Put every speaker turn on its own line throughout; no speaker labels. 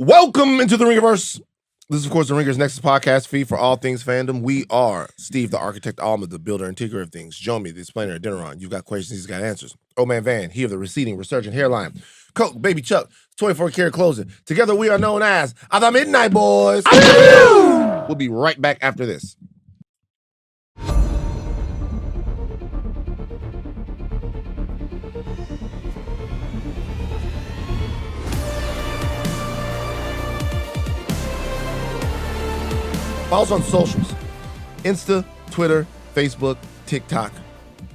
Welcome into the Ringerverse. This is, of course, the Ringers Nexus podcast feed for all things fandom. We are Steve, the architect, Ahlman, the builder and tinker of things. Jomi, the explainer, Adeniran. You've got questions, he's got answers. Old man Van, he of the receding, resurgent hairline. Coke, baby Chuck, 24-karat clothing. Together we are known as the Midnight Boys. We'll be right back after this. Follow us on socials. Insta, Twitter, Facebook, TikTok.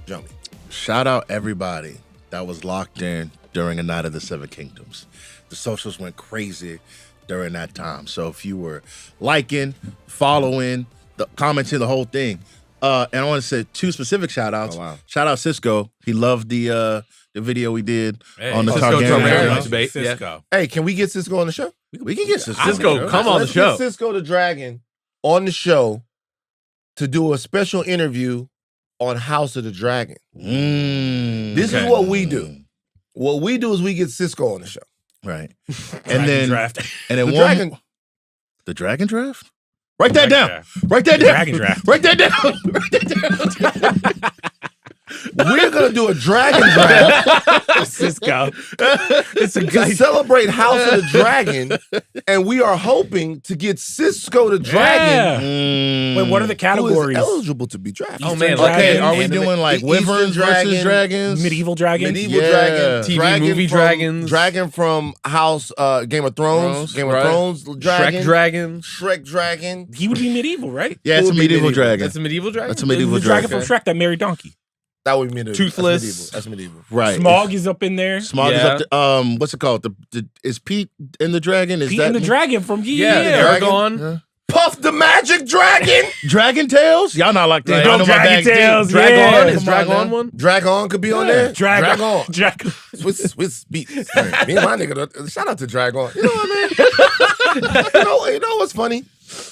Jomi.
Shout out everybody that was locked in during a Night of the Seven Kingdoms. The socials went crazy during that time. So if you were liking, following, commenting, the whole thing. And I want to say two specific shout outs.
Oh, wow.
Shout out Cisco. He loved the video we did on the
Cisco
Targaryen
debate.
Cisco.
Hey, can we get Cisco on the show?
We can get Cisco.
Cisco, come on the
Let's
show.
get Cisco the Dragon on the show to do a special interview on House of the Dragon. This is what we do. What we do is we get Cisco on the show.
Right.
Dragon draft.
And then
The
one
Dragon.
The Dragon Draft? Write that down. Write that down.
Dragon draft.
Write that down. Write that down.
We're gonna do a Dragon draft
Cisco.
to celebrate House of the Dragon, and we are hoping to get Cisco the Dragon,
Wait, what are the
who
categories?
is eligible to be drafted.
Oh, man.
Okay, are we
Anime-
doing like
Eastern
wyverns versus
dragon,
dragons?
Medieval dragons?
Medieval
Yeah.
dragon,
TV
dragon
movie
from,
dragons.
dragon from House Game of Thrones, Game
right.
of Thrones dragon,
Shrek dragon.
Shrek dragon.
He would be medieval, right?
Yeah, it's a
Who would be
medieval
medieval?
dragon.
That's a medieval dragon?
That's a medieval
the dragon
dragon.
from Shrek that married Donkey.
That would be medieval.
Toothless.
That's medieval.
Right.
Smog is up in there.
Smog is
Yeah.
up to, what's it called? Is Pete in the dragon? Is
Pete
that
and the dragon from
Yeah,
dragon.
Aragon.
Puff the Magic Dragon.
Dragon Tails? Y'all not like that.
Right.
Y'all know my
Dragon
bag deep.
Tails,
Dragon.
yeah.
Is
Come on
Dragon
now.
one?
Dragon could be on there.
Dragon.
Dragon. Swiss beats. Me and my nigga. Shout out to Dragon. You know what I mean? you know what's funny?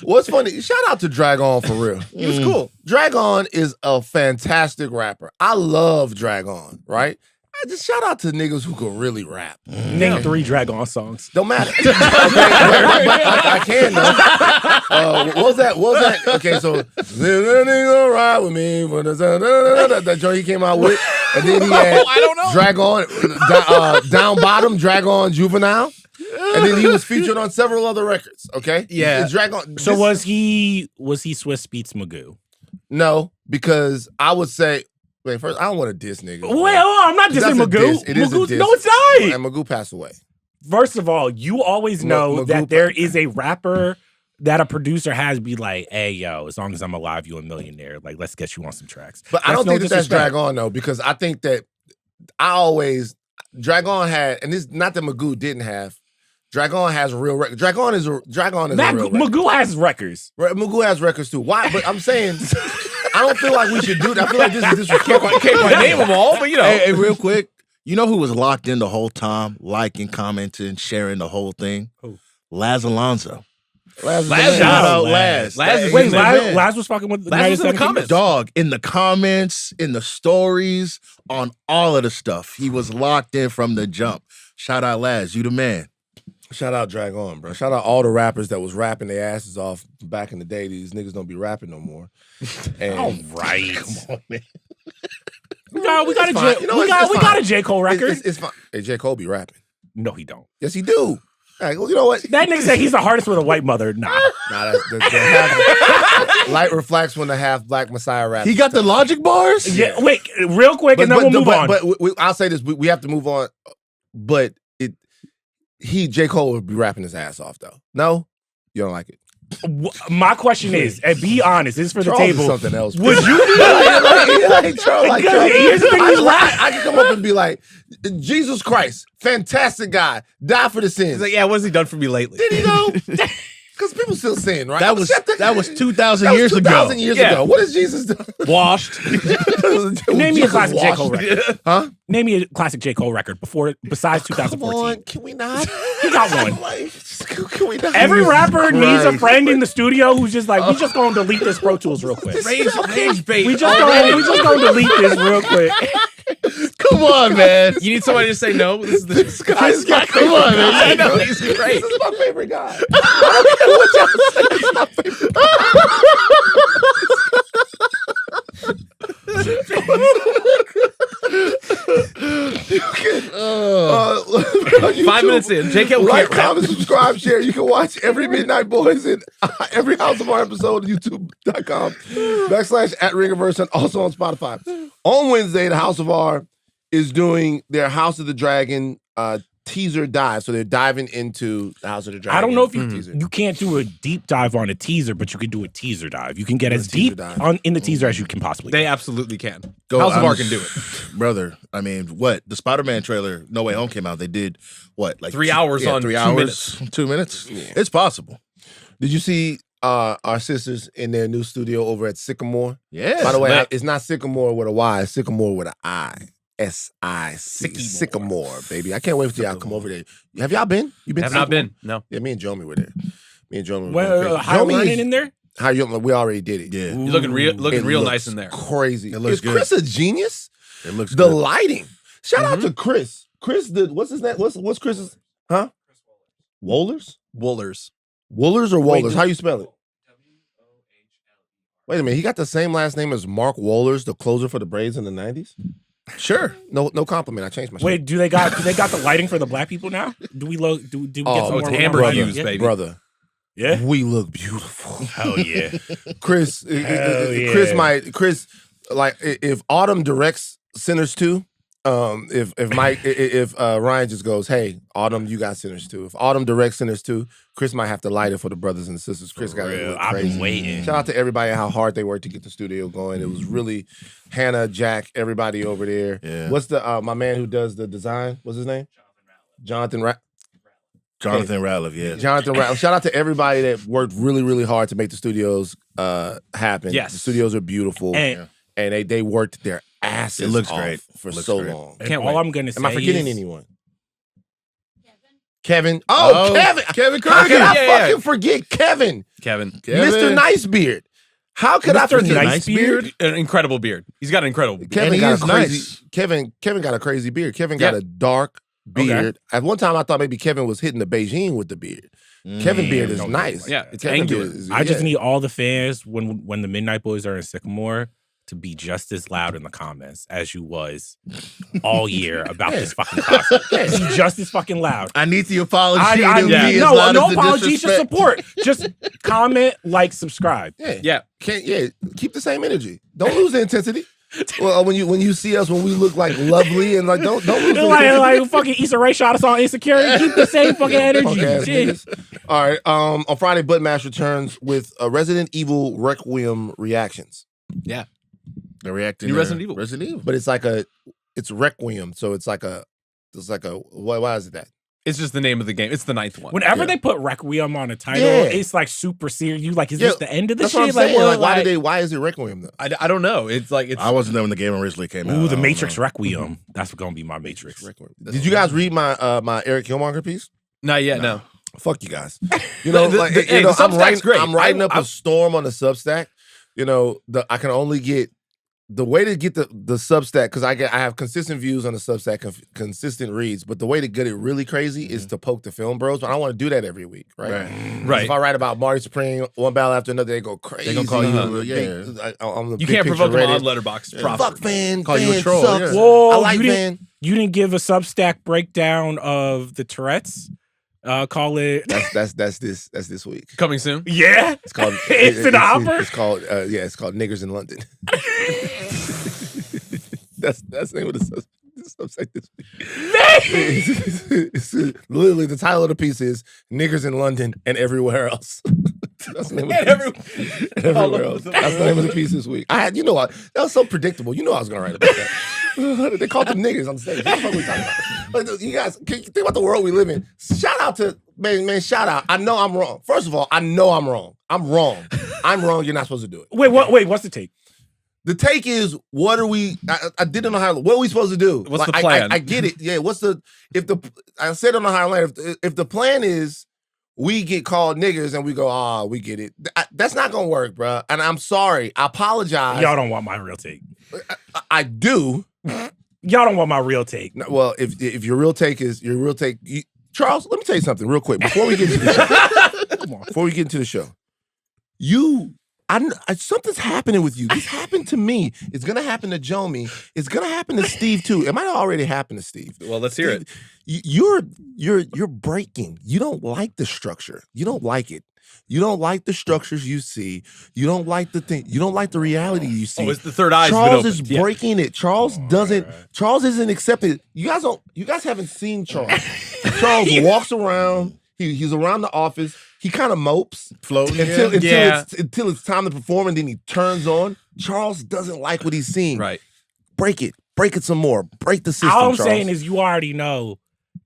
What's funny? Shout out to Dragon for real. He was cool. Dragon is a fantastic rapper. I love Dragon, right? I just shout out to niggas who can really rap.
Name 3 Dragon songs.
Don't matter. Okay, but I can though. What was that? Okay, so gonna ride with me. That joint he came out with, and then he had
I don't know.
Dragon, Down Bottom, Dragon Juvenile, and then he was featured on several other records. Okay,
Yeah.
Dragon.
So was he Swiss Beats Magoo?
No, because I would say. Wait, first, I don't want to diss niggas.
Wait, I'm not
That's
dissing
a
Magoo.
diss. It is a
Magoo-
diss.
No, it's not.
And Magoo passed away.
First of all, you always know
Magoo-
that there is a rapper that a producer has be like, hey, yo, as long as I'm alive, you a millionaire. Like, let's get you on some tracks.
But I don't
no
think that's
disrespect.
Dragon though, because I think that Dragon had, and this not that Magoo didn't have. Dragon has a real record. Dragon is a real record.
Magoo has records.
Magoo has records too. Why? But I'm saying, I don't feel like we should do that. I feel like this is disrespectful.
Can't quite name them all, but you know.
Hey, real quick. You know who was locked in the whole time, liking, commenting, sharing the whole thing?
Who?
Laz Alonso.
Laz,
Shout out
Laz.
Laz.
Laz is
Wait,
in there.
Laz was fucking with
Laz was in the
United
comments.
Dog, in the comments, in the stories, on all of the stuff. He was locked in from the jump. Shout out Laz, you the man.
Shout out Dragon, bro. Shout out all the rappers that was rapping their asses off back in the day. These niggas don't be rapping no more. And
All right.
Come on, man.
We got
It's fine. You know, it's
we
fine.
got a J. Cole record.
It's fine. Hey, J. Cole be rapping.
No, he don't.
Yes, he do. Hey, well, you know what?
That nigga said he's the hardest with a white mother. Nah.
Nah, that's light reflects when the half black Messiah raps.
He got the logic bars?
Yeah, wait, real quick, and then we'll move on.
But I'll say this: we have to move on. But J. Cole would be rapping his ass off though. No, you don't like it.
My question is, and be honest, this is for the
Charles is
table.
something else.
Would
bro.
you be
like Charles? Like
Because
Charles.
here's the thing, he's
I can come up and be like, Jesus Christ, fantastic guy, die for the sins.
He's like, yeah, what's he done for me lately?
Did he though? Because people still sin, right?
That was 2,000 years ago.
2,000 years
Yeah.
ago. What has Jesus done?
Washed.
Name me a
Jesus
classic J. Cole
washed.
record.
Huh?
Name me a classic J. Cole record besides
Come
2014.
on, can we not?
He got one.
Like, can we not?
Every
Jesus
rapper needs a
Christ.
friend in the studio who's just like, we just gonna delete this Pro Tools real quick.
Rage bait.
We just gonna delete this real quick.
Come on, man.
You need somebody to say no. This is
This guy's my
Come on,
favorite
man.
guy.
I know, he's great.
This is my favorite guy. I don't care what y'all say. This is my favorite you can,
5 minutes in. JK will
like,
can't rap.
comment, subscribe, share. You can watch every Midnight Boys and every House of R episode on YouTube.com/@Ringerverse and also on Spotify. On Wednesday, the House of R is doing their House of the Dragon teaser dive. So they're diving into the House of the Dragon.
I don't know if
teaser.
you can't do a deep dive on a teaser, but you can do a teaser dive. You can get
Do a
as
teaser
deep
dive.
in the teaser as you can possibly.
They
get.
absolutely can.
Go,
House of
I'm-
R can do it.
Brother, I mean, what? The Spider-Man trailer, No Way Home came out. They did, what? Like
3 hours on
3
2
hours? 2 minutes? It's possible.
Did you see our sisters in their new studio over at Sycamore?
Yeah.
By the way,
lit.
it's not Sycamore with a Y, it's Sycamore with an I. S-I-C. Sycamore, baby. I can't wait for y'all to come over there. Have y'all been? You been?
Have
to
not
Sycamore?
been. No.
Yeah, me and Jomi were there. Me and Jomi were
Well,
going
high
crazy. Jomi
running
is-
in there.
How you? We already did it.
Yeah.
You're looking real
It
real
looks
nice in there.
Crazy.
It looks
Is
good.
Chris a genius?
It looks
The
good.
lighting. Shout out to Chris. Chris did. What's his name? What's Chris's? Huh? Wohlers?
Woolers.
Woolers or
Wait,
Wohlers? How you spell it? Wait a minute. He got the same last name as Mark Wohlers, the closer for the Braves in the 90s?
Sure.
No compliment. I changed my shit.
Wait, do they got the lighting for the black people now? Do we look? Do we get
Oh,
some
it's
more
amber
lighting?
hues,
Yeah.
baby.
Brother,
Yeah.
we look beautiful.
Hell yeah.
Chris,
Hell
Chris, like if Autumn directs Sinners 2, if Ryan just goes, hey, Autumn, you got Sinners 2. If Autumn directs Sinners 2, Chris might have to light it for the brothers and sisters. Chris got it.
real. I've been waiting.
Shout out to everybody and how hard they worked to get the studio going. It was really Hannah, Jack, everybody over there.
Yeah.
What's the my man who does the design? What's his name? Jonathan
Jonathan Ratliff, yeah.
Jonathan Ratliff. Shout out to everybody that worked really, really hard to make the studios happen.
Yes.
The studios are beautiful.
And-
And they worked their asses
It looks
off
great.
for
Looks
so
great.
long.
And
Can't
all
wait.
I'm gonna say
Am I forgetting
is,
anyone? Kevin. Oh, Kevin.
Kevin
How could I
Yeah,
fucking forget Kevin?
Kevin.
Mr. Nicebeard. How could I
Mr.
forget
Nicebeard?
An incredible beard. He's got an incredible beard.
Kevin
And he
got a
is
crazy
nice.
Kevin got a crazy beard. Kevin got
Yeah.
a dark beard. At one time I thought maybe Kevin was hitting the Beijing with the beard. Kevin beard is
no,
nice.
yeah, it's
Kevin
angular.
beard is-
I just
yeah.
need all the fans when the Midnight Boys are in Sycamore to be just as loud in the comments as you was all year about this fucking concert. Be just as fucking loud.
I need the apology
I
to
need
be as
no
loud as the
apology, just
disrespect.
support. Just comment, like, subscribe.
Yeah.
Yeah.
Keep the same energy. Don't lose the intensity. Well, when you see us when we look like lovely and like don't lose the intensity.
like fucking Issa Rae shot us on Insecurity. Keep the same fucking energy.
Punk-ass
Shit.
niggas. All right. On Friday, Buttmash returns with a Resident Evil Requiem reactions.
Yeah.
They're reacting
New
to
Resident Evil.
Resident Evil.
But it's Requiem, so it's like a why is it that?
It's just the name of the game. It's the 9th one.
Whenever
Yeah.
they put Requiem on a title,
Yeah.
it's like super serious. You like, is
Yeah,
this the end of the
That's
shit?
what I'm saying.
what,
Why is it Requiem though?
I don't know. It's like it's
I wasn't there when the game originally came out.
Ooh,
I
the
don't
Matrix
know.
Requiem. That's gonna be my Matrix.
Requiem. Did you guys read my my Eric Killmonger piece?
not yet. No.
Fuck you guys. You know,
The-
like,
the-
you
hey,
know,
the Substack's great.
I'm writing up
I-
a storm on the Substack. You know, I can only get the way to get the Substack because I have consistent views on the Substack, consistent reads. But the way to get it really crazy is to poke the film bros. But I don't want to do that every week, right?
Right.
If I write about Marty Supreme one battle after another, they go crazy.
They gonna call you,
on the
yeah.
big- on the
You
big
can't
picture
provoke them
Reddit.
on Letterboxd.
Yeah.
Proper.
Fuck Van.
Call you a
Van
troll,
sucks.
yeah.
Whoa,
I like
you
Van.
didn't give a Substack breakdown of the Tourette's. Call it.
That's this week.
Coming soon.
Yeah,
It's called.
It's in the hopper?
It's called. It's called Niggers in London. that's the name of the Substack this week. It's literally the title of the piece is "Niggers in London and Everywhere Else." That's the name of the piece. And everywhere else. That's the name of the piece this week. That was so predictable. You know I was gonna write about that. They called them niggers on stage. What the fuck are we talking about? Like, you guys, can you think about the world we live in? Shout out to man. Shout out. I know I'm wrong. First of all, I know I'm wrong. I'm wrong. I'm wrong. You're not supposed to do it.
Wait, what's the take?
The take is, what are we? I didn't know how. What are we supposed to do?
What's the plan?
I get it. Yeah. I said on the higher line. If the plan is we get called niggers and we go, we get it. That's not gonna work, bro. And I'm sorry. I apologize.
Y'all don't want my real take.
I do.
Y'all don't want my real take.
No, well, if your real take is Charles, let me tell you something real quick before we get into the show. Come on, before we get into the show, something's happening with you. This happened to me. It's gonna happen to Jomi. It's gonna happen to Steve too. It might have already happened to Steve.
Well, let's hear it.
You're breaking. You don't like the structure. You don't like it. You don't like the structures you see. You don't like the thing. You don't like the reality you see.
Oh, it's the third eye.
Charles is breaking it. Charles doesn't. Right. Charles isn't accepted. You guys haven't seen Charles. Charles walks around. He's around the office. He kind of mopes
floating
until it's time to perform, and then he turns on. Charles doesn't like what he's seeing.
Right.
Break it some more. Break the system.
All I'm
Charles.
saying is, you already know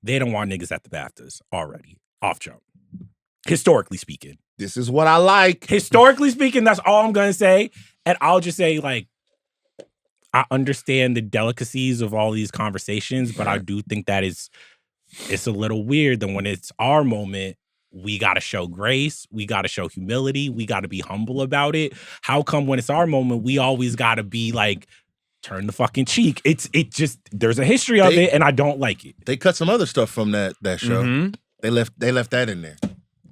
they don't want niggas at the BAFTAs already. Off jump. Historically speaking.
This is what I like.
Historically speaking, that's all I'm gonna say. And I'll just say, like, I understand the delicacies of all these conversations, but I do think that it's a little weird that when it's our moment, we gotta show grace, we gotta show humility, we gotta be humble about it. How come when it's our moment, we always gotta be like, turn the fucking cheek? It just, there's a history of it, and I don't like it.
They cut some other stuff from that show.
Mm-hmm.
They left that in there.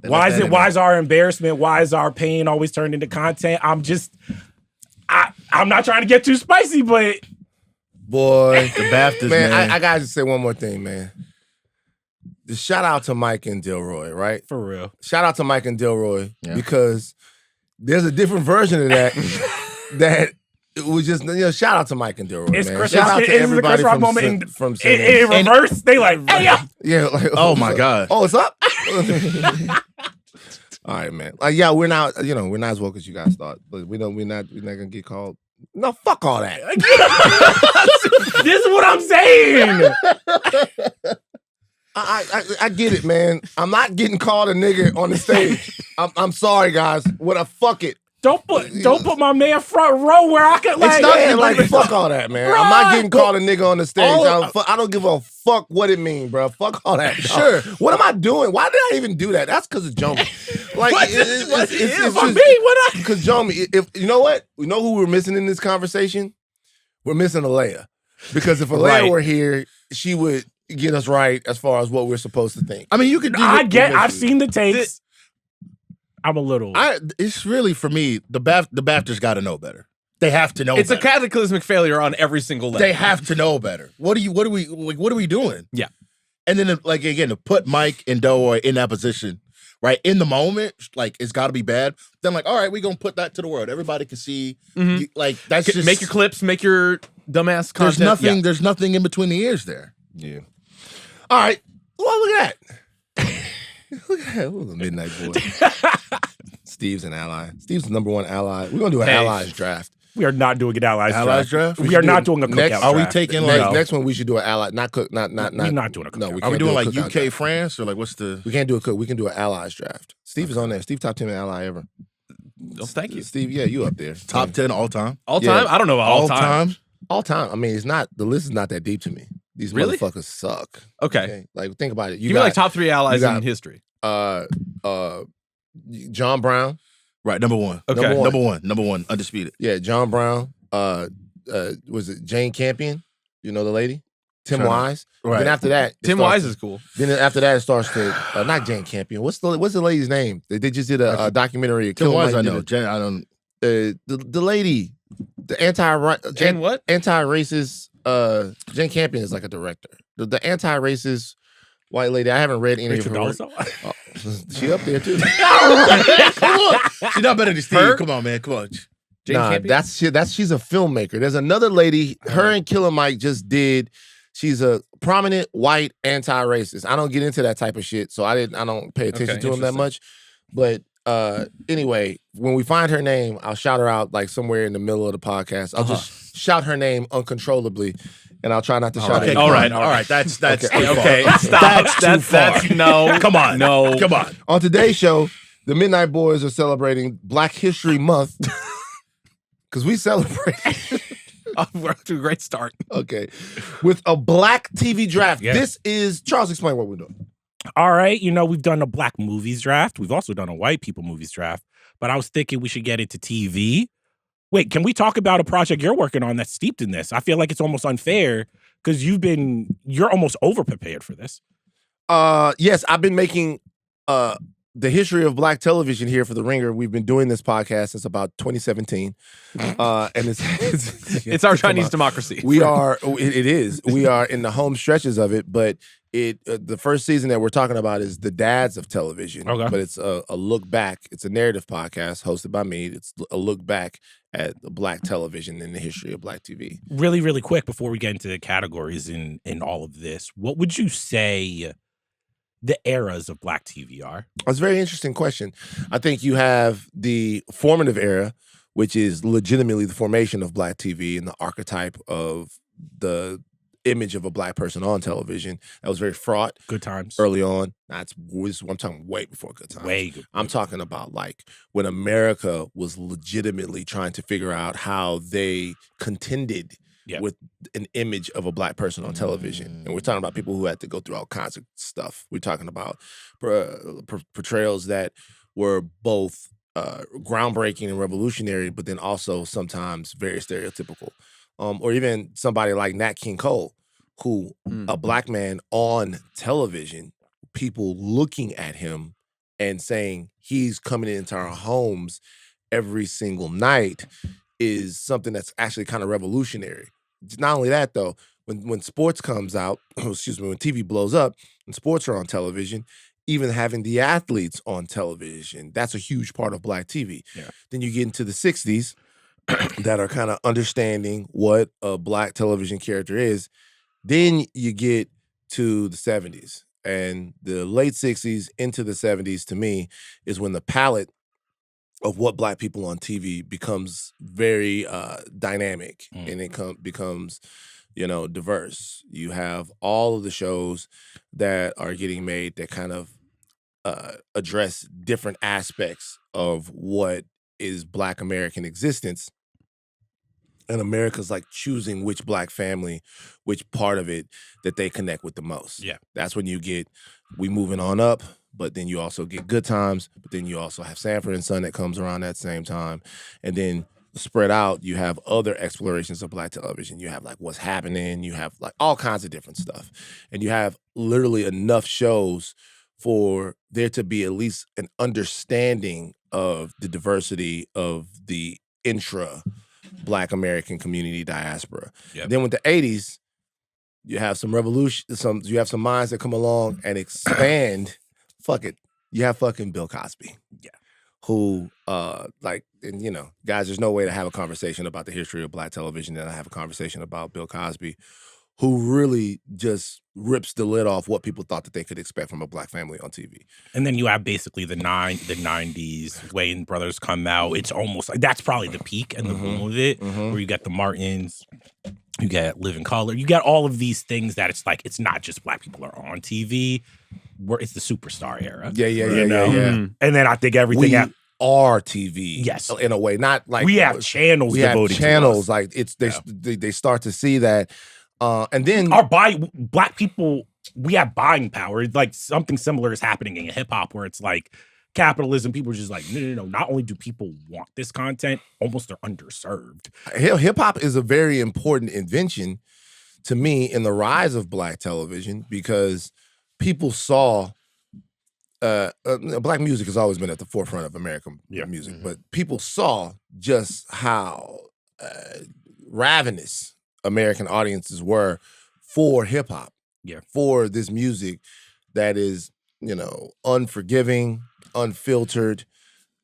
Why is our embarrassment, why is our pain always turned into content? I'm not trying to get too spicy, but
boy,
the BAFTAs, man.
I gotta just say one more thing, man. Just shout out to Mike and Delroy, right?
For real.
Shout out to Mike and Delroy because there's a different version of that that it was just, shout out to Mike and Delroy, man. Shout out to everybody from
in reverse. They like, hey,
yeah, like,
oh my God.
Oh, it's up. All right, man. We're not as woke as you guys thought, but we're not gonna get called. No, fuck all that.
This is what I'm saying.
I get it, man. I'm not getting called a nigga on the stage. I'm sorry, guys. Fuck it.
Don't put my man front row where I can
fuck all that, man. Bro, I'm not getting called a nigga on the stage. I don't give a fuck what it means, bro. Fuck all that. Sure. What am I doing? Why did I even do that? That's because of Jomi. Like, because Jomi. If you know what, we know who we're missing in this conversation. We're missing Aleya, because if Aleya were here, she would get us right as far as what we're supposed to think.
I mean, you could.
I've seen the tapes. I'm a little.
It's really, for me, the BAFTAs got to know better. They have to know.
It's
better.
a cataclysmic failure on every single level.
They have to know better. What are we doing?
Yeah.
And then, like, again, to put Mike and Delroy in that position, right, in the moment, like, it's got to be bad. Then, like, all right, we're gonna put that to the world. Everybody can see.
Mm-hmm.
Like, that's just,
make your clips, make your dumbass content.
There's nothing in between the ears there.
Yeah. All right. Well, look at that. Look at that. Look at the Midnight Boy. Steve's an ally. Steve's the number one ally. We're going to do an allies draft.
We are not doing an
allies draft.
We are not doing a cookout draft.
Are we taking
next one? We should do an ally. Not cook. Not.
We're not doing a cookout.
No,
are we doing like UK, France, or like what's the?
We can't do a cook. We can do an allies draft. Steve is on there. Steve top 10 ally ever.
Oh, thank you,
Steve. Yeah, you up there.
Top 10 all time.
All time. I don't know about all time.
All time. I mean, it's not. The list is not that deep to me. These motherfuckers suck.
Okay.
Like, think about it.
Give me like top 3 allies in history.
John Brown.
Right, number one.
Okay.
Number one, undisputed.
Yeah, John Brown. Was it Jane Campion? You know the lady? Tim Wise.
Right.
Then after that,
Tim Wise is cool.
Then after that, it starts to not Jane Campion. What's the lady's name? They just did a documentary.
Tim Wise, I know. Jane, I don't.
The lady, the anti-racist. Jane Campion is like a director. The anti-racist white lady. I haven't read any of her work. She up there too.
Come on, she's not better than Steve. Come on, man. Come on.
She's a filmmaker. There's another lady. Her and Killer Mike just did. She's a prominent white anti-racist. I don't get into that type of shit, so I don't pay attention to him that much. But anyway, when we find her name, I'll shout her out like somewhere in the middle of the podcast. I'll just shout her name uncontrollably. And I'll try not to shout it.
All right. That's
okay. Stop. That's no.
Come on.
No.
Come on.
On today's show, the Midnight Boys are celebrating Black History Month because we celebrate.
We're off to a great start.
Okay, with a black TV draft.
Yeah.
This is Charles. Explain what we're doing.
All right, we've done a black movies draft. We've also done a white people movies draft. But I was thinking we should get into TV. Wait, can we talk about a project you're working on that's steeped in this? I feel like it's almost unfair Because you're almost over prepared for this.
Yes, I've been making the history of Black television here for The Ringer. We've been doing this podcast since about 2017. And
It's our Chinese democracy.
It is. We are in the home stretches of it, but the first season that we're talking about is The Dads of Television.
Okay.
But it's a look back. It's a narrative podcast hosted by me. It's a look back at Black television and the history of Black TV.
Really, really quick before we get into the categories in all of this, what would you say the eras of Black TV are?
That's a very interesting question. I think you have the formative era, which is legitimately the formation of Black TV and the archetype of the image of a Black person on television. That was very fraught.
Good times.
Early on. I'm talking way before Good Times.
Way good.
I'm talking about like when America was legitimately trying to figure out how they contended with an image of a Black person on television. And we're talking about people who had to go through all kinds of stuff. We're talking about portrayals that were both groundbreaking and revolutionary, but then also sometimes very stereotypical. Or even somebody like Nat King Cole, who a Black man on television, people looking at him and saying he's coming into our homes every single night is something that's actually kind of revolutionary. Not only that, though, when sports comes out, when TV blows up and sports are on television, even having the athletes on television, that's a huge part of Black TV.
Yeah.
Then you get into the 60s that are kind of understanding what a Black television character is. Then you get to the 70s. And the late 60s into the 70s, to me, is when the palette of what Black people on TV becomes very dynamic and it becomes, diverse. You have all of the shows that are getting made that kind of address different aspects of what is Black American existence. And America's like choosing which Black family, which part of it that they connect with the most.
Yeah.
That's when you get We Moving On Up, but then you also get Good Times, but then you also have Sanford and Son that comes around that same time. And then spread out, you have other explorations of Black television. You have like What's Happening, you have like all kinds of different stuff. And you have literally enough shows for there to be at least an understanding of the diversity of the intra-Black American community diaspora.
Yep.
Then with the 80s, you have some revolution, you have some minds that come along and expand. Fuck it. You have fucking Bill Cosby.
Yeah.
Who, guys, there's no way to have a conversation about the history of Black television and I have a conversation about Bill Cosby, who really just rips the lid off what people thought that they could expect from a Black family on TV.
And then you have basically the 90s, Wayans Brothers come out. It's almost like that's probably the peak and the boom of it, where you got the Martins, you get Living Color, you got all of these things that it's like, it's not just Black people are on TV, where it's the superstar era.
Yeah.
And then I think everything
We are TV.
Yes.
In a way. Not like
we have channels devoted
channels.
to us.
Like it's they start to see that. And then
Black people, we have buying power. It's like something similar is happening in hip hop where it's like capitalism. People are just like, no. Not only do people want this content, almost they're underserved.
Hip hop is a very important invention to me in the rise of Black television because people saw Black music has always been at the forefront of American music, but people saw just how ravenous American audiences were for hip hop, for this music that is, unforgiving, unfiltered,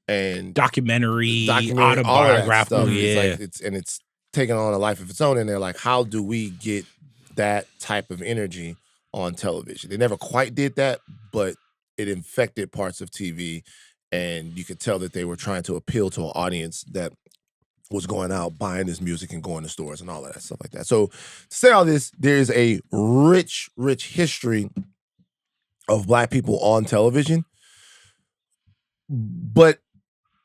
and
documentary autobiographical,
all that stuff. It's taking on a life of its own. And they're like, how do we get that type of energy on television? They never quite did that, but it infected parts of TV, and you could tell that they were trying to appeal to an audience that was going out buying this music and going to stores and all of that stuff like that. So to say all this, there is a rich history of Black people on television, but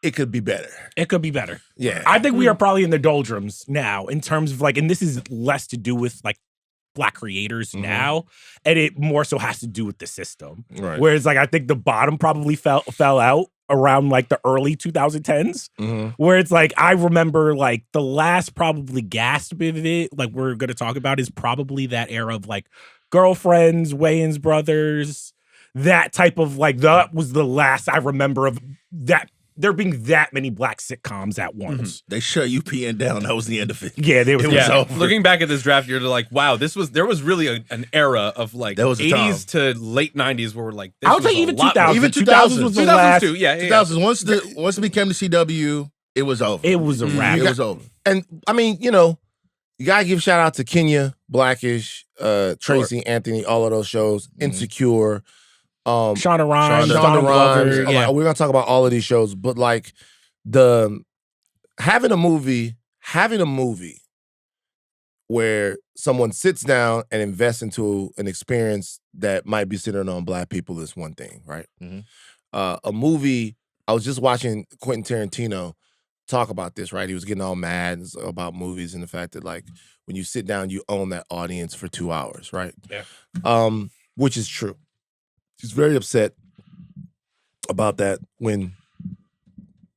it could be better.
It could be better.
Yeah.
I think we are probably in the doldrums now in terms of like, and this is less to do with like Black creators now, and it more so has to do with the system.
Right.
Whereas like I think the bottom probably fell out around like the early 2010s, where it's like I remember like the last probably gasp of it, like we're gonna talk about, is probably that era of like Girlfriends, Wayans Brothers, that type of like that was the last I remember of that. There being that many black sitcoms at once.
They shut UPN down. That was the end of it.
Yeah, they was
It was over.
Looking back at this draft, you're like, wow, there was really an era of like
There was a
80s to late 90s where we're like, this
I would
was
say
a
even
lot
2000.
more-
Even
2000 was the
2000s
last.
too. Yeah.
2000s. Once it became the CW, it was over.
It was a wrap.
It was over.
And I mean, you know, you gotta give shout out to Kenya, Blackish, Tracy, Anthony, all of those shows, Insecure,
Shonda Rhimes,
Shonda
Donald
Rhimes.
Glover, yeah.
We're gonna talk about all of these shows, but like having a movie where someone sits down and invests into an experience that might be centered on black people is one thing, right? A movie, I was just watching Quentin Tarantino talk about this, right? He was getting all mad about movies and the fact that like when you sit down, you own that audience for 2 hours, right?
Yeah.
Which is true. He's very upset about that when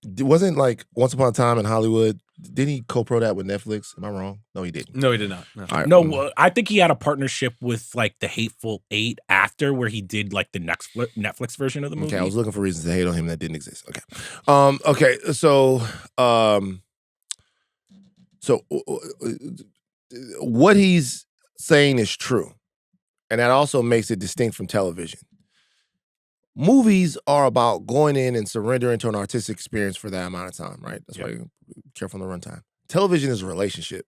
it wasn't like Once Upon a Time in Hollywood. Didn't he co-pro that with Netflix? Am I wrong? No, he didn't.
No, he did not. No.
All right.
No, I think he had a partnership with like the Hateful Eight after, where he did like the Netflix version of the movie.
Okay, I was looking for reasons to hate on him that didn't exist. Okay. Okay, so what he's saying is true. And that also makes it distinct from television. Movies are about going in and surrendering to an artistic experience for that amount of time, right? That's why you careful on the runtime. Television is a relationship.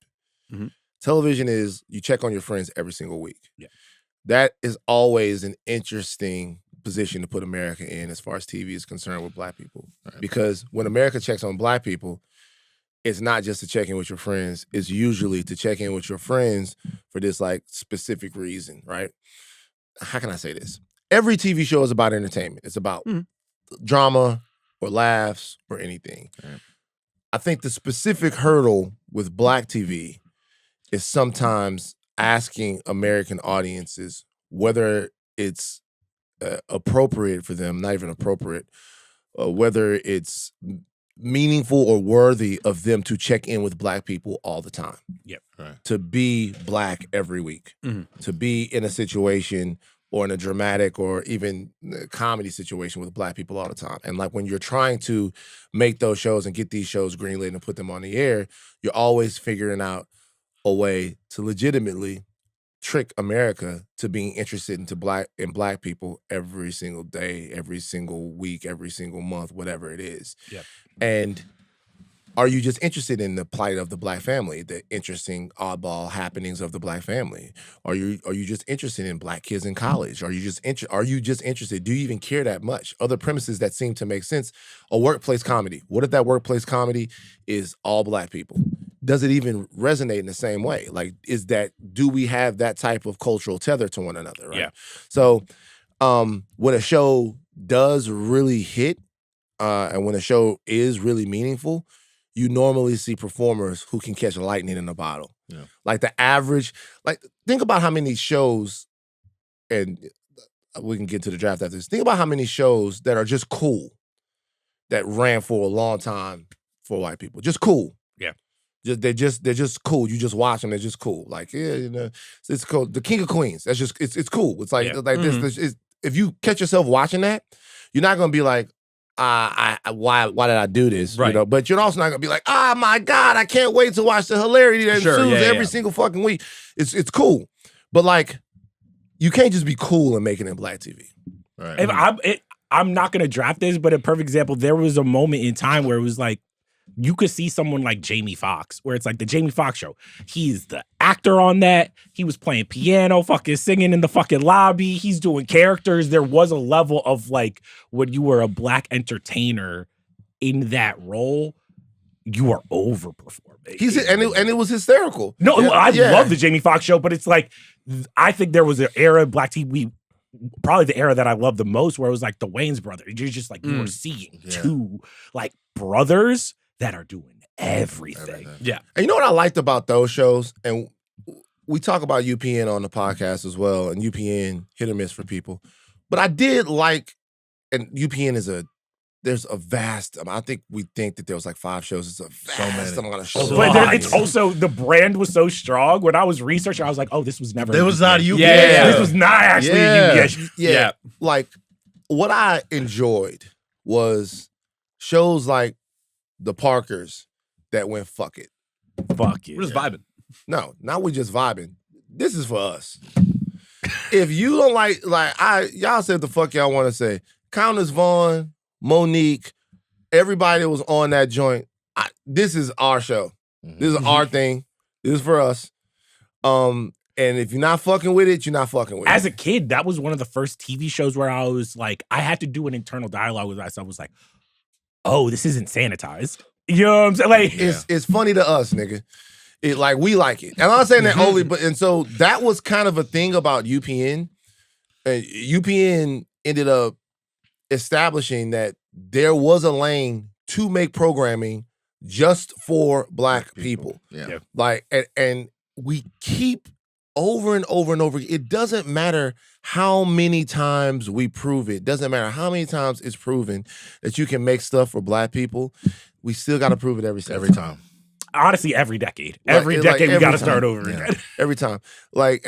Television is you check on your friends every single week.
Yeah.
That is always an interesting position to put America in as far as TV is concerned with black people. Right? Because when America checks on black people, it's not just to check in with your friends. It's usually to check in with your friends for this like specific reason, right? How can I say this? Every TV show is about entertainment. It's about drama or laughs or anything. Right. I think the specific hurdle with black TV is sometimes asking American audiences whether it's appropriate for them, not even appropriate, whether it's meaningful or worthy of them to check in with black people all the time.
Yep.
Right. To be black every week, to be in a situation or in a dramatic or even comedy situation with black people all the time. And like when you're trying to make those shows and get these shows greenlit and put them on the air, you're always figuring out a way to legitimately trick America to being interested in black people every single day, every single week, every single month, whatever it is.
Yep.
And are you just interested in the plight of the black family, the interesting oddball happenings of the black family? Are you just interested in black kids in college? Are you just interested? Do you even care that much? Other premises that seem to make sense. A workplace comedy. What if that workplace comedy is all black people? Does it even resonate in the same way? Like, do we have that type of cultural tether to one another, right?
Yeah.
So when a show does really hit, and when a show is really meaningful, you normally see performers who can catch lightning in a bottle. Yeah. Like the average, think about how many shows, and we can get to the draft after this. Think about how many shows that are just cool, that ran for a long time for white people. Just cool.
Yeah.
They're just cool. You just watch them. They're just cool. Like, yeah, you know, it's cool. The King of Queens. That's just it's cool. It's like this. If you catch yourself watching that, you're not gonna be like, why did I do this?
Right.
You know, but you're also not gonna be like, oh my God, I can't wait to watch the hilarity that ensues every single fucking week. It's cool, but like, you can't just be cool and making it black TV.
Right.
If I'm not gonna draft this, but a perfect example, there was a moment in time where it was like, you could see someone like Jamie Foxx, where it's like the Jamie Foxx show. He's the actor on that. He was playing piano, fucking singing in the fucking lobby. He's doing characters. There was a level of like, when you were a black entertainer in that role, you are overperforming.
And it was hysterical.
No, I love the Jamie Foxx show, but it's like, I think there was an era of black TV, probably the era that I love the most, where it was like the Wayans brothers. You're just like, you were seeing two like brothers that are doing everything.
Yeah.
And you know what I liked about those shows? And we talk about UPN on the podcast as well, and UPN hit or miss for people. But I did like, and UPN is a there's a vast. I think we think that there was like 5 shows. It's a vast amount of shows.
But it's also the brand was so strong. When I was researching, I was like, "Oh, this was never.
There was not UPN.
Yeah.
This was not actually a UPN."
Yeah. Like what I enjoyed was shows like The Parkers that went fuck it.
Fuck it.
We're just vibing.
No, not we just vibing. This is for us. If you don't like y'all said the fuck y'all want to say. Countess Vaughn, Monique, everybody that was on that joint. This is our show. This is our thing. This is for us. And if you're not fucking with it, you're not fucking with it.
As a kid, that was one of the first TV shows where I was like, I had to do an internal dialogue with myself. I was like, oh, this isn't sanitized. You know what I'm saying? Like,
it's funny to us, nigga. Like we like it. And I'm not saying that only, but and so that was kind of a thing about UPN. UPN ended up establishing that there was a lane to make programming just for Black people.
Yeah.
Like, and we keep over and over and over. It doesn't matter how many times we prove it. Doesn't matter how many times it's proven that you can make stuff for Black people. We still got to prove it every time.
honestly, every decade. Every decade we got to start over again.
Every time. Like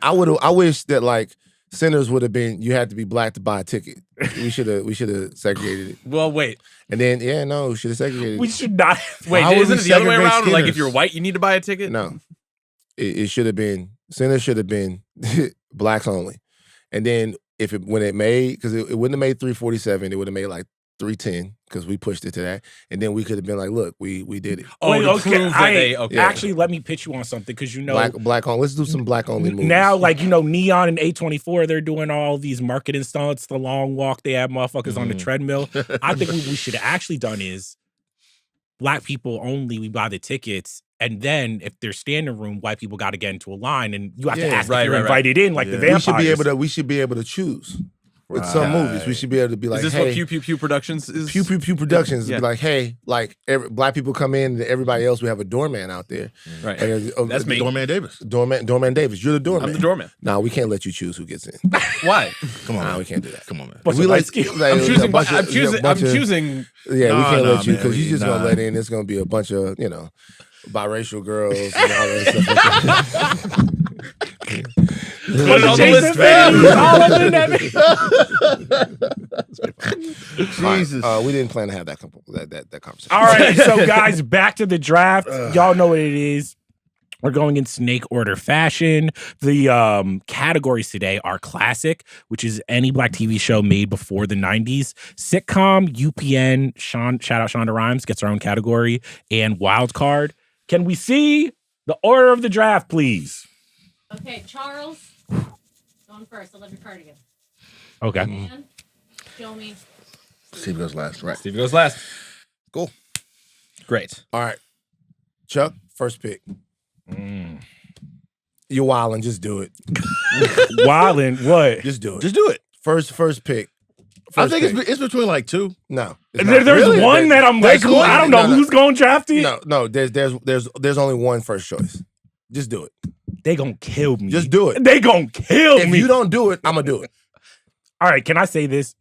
I wish that like Sinners would have been, you had to be Black to buy a ticket. We should have segregated it.
Well, wait.
And then we should have segregated
We
it.
should not.
Wait,
Why would
isn't
we
it the other way
segregate
around? Like if
Skinners?
you're white, you need to buy a ticket?
No. It should have been, Sinners should have been Blacks only. And then when it made, because it wouldn't have made 347, it would have made like 310 because we pushed it to that, and then we could have been like, "Look, we did it."
Oh,
Wait,
to prove that they
Actually, let me pitch you on something because
Black only. Let's do some Black only movies
now. Like Neon and A24, they're doing all these marketing stunts. The long walk, they have motherfuckers on the treadmill. I think what we should have actually done is Black people only. We buy the tickets. And then, if there's standing room, white people got to get into a line, and you have to ask if you're invited in, like the vampires.
We should be able to choose. With some movies, we should be able to be like,
is this
hey,
what Pew Pew Pew Productions is?
Pew Pew Pew Productions be like, hey, like Black people come in, and everybody else, we have a doorman out there.
Right.
And,
That's me.
Doorman Davis.
Doorman Davis. You're the doorman.
I'm the doorman.
Nah, we can't let you choose who gets in.
Why?
Come on,
Nah, we can't do that.
Come on, man.
What's
We
it
like,
I'm choosing.
Yeah, we can't let you because
man,
you just gonna let in. It's gonna be a bunch of biracial girls and all that stuff.
Put it on the
Jason
list,
Bateman
man.
all up in that.
Jesus. We didn't plan to have that conversation.
All right, so guys, back to the draft. Y'all know what it is. We're going in snake order fashion. The categories today are classic, which is any Black TV show made before the 90s. Sitcom, UPN, shout out Shonda Rhimes, gets her own category, and wild card. Can we see the order of the draft, please?
Okay, Charles, going first. I love your cardigan.
Okay.
And Jomi.
Steve goes last, right?
Steve goes last.
Cool.
Great.
All right. Chuck, first pick. You're wildin', just do it.
Wildin', what?
Just do it.
Just do it.
First pick.
I think it's between like two.
No. it's not.
There's
Really?
one that I'm like,
There's one.
I don't know
No.
who's going drafted.
No, there's only one first choice. Just do it.
They gonna kill me.
Just do it.
They gonna kill
If
me.
you don't do it, I'm gonna do it.
All right, can I say this?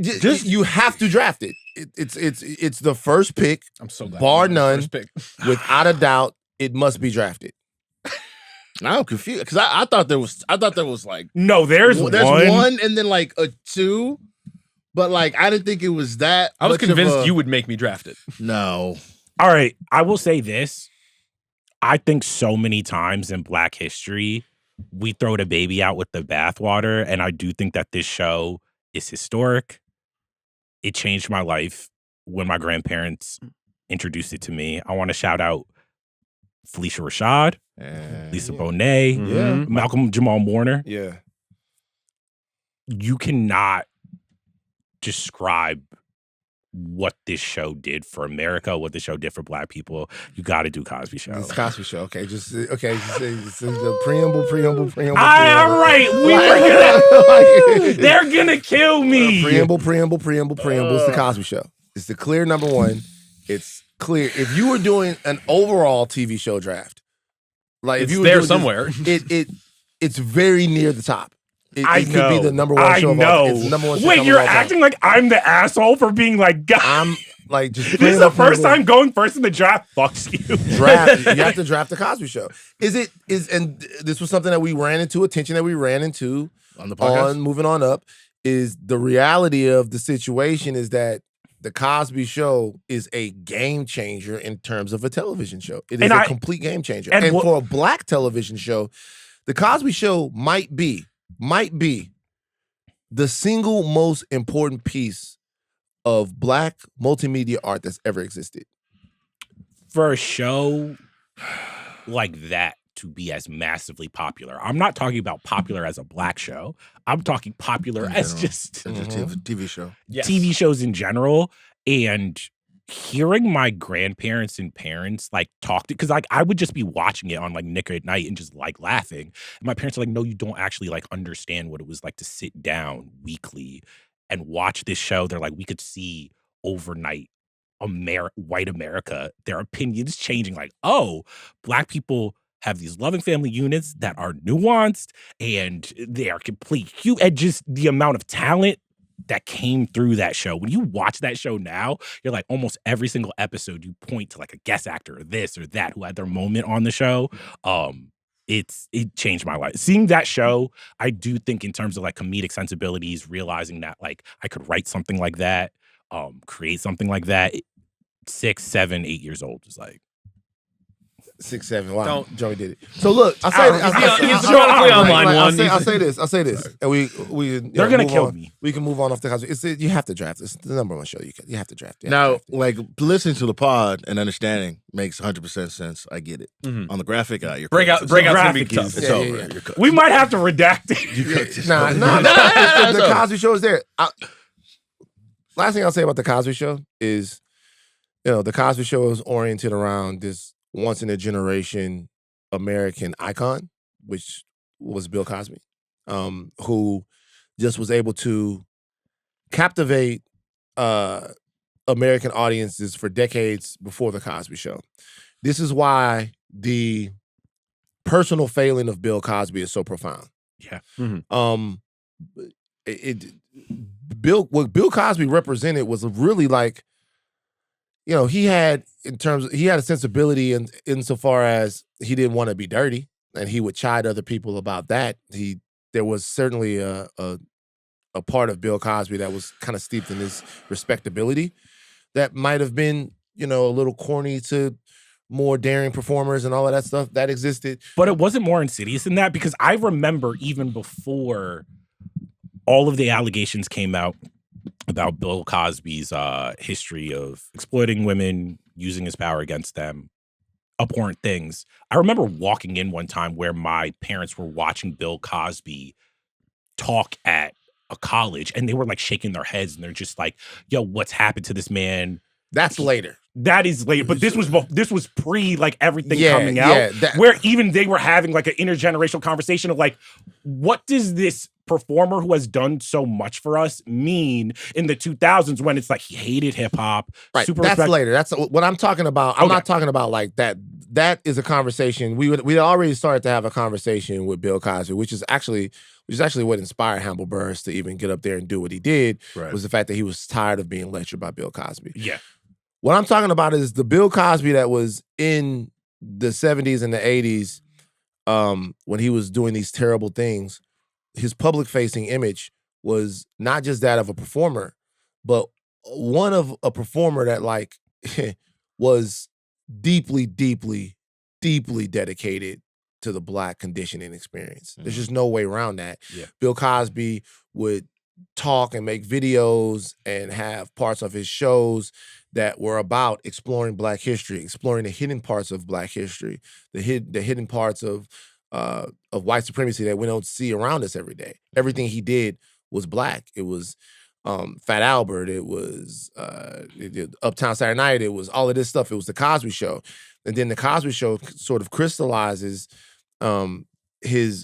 Just you have to draft it. It's the first pick,
I'm so glad.
bar
you
none,
first pick.
without a doubt. It must be drafted.
I'm confused because I thought there was like
No, there's
one and then like a two, but like I didn't think it was that.
I was
much of
convinced
a-
you would make me draft it.
No.
All right, I will say this. I think so many times in Black history, we throw the baby out with the bathwater, and I do think that this show is historic. It changed my life when my grandparents introduced it to me. I want to shout out Felicia Rashad, Lisa Bonet,
Yeah.
Malcolm Jamal Warner.
Yeah.
You cannot describe what this show did for America, what this show did for Black people. You got to do Cosby Show.
It's Cosby Show. Okay, just say the preamble.
All right, we were gonna. They're gonna kill me.
Preamble. It's the Cosby Show. It's the clear number one. It's clear. If you were doing an overall TV show draft, like
It's
if you were
there
doing
somewhere.
it's very near the top.
I
it could
know.
be the number one
I
show of all
know.
time. It's the number one
Wait,
sitcom
you're
of all time.
acting like I'm the asshole for being like, God.
I'm like just.
This is the first time going first in the draft. Fucks you.
Draft. You have to draft the Cosby Show. And this was something that we ran into, attention that we ran into
On the podcast?
on Moving On Up. Is the reality of the situation is that the Cosby Show is a game changer in terms of a television show. It is a complete game changer. And for a black television show, the Cosby Show might be the single most important piece of black multimedia art that's ever existed.
For a show like that to be as massively popular, I'm not talking about popular as a black show. I'm talking popular as just
TV show.
Yes.
TV shows in general. And hearing my grandparents and parents like talk to, because like I would just be watching it on like Nick at Night and just like laughing. And my parents are like, no, you don't actually like understand what it was like to sit down weekly and watch this show. They're like, we could see overnight white America, their opinions changing. Like, oh, black people have these loving family units that are nuanced and they are complete cute. And just the amount of talent that came through that show. When you watch that show now, you're like almost every single episode you point to like a guest actor or this or that who had their moment on the show. It changed my life. Seeing that show, I do think in terms of like comedic sensibilities, realizing that like I could write something like that, create something like that. 6, 7, 8 years old was like
6, 7. Wow,
Don't-
Joey did it. So look, I'll say this, and
they're gonna kill me.
We can move on off the Cosby. You have to draft. It's the number one show. You have to draft.
Now, like listening to the pod and understanding makes 100% sense. I get it.
Mhm.
On the graphic, you're
Breakout's gonna be
Graphic
tough.
is-
It's
Yeah,
over.
yeah.
You're cooked.
We might have to redact it.
You cooked. It's
Nah,
over.
the Cosby Show is there. Last thing I'll say about the Cosby Show is, the Cosby Show is oriented around this once in a generation American icon, which was Bill Cosby, who just was able to captivate American audiences for decades before the Cosby Show. This is why the personal failing of Bill Cosby is so profound.
Yeah.
Mhm.
What Bill Cosby represented was really like, he had a sensibility insofar as he didn't want to be dirty, and he would chide other people about that. There was certainly a part of Bill Cosby that was kind of steeped in this respectability that might have been, a little corny to more daring performers and all of that stuff that existed.
But it wasn't more insidious than that, because I remember even before all of the allegations came out about Bill Cosby's history of exploiting women, using his power against them, abhorrent things. I remember walking in one time where my parents were watching Bill Cosby talk at a college, and they were like shaking their heads, and they're just like, yo, what's happened to this man?
That's later.
That is later, but this was pre like everything coming out, where even they were having like an intergenerational conversation of like, what does this performer who has done so much for us mean in the 2000s when it's like he hated hip hop?
Right, that's later. That's what I'm talking about. I'm not talking about like that. That is a conversation we already started to have a conversation with Bill Cosby, which is actually what inspired Hannibal Buress to even get up there and do what he did.
Right.
Was the fact that he was tired of being lectured by Bill Cosby.
Yeah.
What I'm talking about is the Bill Cosby that was in the 70s and the 80s, when he was doing these terrible things. His public-facing image was not just that of a performer, but one of a performer that like was deeply, deeply, deeply dedicated to the Black conditioning experience. There's just no way around that.
Yeah.
Bill Cosby would talk and make videos and have parts of his shows that were about exploring Black history, exploring the hidden parts of Black history, the hidden parts of white supremacy that we don't see around us every day. Everything he did was Black. It was Fat Albert. It was Uptown Saturday Night. It was all of this stuff. It was the Cosby Show, and then the Cosby Show sort of crystallizes his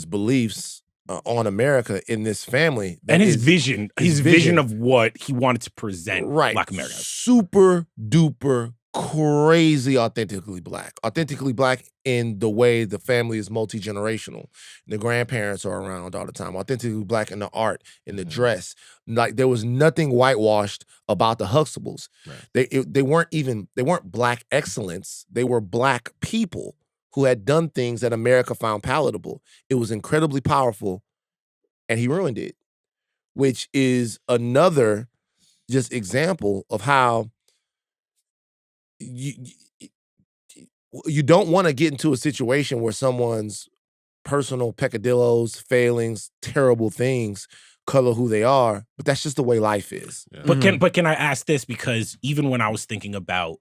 beliefs on America in this family
And his vision of what he wanted to present
right,
Black America.
super duper crazy authentically black. Authentically black in the way the family is multi-generational. The grandparents are around all the time. Authentically black in the art, in the dress. Like there was nothing whitewashed about the Huxtables.
Right.
They weren't black excellence. They were black people who had done things that America found palatable. It was incredibly powerful, and he ruined it, which is another just example of how you don't want to get into a situation where someone's personal peccadillos, failings, terrible things color who they are, but that's just the way life is.
Yeah.
But can I ask this? Because even when I was thinking about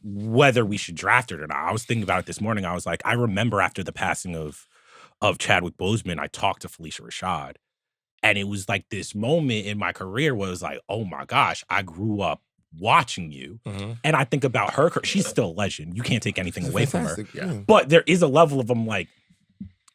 whether we should draft it or not, I was thinking about it this morning. I was like, I remember after the passing of Chadwick Boseman, I talked to Felicia Rashad, and it was like this moment in my career where it was like, oh my gosh, I grew up watching you. And I think about her. She's still a legend. You can't take anything away from her.
Yeah.
But there is a level of like,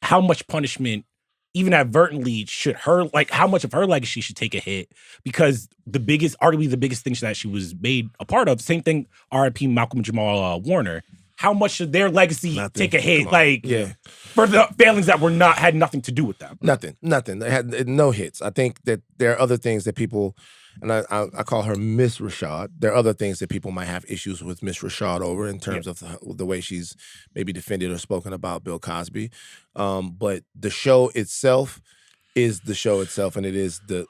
how much punishment, even advertently, should her, like, how much of her legacy should take a hit? Because arguably the biggest thing that she was made a part of, same thing, R.I.P. Malcolm and Jamal Warner. How much should their legacy take a hit? Like, for the failings that had nothing to do with them?
Nothing. They had no hits. I think that there are other things that people, and I call her Miss Rashad. There are other things that people might have issues with Miss Rashad over in terms of the way she's maybe defended or spoken about Bill Cosby. But the show itself is the show itself, and it is the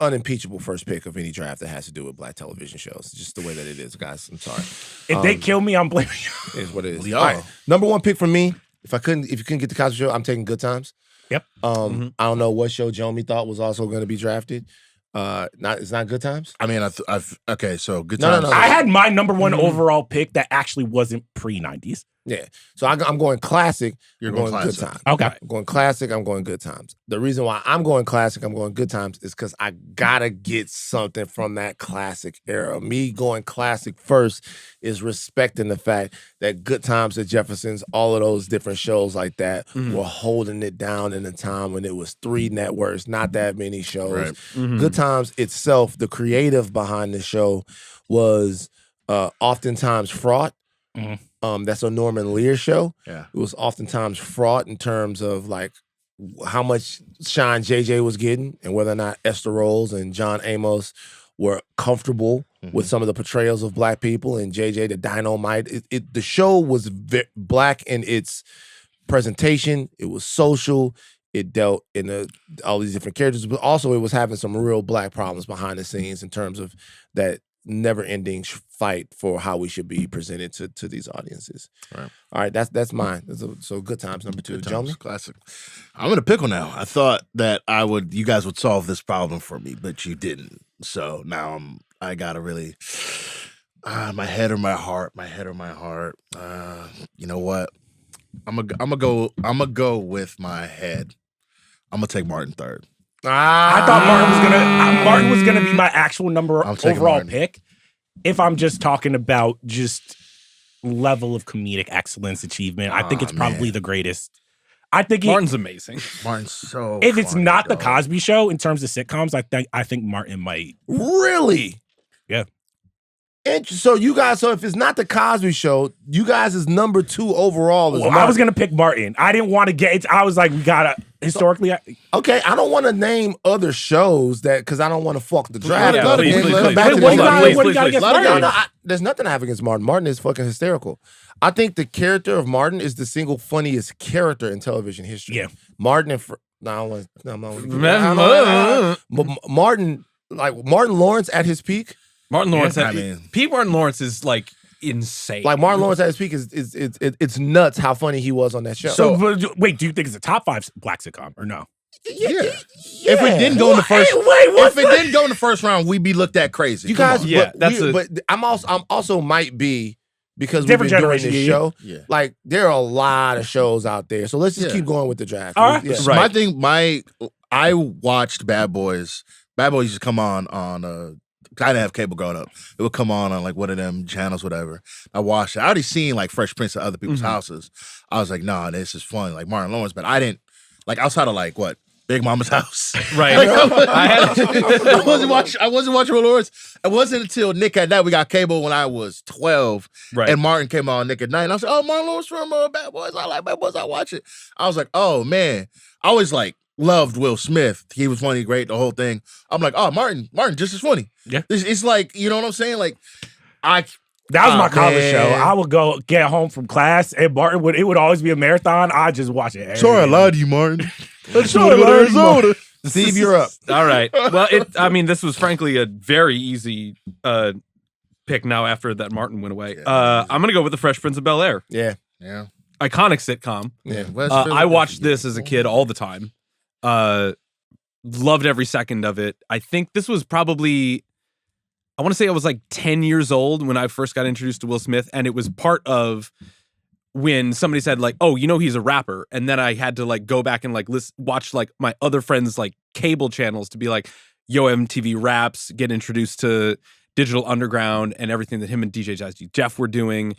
unimpeachable first pick of any draft that has to do with black television shows. Just the way that it is, guys. I'm sorry.
If they kill me, I'm blaming you.
It is what it is.
All
right. Number one pick for me. If you couldn't get the Cosby Show, I'm taking Good Times.
Yep.
I don't know what show Jomi thought was also going to be drafted. It's not Good Times.
I mean, okay. So Good
No,
Times.
no.
I had my number one overall pick that actually wasn't pre-90s.
Yeah. So I'm going classic.
You're
I'm
going
Good
classic.
Times.
Okay.
I'm going classic. I'm going Good Times. The reason why I'm going classic, I'm going Good Times, is because I gotta get something from that classic era. Me going classic first is respecting the fact that Good Times, the Jeffersons, all of those different shows like that were holding it down in a time when it was 3 networks, not that many shows.
Right.
Good Times itself, the creative behind the show was oftentimes fraught. That's a Norman Lear show.
Yeah.
It was oftentimes fraught in terms of like how much shine JJ was getting and whether or not Esther Rolls and John Amos were comfortable with some of the portrayals of black people and JJ the Dynamite. The show was black in its presentation. It was social. It dealt in all these different characters, but also it was having some real black problems behind the scenes in terms of that never-ending fight for how we should be presented to these audiences.
Right. All
right, that's mine. So Good Times number 2.
Good Times,
Jomi?
classic. I'm in a pickle now. I thought that you guys would solve this problem for me, but you didn't. So now I gotta really, my head or my heart. You know what? I'm gonna go with my head. I'm gonna take Martin third.
I thought Martin was gonna be my actual number overall
Martin.
pick. If I'm just talking about just level of comedic excellence achievement, I think it's probably the greatest. I think
Martin's amazing.
Martin's so.
If it's
funny,
not the
dog.
Cosby Show in terms of sitcoms, I think Martin might.
Really?
Yeah.
So if it's not the Cosby Show, you guys is number 2 overall.
Well, I was gonna pick Martin. I didn't want to get it. I was like, we gotta historically.
Okay, I don't want to name other shows because I don't want to fuck the draft.
Yeah,
up.
please,
We'll
please,
come
please.
back to
What
this.
do you got
against
Martin?
Martin?
There's nothing I have against Martin. Martin is fucking hysterical. I think the character of Martin is the single funniest character in television history.
Yeah.
Martin and Martin Lawrence at his peak.
Martin Lawrence.
I mean-
Pete Martin Lawrence is like insane.
Like Martin Lawrence at his peak is it's nuts how funny he was on that show.
So, wait, do you think it's a top 5 black sitcom or no?
Yeah. If it didn't go in the first, if it didn't go in the first round, we'd be looked at crazy.
you
Come
guys,
on.
Yeah,
but I'm also might be because
Different
we've been doing
generation,
this
yeah.
show.
Yeah.
Like there are a lot of shows out there, so let's just
Yeah.
keep going with the draft.
All right.
Yeah.
Right.
I watched Bad Boys. Bad Boys used to come on. I didn't have cable growing up. It would come on like one of them channels, whatever. I watched it. I already seen like Fresh Prince at other people's houses. I was like, nah, this is fun. Like Martin Lawrence, but I didn't like outside of like what Big Mama's House.
Right.
I wasn't watching Real Lords. It wasn't until Nick at Night we got cable when I was 12,
Right.
and Martin came on Nick at Night, and I was like, "Oh, Martin Lawrence from Bad Boys. I like Bad Boys. I watch it." I was like, "Oh man," I always like loved Will Smith. He was funny, great, the whole thing. I'm like, "Oh, Martin just as funny."
Yeah.
It's like, you know what I'm saying? Like,
That was my college
man.
show. I would go get home from class, and Martin it would always be a marathon. I just watch it.
Sorry, I lied to you, Martin. Let's
Sorry,
go to
I lied to you,
Arizona.
Steve, you're up.
All right. Well, this was frankly a very easy pick now after that Martin went away. I'm going to go with The Fresh Prince of Bel-Air.
Yeah.
Yeah.
Iconic sitcom.
Yeah.
I watched this as a kid all the time. Loved every second of it. I think this was probably, I want to say I was like 10 years old when I first got introduced to Will Smith, and it was part of when somebody said like, "Oh, you know he's a rapper," and then I had to like go back and like watch like my other friends' like cable channels to be like, "Yo, MTV Raps," get introduced to Digital Underground and everything that him and DJ Jazzy Jeff were doing.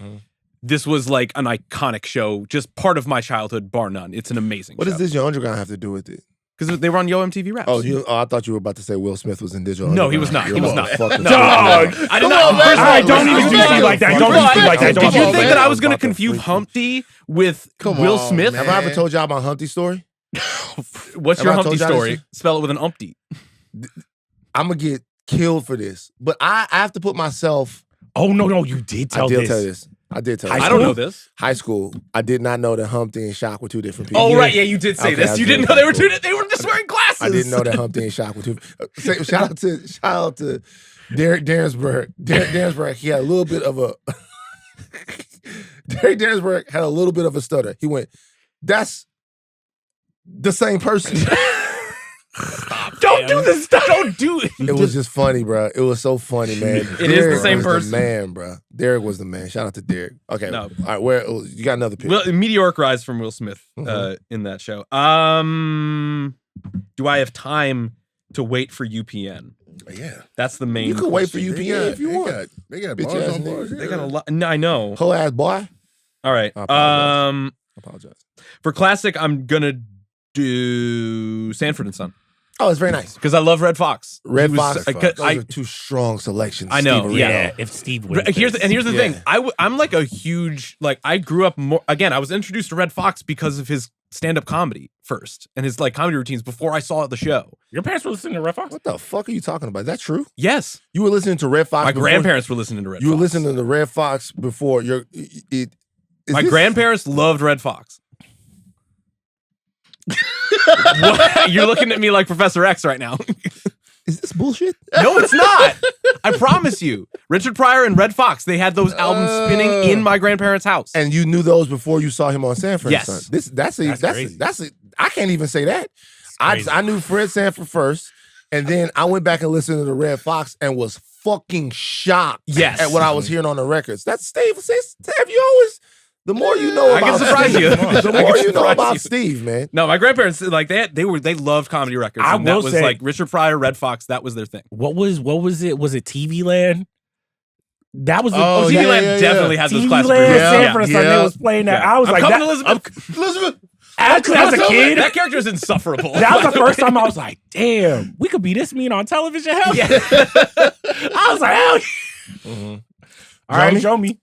This was like an iconic show, just part of my childhood, bar none. It's an amazing
What
show.
does Digital Underground have to do with it?
Because they were on Yo MTV Raps.
Oh, I thought you were about to say Will Smith was in Digital
No,
Underground.
he was not.
You're
He was
a
not.
motherfucking
Dog!
fucking-
I did
Come
not.
on, man.
First of all,
Don't even do me like that. Don't do me like that.
Did
Don't
you
do
think
me
that
like
I was going to
About to
confuse
freak you.
Humpty with
Come
Will
on,
Smith?
man.
Have I ever told y'all my Humpty story?
What's
Have
your
I
Humpty
told y'all
story?
this?
Spell it with an umpty.
I'm gonna get killed for this, but I have to put myself.
Oh no, you did tell
I did
this.
tell this. I did tell.
High
this.
I don't
school?
know this.
High school. I did not know that Humpty and Shock were two different people.
Oh, right. Yeah, you did say
Okay,
this.
I
You
did.
didn't know they were they were just wearing glasses.
I didn't know that Humpty and Shock were two. Shout out to Derek Dansberg. Derek Dansberg. He had a little bit of a. Derek Dansberg had a little bit of a stutter. He went, "That's the same person."
Don't do this stuff.
Don't do it.
It was just funny, bro. It was so funny, man.
It is the same
was
person.
The man, bro. Derek was the man. Shout out to Derek. Okay,
No.
all right. Where you got another pick?
Well, meteoric rise from Will Smith
Mhm.
in that show. Do I have time to wait for UPN?
Yeah.
That's the main.
You can wait for
question.
UPN if you want.
They got
Bitch
bars
ass
on bars.
niggas.
They got a lot. No, I know.
Whole ass boy.
All right.
I apologize. I apologize.
For classic, I'm gonna do Sanford and Son
Oh, it's very nice.
because I love Red Fox.
Red
He was-
Fox.
I-
Those
I-
are two strong selections.
I know,
Steve
yeah.
Arena.
Yeah, if Steve wins.
Here's
this.
the
Yeah.
thing. I'm like a huge I grew up more. Again, I was introduced to Red Fox because of his stand-up comedy first and his like comedy routines before I saw the show.
Your parents were listening to Red Fox?
What the fuck are you talking about? Is that true?
Yes,
You were listening to Red Fox.
my
before-
grandparents were listening to Red
You were
Fox.
listening to Red Fox before your.
My grandparents loved Red Fox. What? You're looking at me like Professor X right now.
Is this bullshit?
No, it's not. I promise you. Richard Pryor and Red Fox, they had those albums spinning in my grandparents' house.
And you knew those before you saw him on Sanford.
Yes.
and Son. That's
crazy.
I can't even say that.
crazy.
I knew Fred Sanford first, and then I went back and listened to the Red Fox and was fucking shocked.
Yes.
At what I was hearing on the records. That's Steve. Have you always? The more you know
I
about
can surprise
Steve,
you.
the
I can
more you know
surprise
about
you.
Steve, man.
No, my grandparents like they loved comedy records.
I
And that
will
was
say-
like Richard Pryor, Red Fox. That was their thing.
What was it? Was it TV Land? That was the
Oh,
TV
yeah,
Land
yeah, yeah.
definitely had those
TV
classic
Land.
records.
Sanford and Son.
yeah.
They was playing that.
Yeah.
I was
I'm
like,
coming,
that,
Elizabeth.
Elizabeth.
actually, as a kid,
That character is insufferable.
that was the first time I was like, damn, we could be this mean on television. Hell yeah. I was like, hell yeah. All right, show me.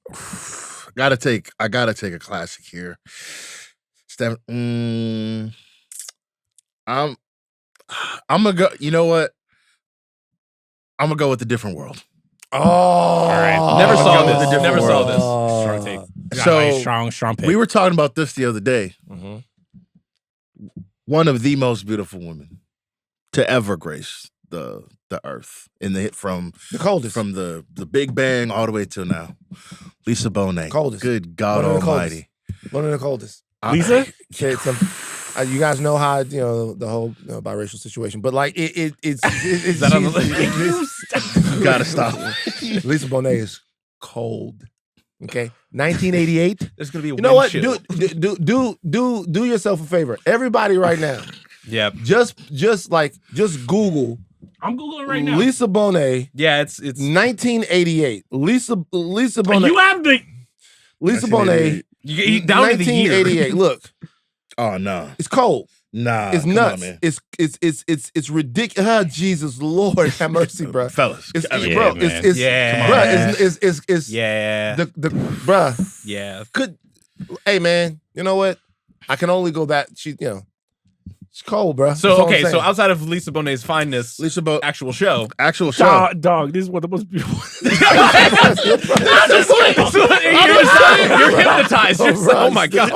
I gotta take a classic here. I'm gonna go. You know what? I'm gonna go with A Different World.
Oh,
right.
Never saw
this.
this. Never saw this.
Strong take. Got
So,
a strong pick.
We were talking about this the other day.
Mhm.
One of the most beautiful women to ever grace the earth in the hit from
The coldest.
from the Big Bang all the way till now. Lisa Bonet.
Coldest.
Good God
One of the
Almighty.
One of the coldest.
Lisa?
Okay, you guys know how the whole biracial situation, but like it's
that on the
list?
You gotta stop.
Lisa Bonet is cold. Okay, 1988.
There's gonna be a
You know what?
wind chill.
Do yourself a favor. Everybody, right now,
Yeah,
just Google
I'm Googling right now.
Lisa Bonet,
yeah. It's
1988. Lisa Bonet.
You have the.
Lisa Bonet,
you down to the year.
1988. Look,
Oh no,
It's cold.
nah,
It's
come
nuts.
on, man.
It's ridiculous. Oh, Jesus Lord, have mercy, bro.
Fellas.
It's,
I mean,
bro,
man.
it's
Yeah.
bro,
Come on,
it's
Yeah.
the bruh.
Yeah.
Hey man, you know what? I can only go that it's cold, bro.
So okay, so outside of Lisa Bonet's fineness,
Lisa Bo,
actual show.
actual show.
Dog, this is one of the most beautiful.
You're hypnotized. You're just like, oh my god.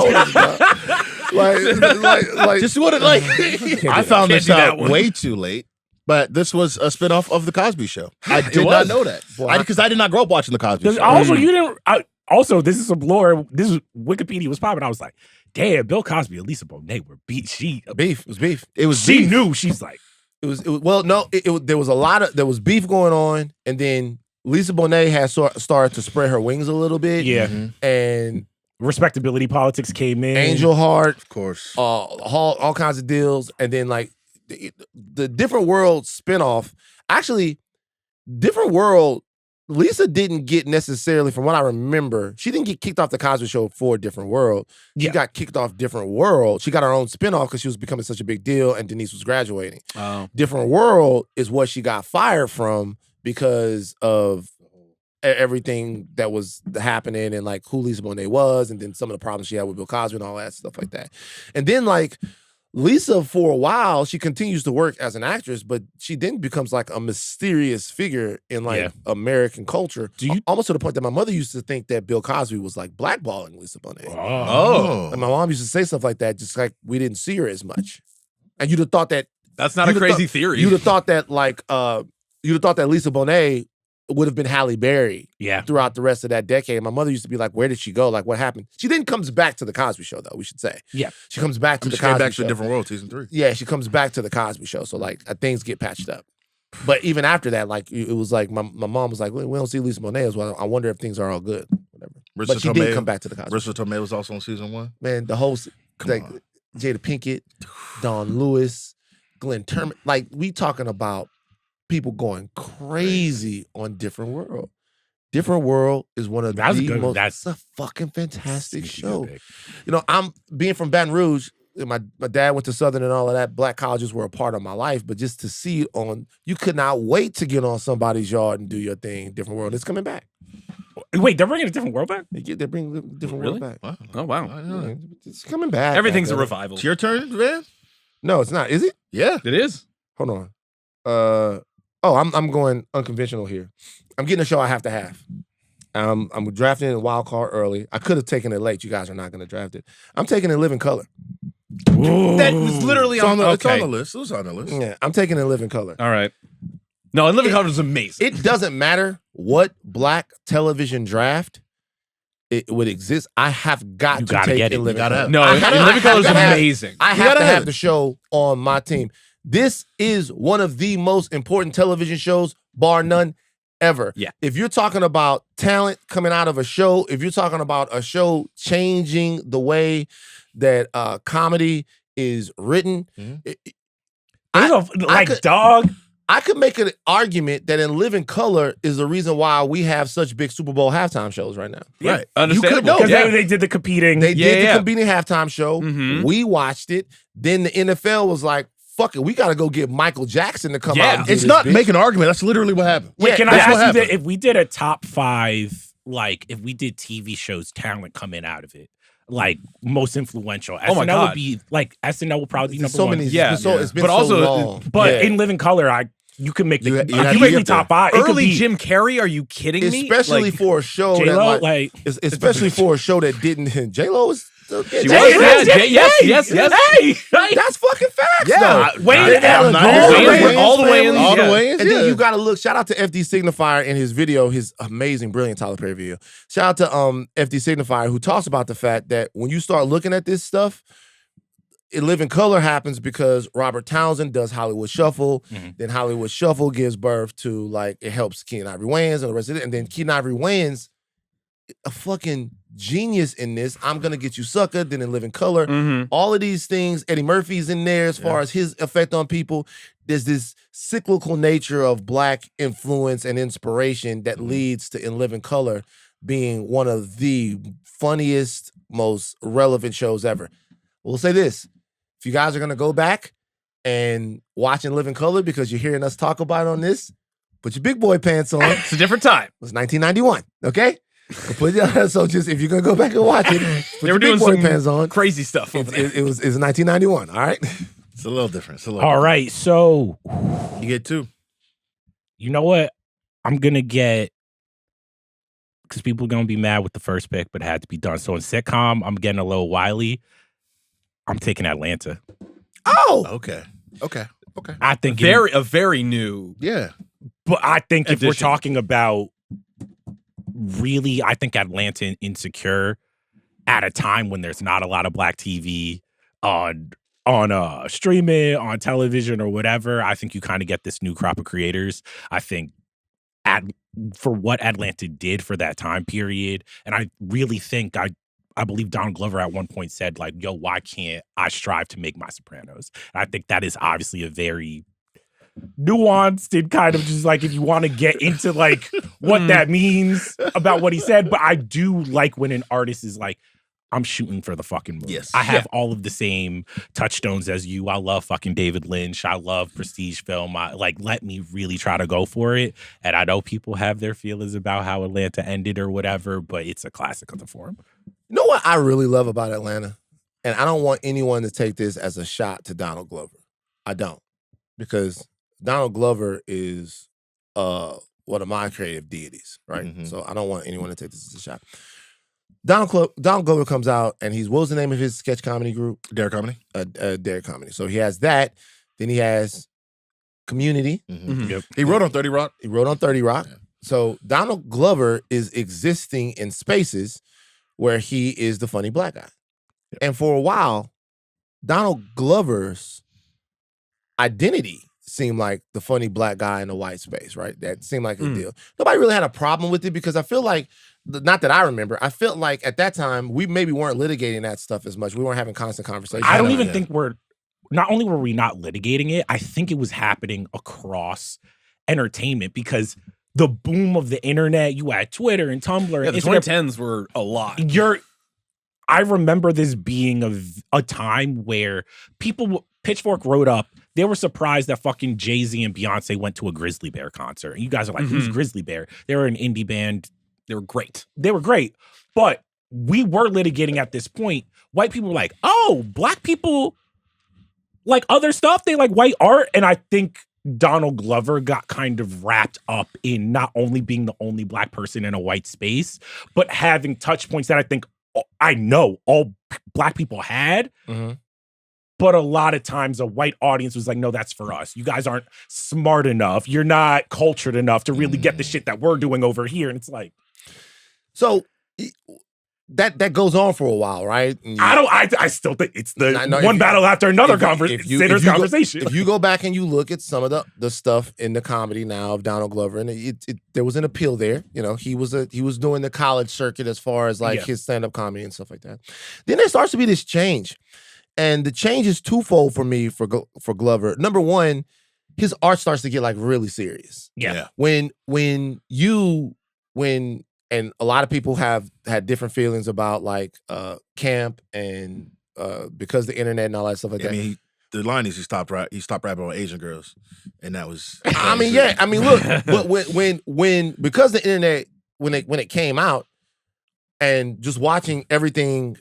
like
Just what it like. I found
Can't
this
do that
out
one.
way too late. But this was a spinoff of The Cosby Show. I did
was.
not know that.
Boy,
Because I did not grow up watching The Cosby Show.
Also, you didn't. Also, this is some lore. This is Wikipedia was popping. I was like, damn, Bill Cosby and Lisa Bonet were beat.
beef. It was beef.
It was
She
beef.
knew. She's like,
It was well, no, there was a lot of there was beef going on, and then Lisa Bonet had started to spread her wings a little bit.
yeah.
And
Respectability politics came in.
Angel Heart,
Of course.
all kinds of deals, and then like the Different World spinoff. Actually, Different World. Lisa didn't get necessarily, from what I remember, she didn't get kicked off the Cosby Show for Different World. She
Yeah.
got kicked off Different World. She got her own spinoff because she was becoming such a big deal, and Denise was graduating.
Oh.
Different World is what she got fired from because of everything that was happening and like who Lisa Bonet was, and then some of the problems she had with Bill Cosby and all that stuff like that. And then like Lisa, for a while, she continues to work as an actress, but she then becomes like a mysterious figure in like
Yeah.
American culture.
Do you-
Almost to the point that my mother used to think that Bill Cosby was like blackballing Lisa Bonet.
Oh.
And my mom used to say stuff like that, just like we didn't see her as much. And you'd have thought that
That's not a
You'd have
crazy
thought-
theory.
you'd have thought that like you'd have thought that Lisa Bonet would have been Halle Berry
Yeah.
throughout the rest of that decade. My mother used to be like, "Where did she go? Like, what happened?" She then comes back to the Cosby Show, though. We should say,
Yeah.
she comes back to the
She came
Cosby
back
Show.
to a Different World, season 3.
Yeah, she comes back to the Cosby Show. So like things get patched up. But even after that, like it was like my mom was like, "We don't see Lisa Bonet as well. I wonder if things are all good." Whatever. But she did come back to the Cosby Show.
Rissa Tomei was also on season 1.
Man, the whole
Come
like
on.
Jada Pinkett, Don Lewis, Glenn Turman. Like we talking about people going crazy on Different World. Different World is one of
That's
the
good.
most.
That's-
That's a fucking fantastic
Sneaky
show.
good pick.
You know, I'm being from Baton Rouge. My dad went to Southern and all of that. Black colleges were a part of my life, but just to see it on, you could not wait to get on somebody's yard and do your thing. Different World. It's coming back.
Wait, they're bringing a different world back?
They bring Different
Really?
World back.
Wow.
Oh wow.
I know that.
Yeah, it's coming back.
Everything's a
goddamn it.
revival.
It's your turn, man?
No, it's not. Is it?
Yeah.
It is.
Hold on. I'm going unconventional here. I'm getting a show I have to have. I'm drafting it in wild card early. I could have taken it late. You guys are not going to draft it. I'm taking it Living Color.
That was literally
It's on the
okay.
list. It was on the list.
Yeah, I'm taking it Living Color.
All right. No, and Living Color is amazing.
It doesn't matter what black television draft it would exist. I have got
You
to
gotta
take
get it.
in
You
Living
gotta
Color.
have it.
No,
I
and
have- I
Living Color is
have to have-
amazing.
I
You
have
gotta
to
have
have
it.
the show on my team. This is one of the most important television shows, bar none, ever.
Yeah.
If you're talking about talent coming out of a show, if you're talking about a show changing the way that comedy is written,
Mhm.
Dog.
I could make an argument that in Living Color is the reason why we have such big Super Bowl halftime shows right now.
Right.
Understandable.
know.
Because
Yeah.
they did the competing.
They
Yeah,
did the
yeah.
competing halftime show.
Mhm.
We watched it. Then the NFL was like, fuck it, we got to go get Michael Jackson to come
Yeah.
out and do
It's
this
not
bitch.
making an argument. That's literally what happened.
Wait,
Yeah,
can I
that's what
ask you that
happened.
if we did a top 5, like if we did TV shows, talent coming out of it, like most influential,
Oh my
SNL
God.
would be like SNL would probably be
There's
number
so
one.
many.
Yeah.
It's been
But
so
also,
long.
But
Yeah.
in Living Color, you can make the
You
you,
have to
can make
get
me top 5. It could
Early
be
Jim Carrey? Are you kidding me?
especially
Like,
for a show that
J-Lo,
like, especially for a show that didn't. J-Lo is.
She was.
J-Lo,
Yes.
Hey,
That's fucking facts.
Yeah.
though.
Wayne
They got
Allen,
a
all
great
the
Wayans, all the
family.
Wayans,
All the
yeah.
Wayans,
And then
yeah.
you got to look. Shout out to FD Signifier in his video, his amazing, brilliant Tyler Perry video. Shout out to FD Signifier who talks about the fact that when you start looking at this stuff, Living Color happens because Robert Townsend does Hollywood Shuffle.
Mhm.
Then Hollywood Shuffle gives birth to like it helps Keenen Ivory Wayans and the rest of it. And then Keenen Ivory Wayans, a fucking genius in this. I'm gonna get you sucker. Then in Living Color,
Mhm.
all of these things. Eddie Murphy's in there as far as his effect on people. There's this cyclical nature of black influence and inspiration that leads to In Living Color being one of the funniest, most relevant shows ever. We'll say this. If you guys are going to go back and watch and live in color because you're hearing us talk about it on this, put your big boy pants on.
It's a different time.
It was 1991, okay? So just if you're going to go back and watch it, put
They
your
were
big
doing
boy
some
pants on.
crazy stuff over there.
It was 1991, all right?
It's a little different. It's a little
All right, so
different. You get 2.
you know what? I'm gonna get, because people are gonna be mad with the first pick, but it had to be done. So in sitcom, I'm getting a little wily. I'm taking Atlanta.
Oh!
Okay.
I think
A very new.
Yeah.
but I think if we're
addition.
talking about really, I think Atlanta and Insecure at a time when there's not a lot of black TV on streaming, on television or whatever, I think you kind of get this new crop of creators. I think for what Atlanta did for that time period, and I really think I believe Donald Glover at one point said, like, yo, why can't I strive to make my Sopranos? And I think that is obviously a very nuanced and kind of just like, if you want to get into like what that means about what he said. But I do like when an artist is like, I'm shooting for the fucking moon.
Yes.
I have all of the same touchstones as you. I love fucking David Lynch. I love prestige film. Let me really try to go for it. And I know people have their feelings about how Atlanta ended or whatever, but it's a classic of the form.
You know what I really love about Atlanta? And I don't want anyone to take this as a shot to Donald Glover. I don't. Because Donald Glover is one of my creative deities, right?
Mhm.
So I don't want anyone to take this as a shot. Donald Glover comes out and what was the name of his sketch comedy group?
Dare Comedy.
Dare Comedy. So he has that. Then he has Community.
Mhm.
Yep.
He wrote on 30 Rock.
He wrote on 30 Rock.
Yeah.
So Donald Glover is existing in spaces where he is the funny black guy.
Yep.
And for a while, Donald Glover's identity seemed like the funny black guy in the white space, right? That seemed like a deal. Nobody really had a problem with it because I feel like, not that I remember, I felt like at that time, we maybe weren't litigating that stuff as much. We weren't having constant conversations.
I don't
about
even
it.
think not only were we not litigating it, I think it was happening across entertainment because the boom of the internet, you had Twitter and Tumblr.
Yeah,
and
the
Instagram.
2010s were a lot.
I remember this being a time where Pitchfork wrote up, they were surprised that fucking Jay-Z and Beyonce went to a Grizzly Bear concert. And you guys are like, who's Grizzly Bear? They were an indie band.
They were great.
They were great. But we were litigating at this point. White people were like, oh, black people like other stuff. They like white art. And I think Donald Glover got kind of wrapped up in not only being the only black person in a white space, but having touch points that I know all black people had.
Mhm.
But a lot of times a white audience was like, no, that's for us. You guys aren't smart enough. You're not cultured enough to really get the shit that we're doing over here. And it's like,
So that goes on for a while, right? And
I still think it's the
No,
one battle after another
if you
conversation.
If you go back and you look at some of the stuff in the comedy now of Donald Glover, and there was an appeal there. You know, he was doing the college circuit as far as like his stand-up comedy and stuff like that. Then there starts to be this change. And the change is twofold for me for Glover. Number one, his art starts to get like really serious.
Yeah.
When and a lot of people have had different feelings about like camp and because the internet and all that stuff like that.
I mean, the line is he stopped rapping on Asian girls, and that was.
I mean, yeah. I mean, look, but when because the internet when it came out and just watching everything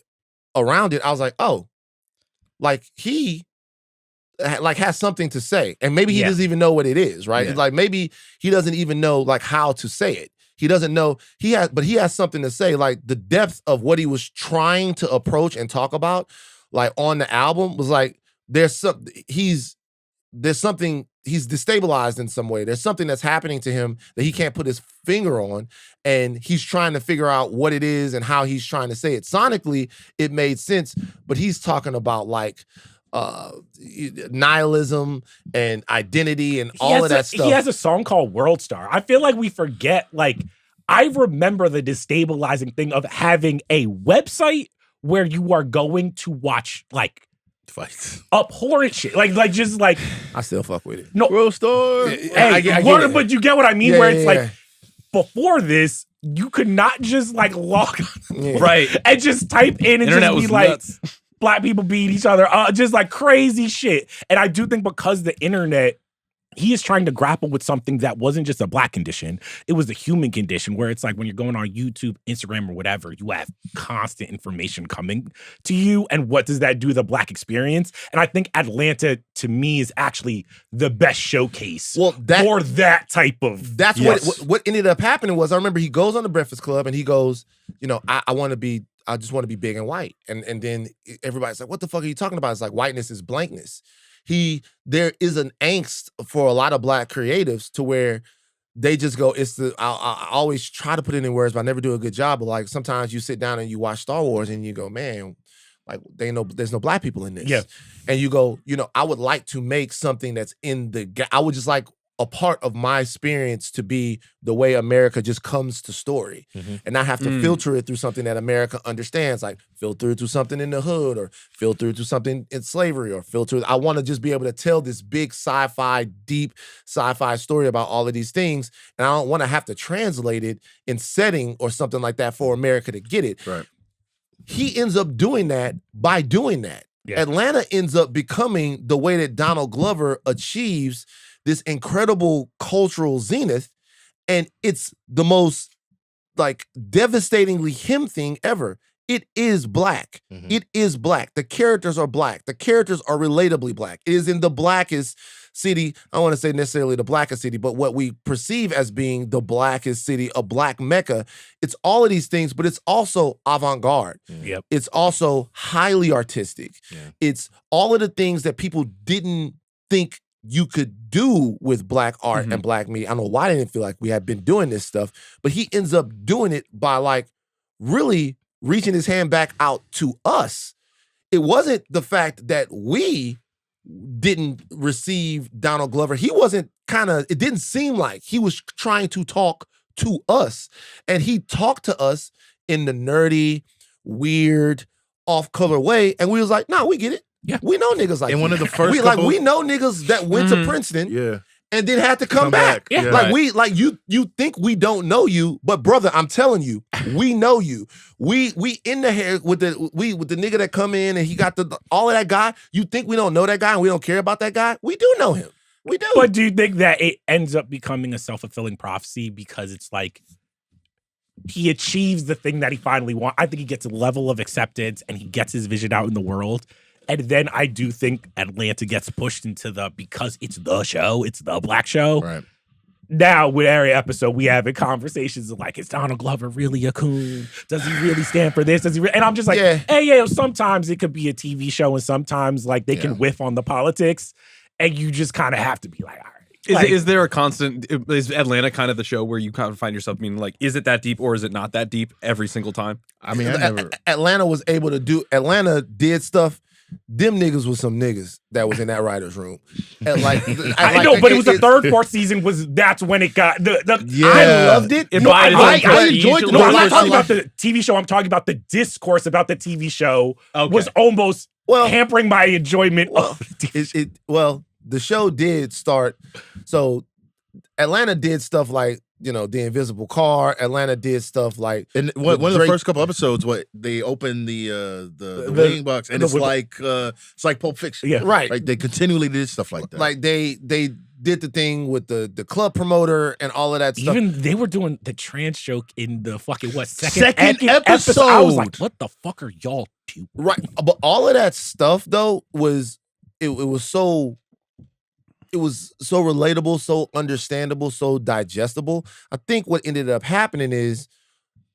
around it, I was like, oh. Like he has something to say, and maybe he doesn't even know what it is, right?
Yeah.
Like maybe he doesn't even know like how to say it. He doesn't know but he has something to say. Like the depth of what he was trying to approach and talk about, like on the album, was like he's destabilized in some way. There's something that's happening to him that he can't put his finger on, and he's trying to figure out what it is and how he's trying to say it. Sonically, it made sense, but he's talking about like nihilism and identity and all of that stuff.
He has a song called World Star. I feel like we forget, like, I remember the destabilizing thing of having a website where you are going to watch like
fights,
abhorrent shit. Like just like
I still fuck with it.
No,
World Star.
I get it.
But you get what I mean?
Yeah,
where it's
yeah,
like before this, you could not just like log on,
Right.
and just type in and
Internet
just be
was
like,
nuts.
black people beat each other, just like crazy shit. And I do think because the internet, he is trying to grapple with something that wasn't just a black condition. It was a human condition where it's like when you're going on YouTube, Instagram, or whatever, you have constant information coming to you. And what does that do to the black experience? And I think Atlanta, to me, is actually the best showcase for that type of.
That's what ended up happening was, I remember he goes on the Breakfast Club and he goes, I just want to be big and white. And then everybody's like, what the fuck are you talking about? It's like, whiteness is blankness. There is an angst for a lot of black creatives to where they just go, I always try to put it in words, but I never do a good job. But like sometimes you sit down and you watch Star Wars and you go, man, like there's no black people in this.
Yeah.
And you go, I would like to make something that's I would just like a part of my experience to be the way America just comes to story and not have to filter it through something that America understands, like filter it through something in the hood or filter it through something in slavery or I want to just be able to tell this big deep sci-fi story about all of these things. And I don't want to have to translate it in setting or something like that for America to get it.
Right.
He ends up doing that by doing that. Yeah. Atlanta ends up becoming the way that Donald Glover achieves this incredible cultural zenith, and it's the most like devastatingly him thing ever. It is black. It is black. The characters are black. The characters are relatably black. It is in the blackest city. I don't want to say necessarily the blackest city, but what we perceive as being the blackest city, a black Mecca. It's all of these things, but it's also avant-garde.
Yep.
It's also highly artistic.
Yeah.
It's all of the things that people didn't think you could do with black art and black media. I don't know why I didn't feel like we had been doing this stuff, but he ends up doing it by like really reaching his hand back out to us. It wasn't the fact that we didn't receive Donald Glover. He wasn't it didn't seem like he was trying to talk to us. And he talked to us in the nerdy, weird, off-color way. And we was like, nah, we get it.
Yeah,
we know niggas like
and one of the first
we know niggas that went to Princeton, and then had to come back.
Yeah.
Like you think we don't know you, but brother, I'm telling you, we know you. We in the hair with the nigga that come in and he got all of that guy. You think we don't know that guy and we don't care about that guy? We do know him. We do.
But do you think that it ends up becoming a self-fulfilling prophecy because it's like he achieves the thing that he finally wants? I think he gets a level of acceptance and he gets his vision out in the world. And then I do think Atlanta gets pushed into because it's the show, it's the black show.
Right.
Now, with every episode, we having conversations of like, is Donald Glover really a coon? Does he really stand for this? And I'm just like, hey, sometimes it could be a TV show and sometimes like they can whiff on the politics and you just kind of have to be like, all right.
Is there a constant, is Atlanta kind of the show where you kind of find yourself being like, is it that deep or is it not that deep every single time?
I mean,
Atlanta did stuff. Them niggas was some niggas that was in that writer's room. And like,
I know, but it was the third, fourth season. That's when it got
I loved it.
I enjoyed it. No, I'm not talking about the TV show. I'm talking about the discourse about the TV show was almost hampering my enjoyment of the TV
show. The show did start. So Atlanta did stuff like, the Invisible Car. Atlanta did stuff like,
and one of the first couple episodes, they opened the waiting box, and it's like Pulp Fiction.
Yeah,
right.
Like they continually did stuff like that.
Like they did the thing with the club promoter and all of that stuff.
Even they were doing the trans joke in the fucking
second episode.
I was like, what the fuck are y'all doing?
Right, but all of that stuff though was it was so relatable, so understandable, so digestible. I think what ended up happening is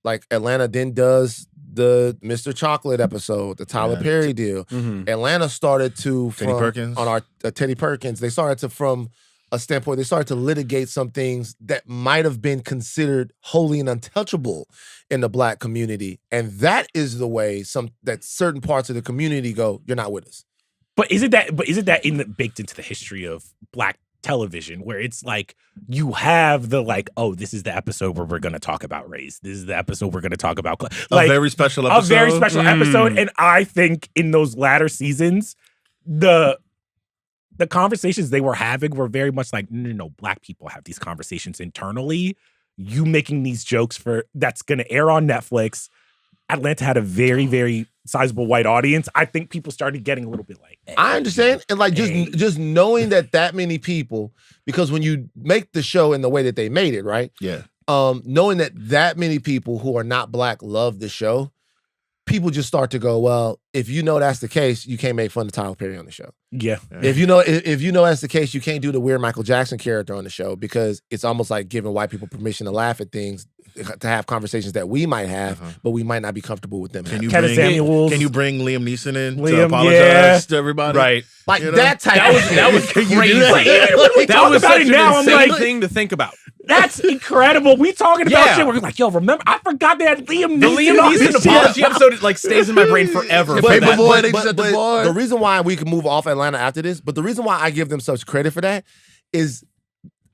like Atlanta then does the Mr. Chocolate episode, the Tyler Perry deal. Atlanta started to Teddy Perkins. They started to, from a standpoint, they started to litigate some things that might have been considered holy and untouchable in the black community. And that is the way that certain parts of the community go, you're not with us.
But isn't that baked into the history of black television where it's like you have the like, oh, this is the episode where we're going to talk about race. This is the episode we're going to talk about like
a very special episode.
A very special episode. And I think in those latter seasons, the conversations they were having were very much like, no, black people have these conversations internally. You making these jokes that's going to air on Netflix. Atlanta had a very, very sizable white audience, I think people started getting a little bit like, hey,
I understand. And like
hey.
just knowing that many people, because when you make the show in the way that they made it, right?
Yeah.
Knowing that many people who are not black love the show, people just start to go, well, if you know that's the case, you can't make fun of Tyler Perry on the show.
Yeah.
If you know that's the case, you can't do the weird Michael Jackson character on the show because it's almost like giving white people permission to laugh at things, to have conversations that we might have, but we might not be comfortable with them.
Can you
Kevin Samuels.
Can you bring Liam Neeson in to
Liam,
apologize to everybody?
Right.
Like
You know?
that type
That was
Can you
crazy.
do that?
We
That
talk
was
about
such
it
an
now, I'm
insane
like,
thing to think about.
that's incredible. We talking about
Yeah.
shit. We're like, yo, remember? I forgot they had Liam Neeson.
The Liam
on
Neeson
this shit.
apology episode like stays in my brain forever.
But-
for
Paper
that.
boy, they just at the bar.
the reason why we can move off Atlanta after this, but the reason why I give them such credit for that is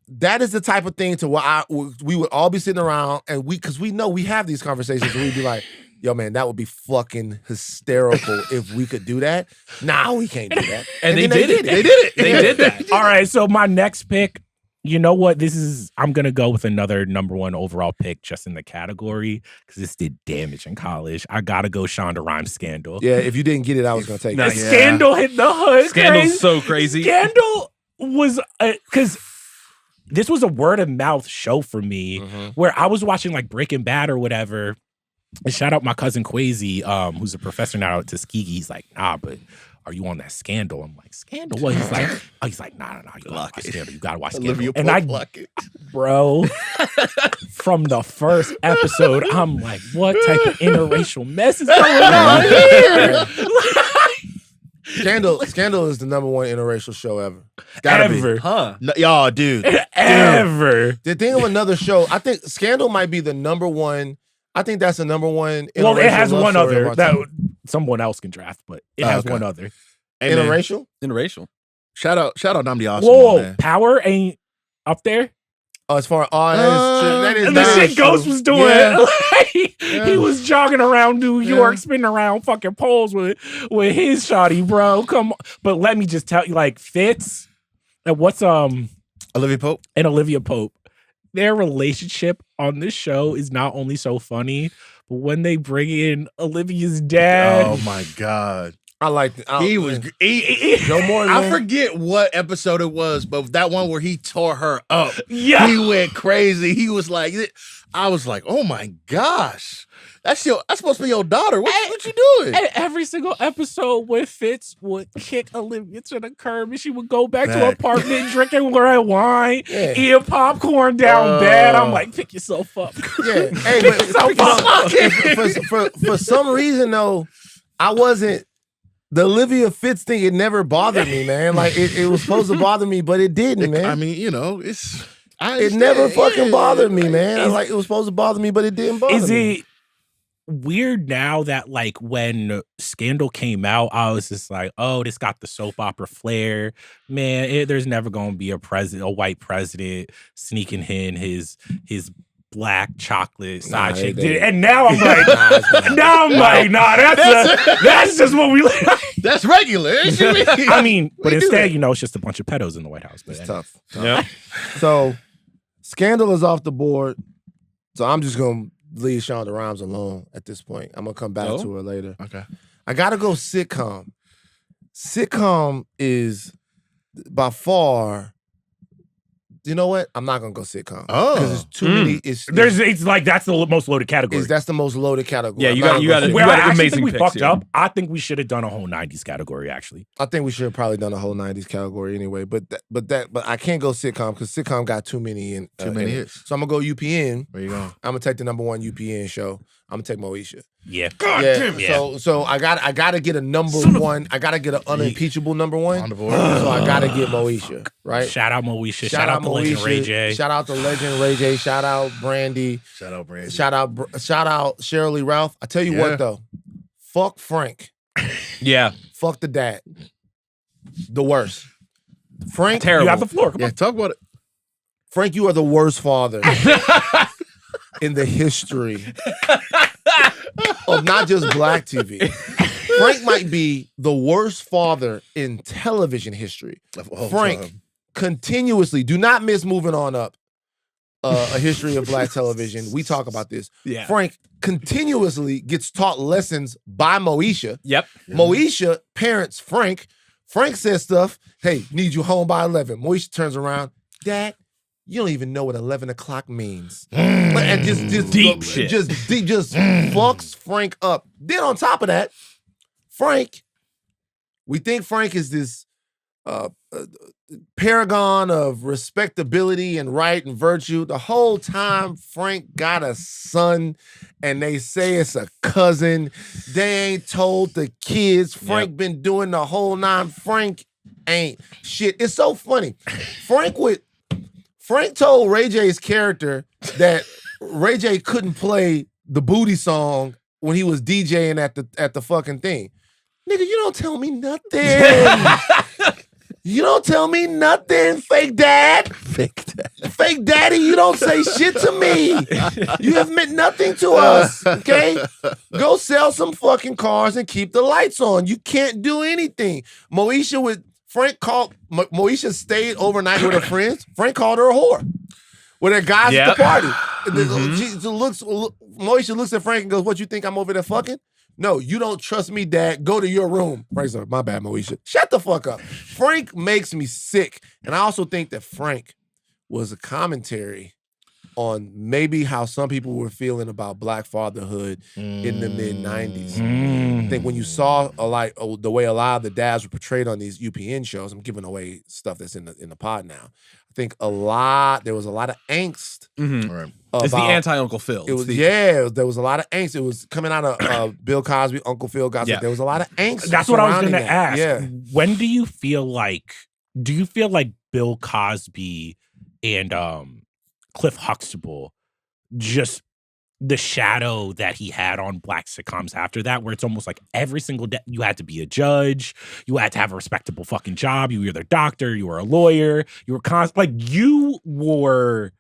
that is the type of thing to where we would all be sitting around and because we know we have these conversations and we'd be like, yo, man, that would be fucking hysterical if we could do that. Nah, we can't do that.
And they
then
did it.
They did it.
They did that.
All right, so my next pick, you know what? I'm going to go with another number one overall pick just in the category because this did damage in college. I got to go Shonda Rhimes Scandal.
Yeah, if you didn't get it, I was going to take
No,
it.
yeah.
Scandal hit the hood.
Scandal's
crazy.
so crazy.
Scandal was because this was a word of mouth show for me where I was watching like Breaking Bad or whatever. And shout out my cousin Quasi, who's a professor now at Tuskegee. He's like, nah, but are you on that Scandal? I'm like, Scandal? What? He's like, nah, you gotta watch Scandal. You gotta watch Scandal.
Olivia
And
Pope
I,
lock it.
bro, from the first episode, I'm like, what type of interracial mess is going on here?
Scandal is the number one interracial show ever. Gotta be.
Ever.
Huh.
No, y'all, dude.
Ever.
The thing of another show, I think Scandal might be the number one. I think that's the number one.
Well, it has
interracial love
one
story of
other
our
that
time.
someone else can draft, but it has
Okay.
one other.
Hey, man,
Interracial.
Interracial.
shout out Namdi Awesome.
Whoa,
man.
Power ain't up there.
As far that is
And the
that
shit
is
Ghost
true.
was doing.
Yeah.
He was jogging around New York, spinning around fucking poles with his shawty, bro. Come on. But let me just tell you, like, Fitz and what's
Olivia Pope.
and Olivia Pope, their relationship on this show is not only so funny, but when they bring in Olivia's dad,
Oh my God.
I like it.
He was
no more.
I
man.
forget what episode it was, but that one where he tore her up.
yeah.
He went crazy. He was like, I was like, oh my gosh. That's supposed to be your daughter. What you doing?
And every single episode where Fitz would kick Olivia to the curb and she would go back to her
Back.
apartment drinking red wine,
Yeah.
eating popcorn down bad. I'm like, pick yourself up.
Yeah. Hey, but for some reason though, I wasn't. The Olivia Fitz thing, it never bothered me, man. Like it was supposed to bother me, but it didn't, man.
I mean, it's
it never fucking bothered me, man. I
Is-
like it was supposed to bother me, but it didn't bother
Is
me.
it weird now that like when Scandal came out, I was just like, oh, this got the soap opera flair, man. There's never gonna be a white president sneaking in his black chocolate side chick. And now I'm like, that's just what we like.
That's regular.
I mean, but
do
instead,
that.
it's just a bunch of pedos in the White House. But
It's tough.
Yeah.
So, Scandal is off the board. So I'm just gonna leave Shonda Rhimes alone at this point. I'm gonna come back
Oh.
to her later.
Okay.
I gotta go sitcom. Sitcom is by far. You know what? I'm not gonna go sitcom
Oh.
because it's too many. It's
like that's the most loaded category.
that's the most loaded category.
Yeah,
I'm
you
not
got-
gonna
you
go
got it.
sitcom.
Well, I actually
amazing
think we
picks
fucked
here.
up. I think we should have done a whole 90s category, actually.
I think we should have probably done a whole '90s category anyway. But I can't go sitcom because sitcom got too many in
Too many
in it.
hits.
So I'm gonna go UPN.
Where you going?
I'm gonna take the number one UPN show. I'm gonna take Moesha.
Yeah.
Yeah. So I gotta get a number one. I gotta get an unimpeachable number one.
On the board.
So I gotta get Moesha. Right.
Shout out Moesha. Shout out the legend Ray J.
Shout out the legend Ray J. Shout out Brandy.
Shout out Brandon.
Shout out Cheryl Lee Ralph. I tell you
Yeah.
what though, fuck Frank.
Yeah.
Fuck the dad. The worst. Frank.
Terrible.
You have the floor. Come
Yeah,
on.
talk about it.
Frank, you are the worst father in the history of not just black TV. Frank might be the worst father in television history.
Of all
Frank,
time.
continuously, do not miss moving on up. A History of Black Television, we talk about this.
Yeah.
Frank continuously gets taught lessons by Moesha.
Yep.
Moesha parents Frank. Frank says stuff. Hey, need you home by 11. Moesha turns around. Dad, you don't even know what 11 o'clock means. And just
Deep shit.
Just fucks Frank up. Then on top of that, we think Frank is this paragon of respectability and right and virtue. The whole time Frank got a son and they say it's a cousin. They ain't told the kids. Frank been doing the whole nine. Frank ain't shit. It's so funny. Frank told Ray J's character that Ray J couldn't play the booty song when he was DJing at the fucking thing. Nigga, you don't tell me nothing. You don't tell me nothing, fake dad.
Fake dad.
Fake daddy, you don't say shit to me. You have meant nothing to us, okay? Go sell some fucking cars and keep the lights on. You can't do anything. Moesha stayed overnight with her friends. Frank called her a whore. With her guys at the party. Moesha looks at Frank and goes, what, you think I'm over there fucking? No, you don't trust me, Dad. Go to your room. Frank's like, my bad, Moesha. Shut the fuck up. Frank makes me sick. And I also think that Frank was a commentary on maybe how some people were feeling about Black fatherhood in the mid-90s. I think when you saw the way a lot of the dads were portrayed on these UPN shows, I'm giving away stuff that's in the pod now. I think there was a lot of angst.
Right.
It's the anti-Uncle Phil.
There was a lot of angst. It was coming out of Bill Cosby, Uncle Phil Gossip. Yeah. There was a lot of angst.
That's what I was going to ask.
Yeah.
When do you feel like Bill Cosby and Cliff Huxtable, just the shadow that he had on Black sitcoms after that, where it's almost like every single day you had to be a judge, you had to have a respectable fucking job, you were either a doctor, you were a lawyer, you were you were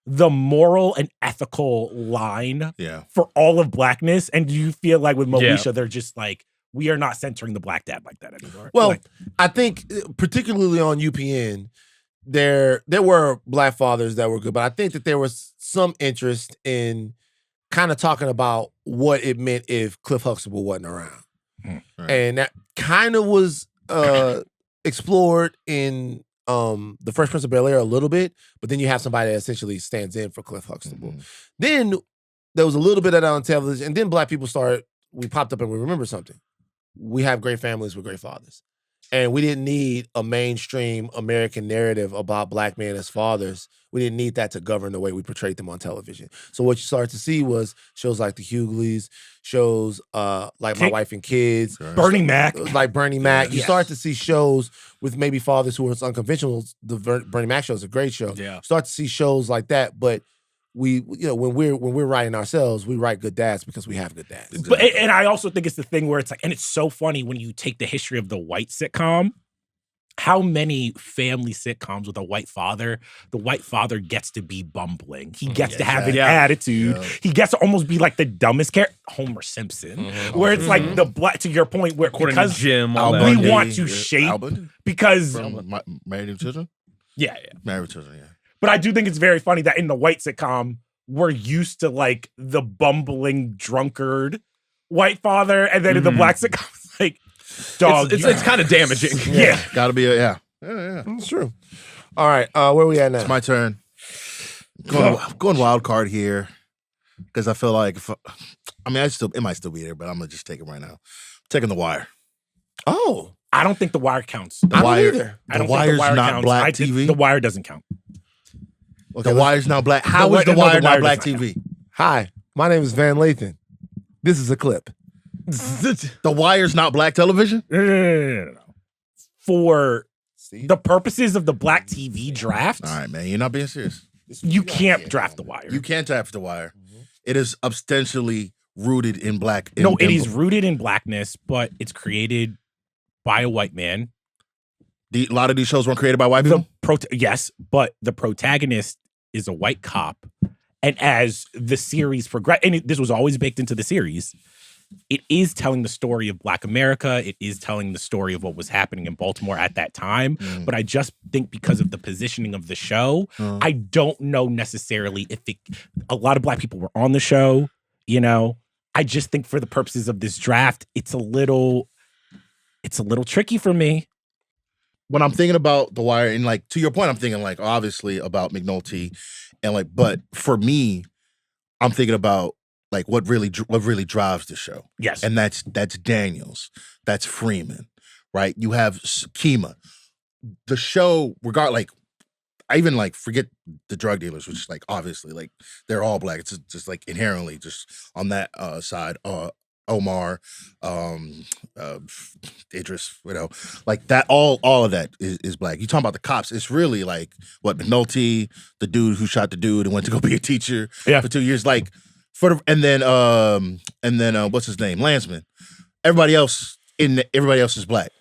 the moral and ethical line for all of Blackness. And do you feel like with Moesha, they're just like, we are not centering the Black dad like that anymore?
Well, I think particularly on UPN, there were Black fathers that were good, but I think that there was some interest in kind of talking about what it meant if Cliff Huxtable wasn't around. Right. And that kind of was explored in The Fresh Prince of Bel-Air a little bit, but then you have somebody that essentially stands in for Cliff Huxtable. Then there was a little bit of that on television, and then Black people we popped up and we remember something. We have great families with great fathers. And we didn't need a mainstream American narrative about Black men as fathers. We didn't need that to govern the way we portrayed them on television. So what you started to see was shows like The Hughleys, shows like My Wife and Kids.
Bernie Mac.
Like Bernie Mac. You start to see shows with maybe fathers who are unconventional. The Bernie Mac show is a great show. Yeah. Start to see shows like that, but when we're writing ourselves, we write good dads because we have good dads.
Exactly. And I also think it's the thing where it's like, and it's so funny when you take the history of the white sitcom, how many family sitcoms with a white father, the white father gets to be bumbling. He gets to have an attitude. Yeah. He gets to almost be like the dumbest character, Homer Simpson, where it's like the Black, to your point, where because
Jim,
we want to shape because
Married with Children?
Yeah.
Married with Children, yeah.
But I do think it's very funny that in the white sitcom, we're used to like the bumbling drunkard white father, and then in the Black sitcom, it's like, dog.
It's kind of damaging.
Yeah.
Gotta be Yeah,
it's true. All right, where we at now?
It's my turn. Going wild card here because I feel like it might still be there, but I'm gonna just take it right now. I'm taking The Wire.
Oh,
I don't think The Wire counts.
I don't either.
I don't
Wire's
think The Wire
not
counts.
Black TV.
The Wire doesn't count.
Okay, The Wire's not Black. How is The Wire not Black TV?
Hi, my name is Van Lathan. This is a clip.
The Wire's not Black television?
No. For the purposes of the Black TV draft,
all right, man, you're not being serious.
You can't draft The Wire.
You can't draft The Wire. It is ostensibly rooted in Black.
It is rooted in Blackness, but it's created by a white man.
A lot of these shows weren't created by white people?
Yes, but the protagonist is a white cop. And as the series progressed, and this was always baked into the series, it is telling the story of Black America. It is telling the story of what was happening in Baltimore at that time. But I just think because of the positioning of the show, I don't know necessarily if a lot of Black people were on the show, you know. I just think for the purposes of this draft, it's a little tricky for me.
When I'm thinking about The Wire, and like to your point, I'm thinking like obviously about McNulty, and like, but for me, I'm thinking about like what really drives the show.
Yes,
and that's Daniels, that's Freeman, right? You have Kima. The show, like, I even like forget the drug dealers, which like obviously like they're all Black. It's just like inherently just on that side. Omar, Idris, you know, like that. All of that is Black. You talking about the cops? It's really like what McNulty, the dude who shot the dude and went to go be a teacher for 2 years, like and then what's his name, Landsman. Everybody else is Black.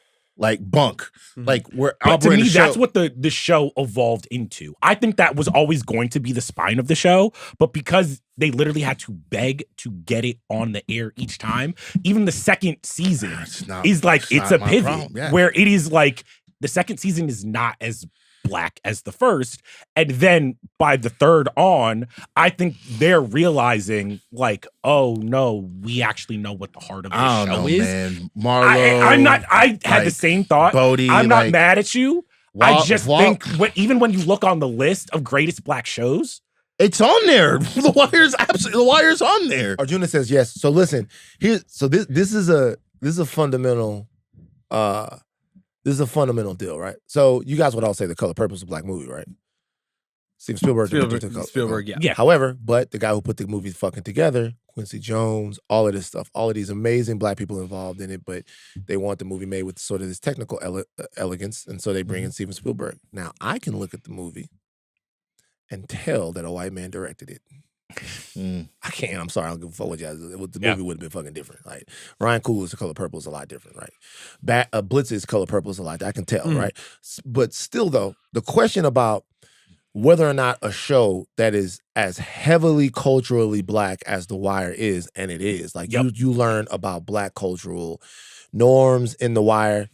Like Bunk, like we're
but to me,
the
that's what the show evolved into. I think that was always going to be the spine of the show, but because they literally had to beg to get it on the air each time, even the second season is like it's a pivot where it is like the second season is not as Black as the first, and then by the third on, I think they're realizing like, oh no, we actually know what the heart of the show is. Man.
Marlo,
I had the same thought.
Bodie,
I'm not mad at you. I just think even when you look on the list of greatest Black shows,
it's on there. The Wire's on there.
Arjuna says yes. So listen, this is a fundamental. This is a fundamental deal, right? So you guys would all say The Color Purple is a Black movie, right? Steven Spielberg,
yeah.
However, but the guy who put the movie fucking together, Quincy Jones, all of this stuff, all of these amazing Black people involved in it, but they want the movie made with sort of this technical elegance, and so they bring in Steven Spielberg. Now, I can look at the movie and tell that a white man directed it. I can't. I'm sorry. I don't give a fuck what you guys. The movie would have been fucking different. Like Ryan Coogler's The Color Purple is a lot different, right? Blitz's Color Purple is a lot. I can tell, right? But still, though, the question about whether or not a show that is as heavily culturally Black as The Wire is, and it is, like you learn about Black cultural norms in The Wire,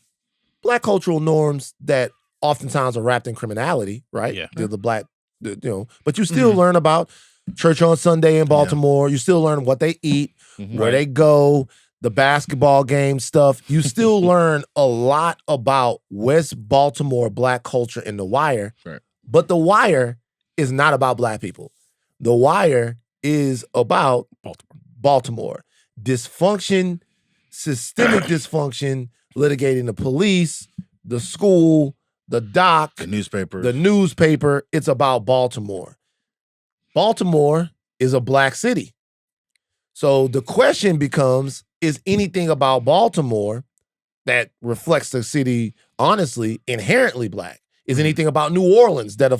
Black cultural norms that oftentimes are wrapped in criminality, right?
Yeah.
The Black, you know, but you still learn about church on Sunday in Baltimore. You still learn what they eat, where they go, the basketball game stuff. You still learn a lot about West Baltimore Black culture in The Wire.
Right.
But The Wire is not about Black people. The Wire is about Baltimore. Dysfunction, systemic dysfunction, litigating the police, the school, the dock,
the newspaper.
It's about Baltimore. Baltimore is a Black city. So the question becomes, is anything about Baltimore that reflects the city, honestly, inherently Black? Is anything about New Orleans that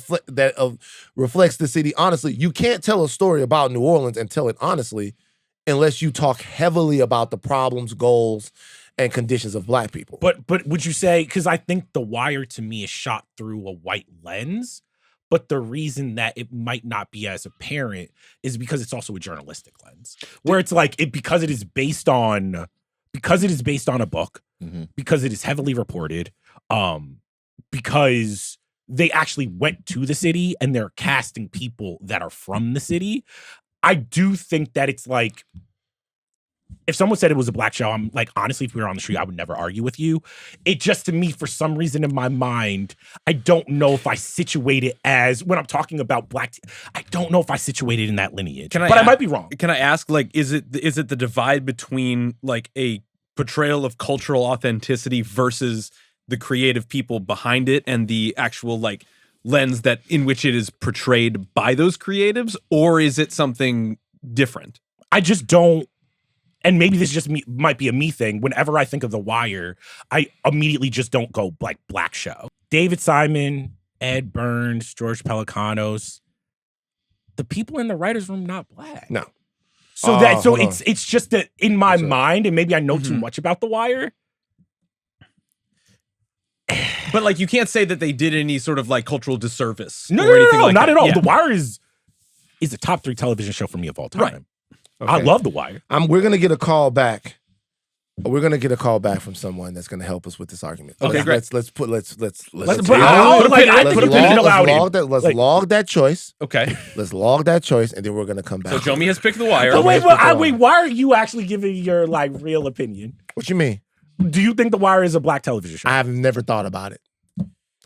reflects the city, honestly? You can't tell a story about New Orleans and tell it honestly unless you talk heavily about the problems, goals, and conditions of Black people.
But would you say, because I think The Wire to me is shot through a white lens, but the reason that it might not be as apparent is because it's also a journalistic lens, where it's like because it is based on a book, because it is heavily reported, because they actually went to the city and they're casting people that are from the city. I do think that it's like, if someone said it was a Black show, I'm like, honestly, if we were on the street, I would never argue with you. It just, to me, for some reason in my mind, I don't know if I situate it as, when I'm talking about Black, I don't know if I situate it in that lineage. I might be wrong.
Can I ask, like, is it the divide between like a portrayal of cultural authenticity versus the creative people behind it and the actual like lens that in which it is portrayed by those creatives, or is it something different?
I just don't. And maybe this just might be a me thing. Whenever I think of The Wire, I immediately just don't go like Black show. David Simon, Ed Burns, George Pelicanos, the people in the writer's room not Black.
No.
So it's just that in my mind, and maybe I know too much about The Wire.
But like, you can't say that they did any sort of like cultural disservice.
No,
or anything like
not
that.
at all.
Yeah.
The Wire is a top 3 television show for me of all time.
Right.
I love The Wire.
We're gonna get a call back. We're gonna get a call back from someone that's gonna help us with this argument.
Okay, great.
Let's put
Let's
a log that choice.
Okay.
Let's log that choice, and then we're gonna come back.
So Jomi has picked The Wire.
But wait, why are you actually giving your like real opinion?
What you mean?
Do you think The Wire is a black television show?
I have never thought about it,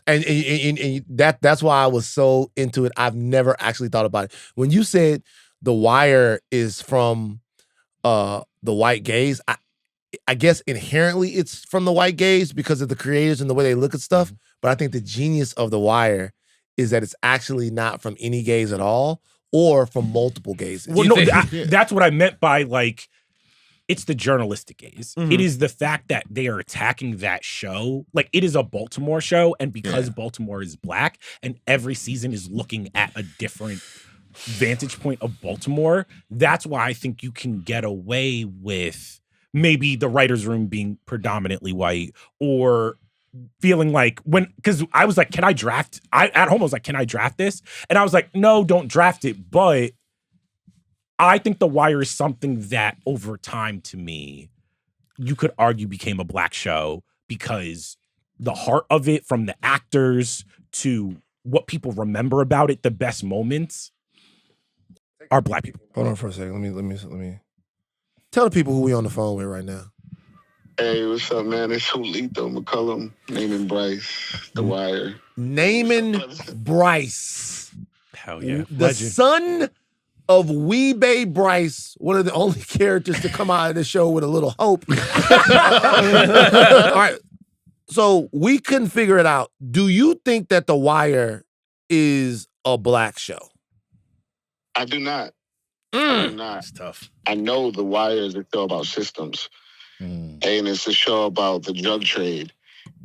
and that's why I was so into it. I've never actually thought about it. When you said The Wire is from the white gaze, I guess inherently it's from the white gaze because of the creators and the way they look at stuff. But I think the genius of The Wire is that it's actually not from any gaze at all or from multiple gazes.
Well, no, that's what I meant by like, it's the journalistic gaze.
Mm-hmm.
It is the fact that they are attacking that show. Like, it is a Baltimore show, and because Baltimore is black, and every season is looking at a different vantage point of Baltimore, that's why I think you can get away with maybe the writer's room being predominantly white, or feeling like because I was like, can I draft? At home I was like, can I draft this? And I was like, no, don't draft it. But I think The Wire is something that over time, to me, you could argue became a black show because the heart of it, from the actors to what people remember about it, the best moments are black people.
Hold on for a second. Let me tell the people who we on the phone with right now.
Hey, what's up, man? It's Julito McCullum, naming Bryce, The Wire.
Naming Bryce.
Hell yeah.
The
Legend.
son of Weebay Bryce, one of the only characters to come out of the show with a little hope. All right. So we couldn't figure it out. Do you think that The Wire is a black show?
I do not. I do not.
It's tough.
I know The Wire is a show about systems. And it's a show about the drug trade.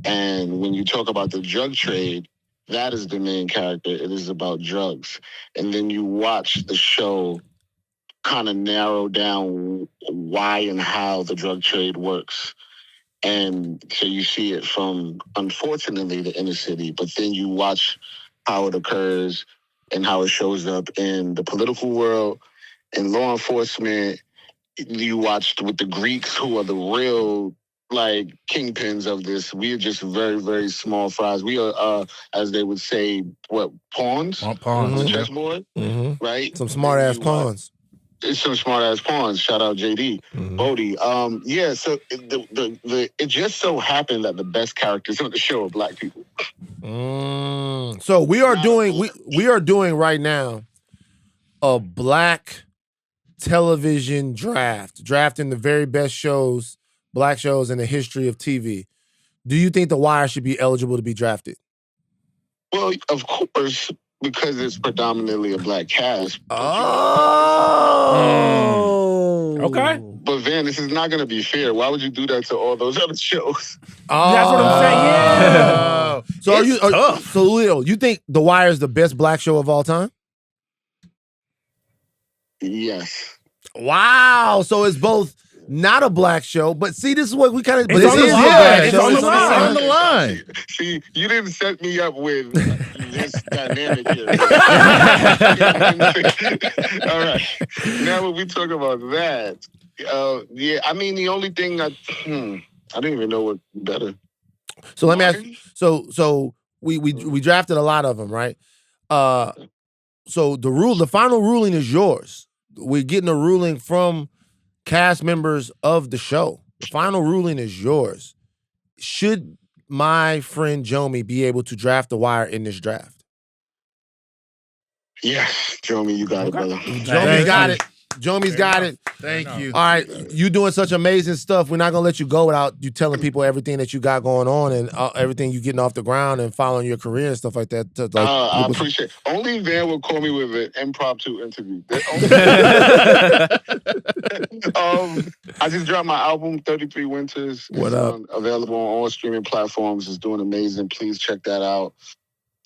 And when you talk about the drug trade, that is the main character. It is about drugs. And then you watch the show kind of narrow down why and how the drug trade works. And so you see it from, unfortunately, the inner city, but then you watch how it occurs and how it shows up in the political world, in law enforcement. You watched with the Greeks, who are the real, like, kingpins of this. We are just very, very small fries. We are, as they would say, pawns?
Pawns.
On the chessboard, right?
Some smart-ass pawns.
It's some smart-ass pawns. Shout out JD. Bodie. So it just so happened that the best characters on the show are black people.
So we are doing right now a black television drafting the very best black shows in the history of TV. Do you think The Wire should be eligible to be drafted?
Well, of course, because it's predominantly a black cast.
Okay.
But Van, this is not going to be fair. Why would you do that to all those other shows?
That's what I'm saying. Yeah.
So so Leo, you think The Wire is the best black show of all time?
Yes.
Wow. So it's both not a black show, but see, this is what we kind of.
It's on the line. It's on the line.
On the line.
See, you didn't set me up with this dynamic here. All right. Now when we talk about that, I mean, the only thing I don't even know what better.
So let me ask. So we drafted a lot of them, right? So the final ruling is yours. We're getting a ruling from cast members of the show. The final ruling is yours. Should my friend Jomi be able to draft The Wire in this draft?
Yes, Jomi, you got it, brother.
Jomi's got it. Jomi's got it.
Thank you.
All right, you doing such amazing stuff. We're not gonna let you go without you telling people everything that you got going on and everything you getting off the ground and following your career and stuff like that.
I appreciate it. Only Van will call me with an impromptu interview. I just dropped my album, 33 Winters.
What up?
Available on all streaming platforms. It's doing amazing. Please check that out.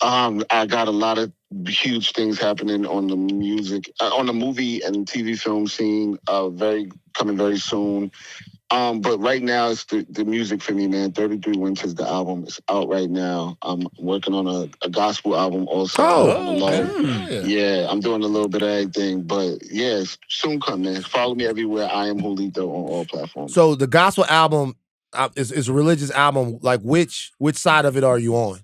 I got a lot of huge things happening on the music, on the movie and TV film scene. Coming very soon. But right now it's the music for me, man. 33 Winters, the album is out right now. I'm working on a gospel album also. Yeah, I'm doing a little bit of everything. But yeah, soon come, man. Follow me everywhere. I am Julito on all platforms.
So the gospel album is a religious album. Like which side of it are you on?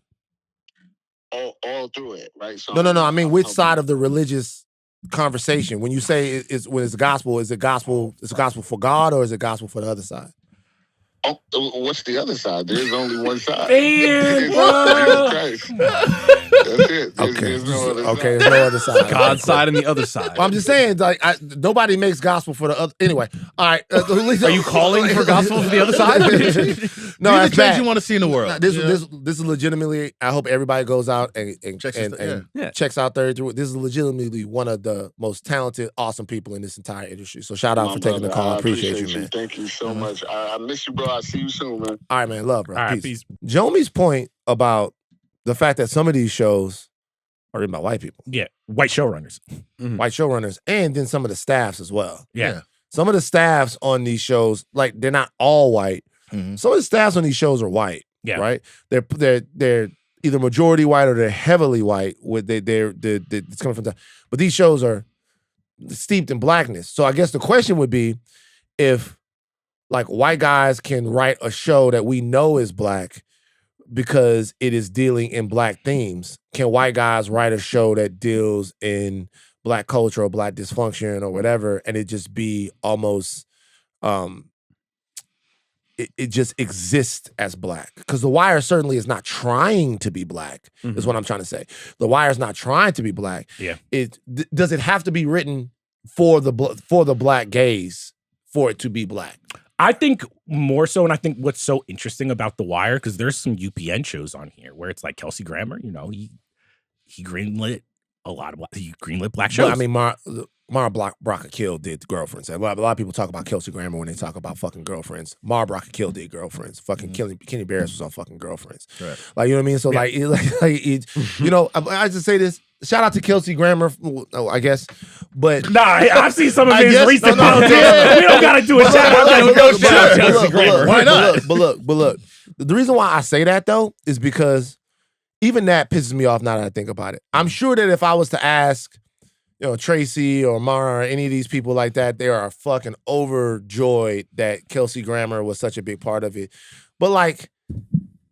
All through it, right? So
No. I mean, which side of the religious conversation? When you say when it's gospel, is it gospel? Is it gospel for God or is it gospel for the other side?
Oh, what's the other side? There's only one side.
Man, bro.
Jesus Christ. That's it. There's no other side.
There's no other side.
God's side and the other side.
Well, I'm just saying, like, nobody makes gospel for the other. Anyway, all right.
Are you calling for gospel for the other side?
No,
You're
that's
the change
bad.
you want to see in the world.
This is legitimately. I hope everybody goes out and checks out 33. This is legitimately one of the most talented, awesome people in this entire industry. So shout out for taking the call. I appreciate you, man.
Thank you so much. I miss you, bro. I'll see you soon, man.
All right, man. Love, bro.
All right, peace.
Jomi's point about the fact that some of these shows are written by white people.
Yeah, white showrunners.
White showrunners, and then some of the staffs as well.
Yeah.
Some of the staffs on these shows, like they're not all white. Some of the staffs on these shows are white.
Yeah.
Right? They're either majority white or they're heavily white. With it's coming from the, but these shows are steeped in blackness. So I guess the question would be if like white guys can write a show that we know is black because it is dealing in black themes. Can white guys write a show that deals in black culture or black dysfunction or whatever, and it just be almost, it just exists as black? Because The Wire certainly is not trying to be black, is what I'm trying to say. The Wire is not trying to be black.
Yeah.
Does it have to be written for the black gaze for it to be black?
I think more so, and I think what's so interesting about The Wire, because there's some UPN shows on here where it's like Kelsey Grammer, you know, he greenlit a lot of black shows.
But, I mean, Mara Brock-Akil did Girlfriends. A lot of people talk about Kelsey Grammer when they talk about fucking Girlfriends. Mara Brock-Akil did Girlfriends. Fucking Kenny Barris was on fucking Girlfriends. Right. Like, you know what I mean? So you know, I just say this. Shout out to Kelsey Grammer, I guess. But
nah, I've seen some of his recent
politics.
We don't gotta do a shout out. Kelsey Grammer.
Why not? But look. The reason why I say that though is because even that pisses me off now that I think about it. I'm sure that if I was to ask, you know, Tracy or Mara or any of these people like that, they are fucking overjoyed that Kelsey Grammer was such a big part of it. But like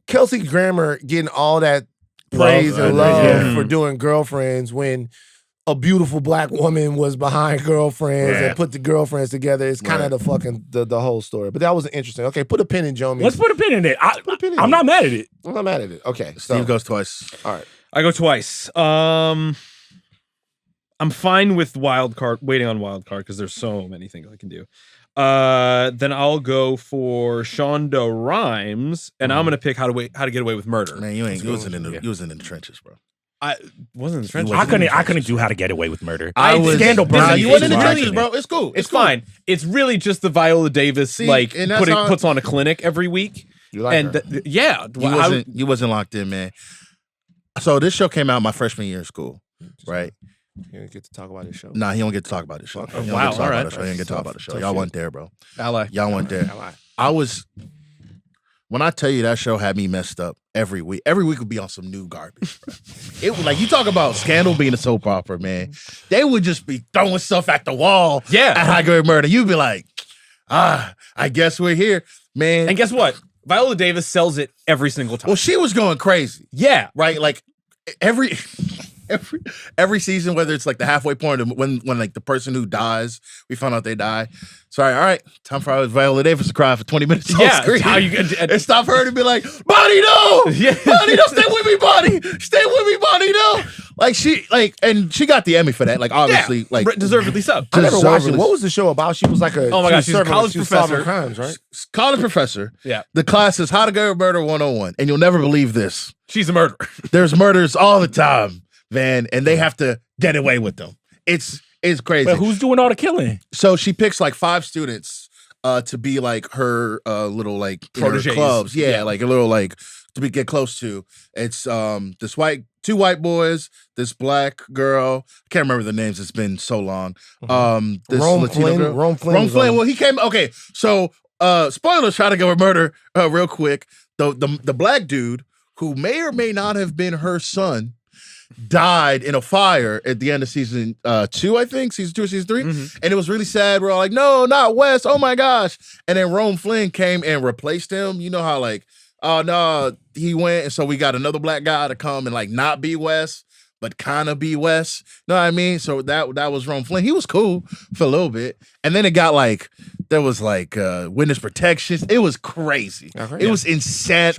Kelsey Grammer getting all that praise and love for doing Girlfriends when a beautiful black woman was behind Girlfriends and put the Girlfriends together. It's kind of the fucking the whole story. But that was interesting. Okay, put a pin in Jomi.
Let's put a pin in it. I'm not mad at it.
I'm not mad at it. Okay.
Steve goes twice.
All right.
I go twice. I'm fine with waiting on wild card because there's so many things I can do. Then I'll go for Shonda Rhimes, and I'm gonna pick How to Get Away with Murder.
Man, you wasn't in the trenches, bro.
I wasn't in the trenches.
I couldn't do How to Get Away with Murder.
Scandal.
You wasn't in the trenches, bro. It's cool.
It's fine. It's really just the Viola Davis puts on a clinic every week.
You like her.
You wasn't locked in, man. So this show came out my freshman year in school, right?
You didn't get to talk about this show.
Nah, he don't get to talk about this show.
Wow, all right.
He didn't get to talk about the show. Y'all weren't there, bro.
Ally.
Y'all weren't there. When I tell you that show had me messed up every week would be on some new garbage, bro. It was like, you talk about Scandal being a soap opera, man. They would just be throwing stuff at the wall.
Yeah.
At How to Get Away with Murder. You'd be like, I guess we're here, man.
And guess what? Viola Davis sells it every single time.
Well, she was going crazy.
Yeah.
Right? Like every season, whether it's like the halfway point or when like the person who dies, we found out they die. Sorry, all right, time for Viola Davis to cry for 20 minutes on screen. And stop her to be like, Bonnie, no!
Yeah.
Bonnie, no, stay with me, Bonnie! Stay with me, Bonnie, no! Like and she got the Emmy for that. Like obviously, like
deservedly so.
I never watched it. What was the show about? She was like a
she's a college professor.
Crimes, right?
College professor.
Yeah.
The class is How to Get Away with Murder 101, and you'll never believe this.
She's a murderer.
There's murders all the time, Van, and they have to get away with them. It's crazy.
But who's doing all the killing?
So she picks like 5 students to be like her little like
Protégés.
clubs. Yeah, like a little like to get close to. It's two white boys, this black girl. I can't remember the names. It's been so long. This
Rome
Latino
Flynn.
girl.
Rome Flynn.
Well, he came. Okay, so Spoiler, trying to go murder real quick. The black dude who may or may not have been her son died in a fire at the end of season 2, I think. Season 2 or season 3.
Mm-hmm.
And it was really sad. We're all like, no, not Wes. Oh my gosh. And then Rome Flynn came and replaced him. You know how like, oh no, he went. And so we got another black guy to come and like not be Wes, but kind of be Wes. Know what I mean? So that was Rome Flynn. He was cool for a little bit. And then it got like, there was like witness protections. It was crazy.
Okay.
It was insane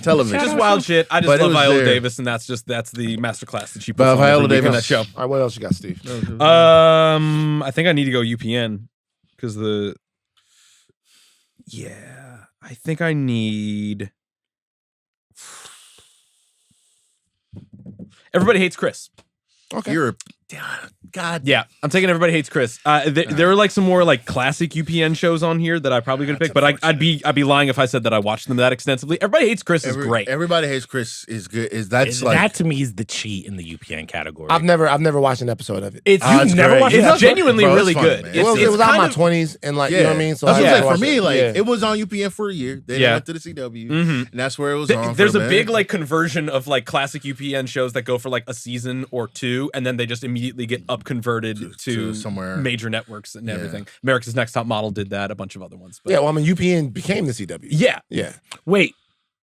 television.
Just wild shit. I just
But it
love
was
Viola
there.
Davis, and that's the masterclass that she puts
But
on
Viola
every week on that
Davis-
show.
All right, what else you got, Steve?
I think I need to go UPN because I think I need. Everybody Hates Chris.
Okay.
You're God.
Yeah, I'm taking Everybody Hates Chris. There are like some more like classic UPN shows on here that I probably could pick, but I'd be lying if I said that I watched them that extensively. Everybody Hates Chris is great.
Everybody Hates Chris is good. That's like
that to me is the cheat in the UPN category.
I've never watched an episode of it.
It's
You've never
great.
watched
it's
it?
genuinely
Bro, it's
really
funny,
good.
man.
It's,
it was out in
kind
my
of-
20s, and like you know what I mean. So
that's what I'm
I
saying. For
watched
me,
it.
like
Yeah.
it was on UPN for a year. Then
Yeah.
went to the CW,
Mhm.
and that's where it was on.
There's
for
a
minute.
big like conversion of like classic UPN shows that go for like a season or two, and then they just immediately get up converted to
somewhere.
major networks and
Yeah.
everything. America's Next Top Model did that, a bunch of other ones. But
Yeah, well, I mean, UPN became the CW.
yeah.
Yeah.
Wait,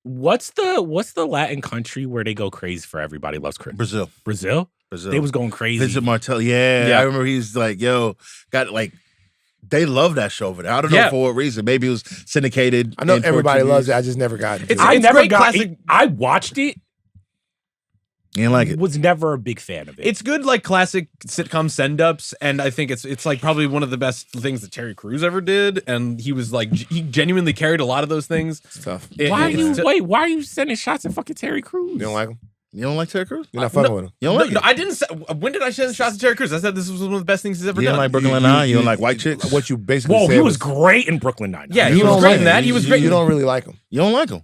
what's the Latin country where they go crazy for Everybody Loves Chris?
Brazil.
Brazil? They was going crazy.
Vincent Martel. Yeah,
Yeah.
I remember he's like, yo, got like. They love that show over there. I don't know
Yeah.
for what reason. Maybe it was syndicated.
I know
in
everybody
Portuguese.
loves it. I just never got into
It's-
it.
I never
great
got
classic-
it. I watched it.
You didn't like it.
Was never a big fan of it.
It's good, like classic sitcom send-ups, and I think it's like probably one of the best things that Terry Crews ever did. And he was like, he genuinely carried a lot of those things.
It's tough.
why
It's-
why are you sending shots at fucking Terry Crews?
You don't like him?
You don't like Terry Crews?
You're not fucking with him.
You don't
No,
like
no,
it?
I didn't say. When did I send shots at Terry Crews? I said this was one of the best things he's ever
You
done.
don't like Brooklyn Nine? You don't like white chicks?
What you basically
Whoa,
said
he was great in Brooklyn Nine-Nine.
Yeah,
You
he was
don't
great
like
in that.
him.
He was
You-
great.
You don't really like him.
You don't like him?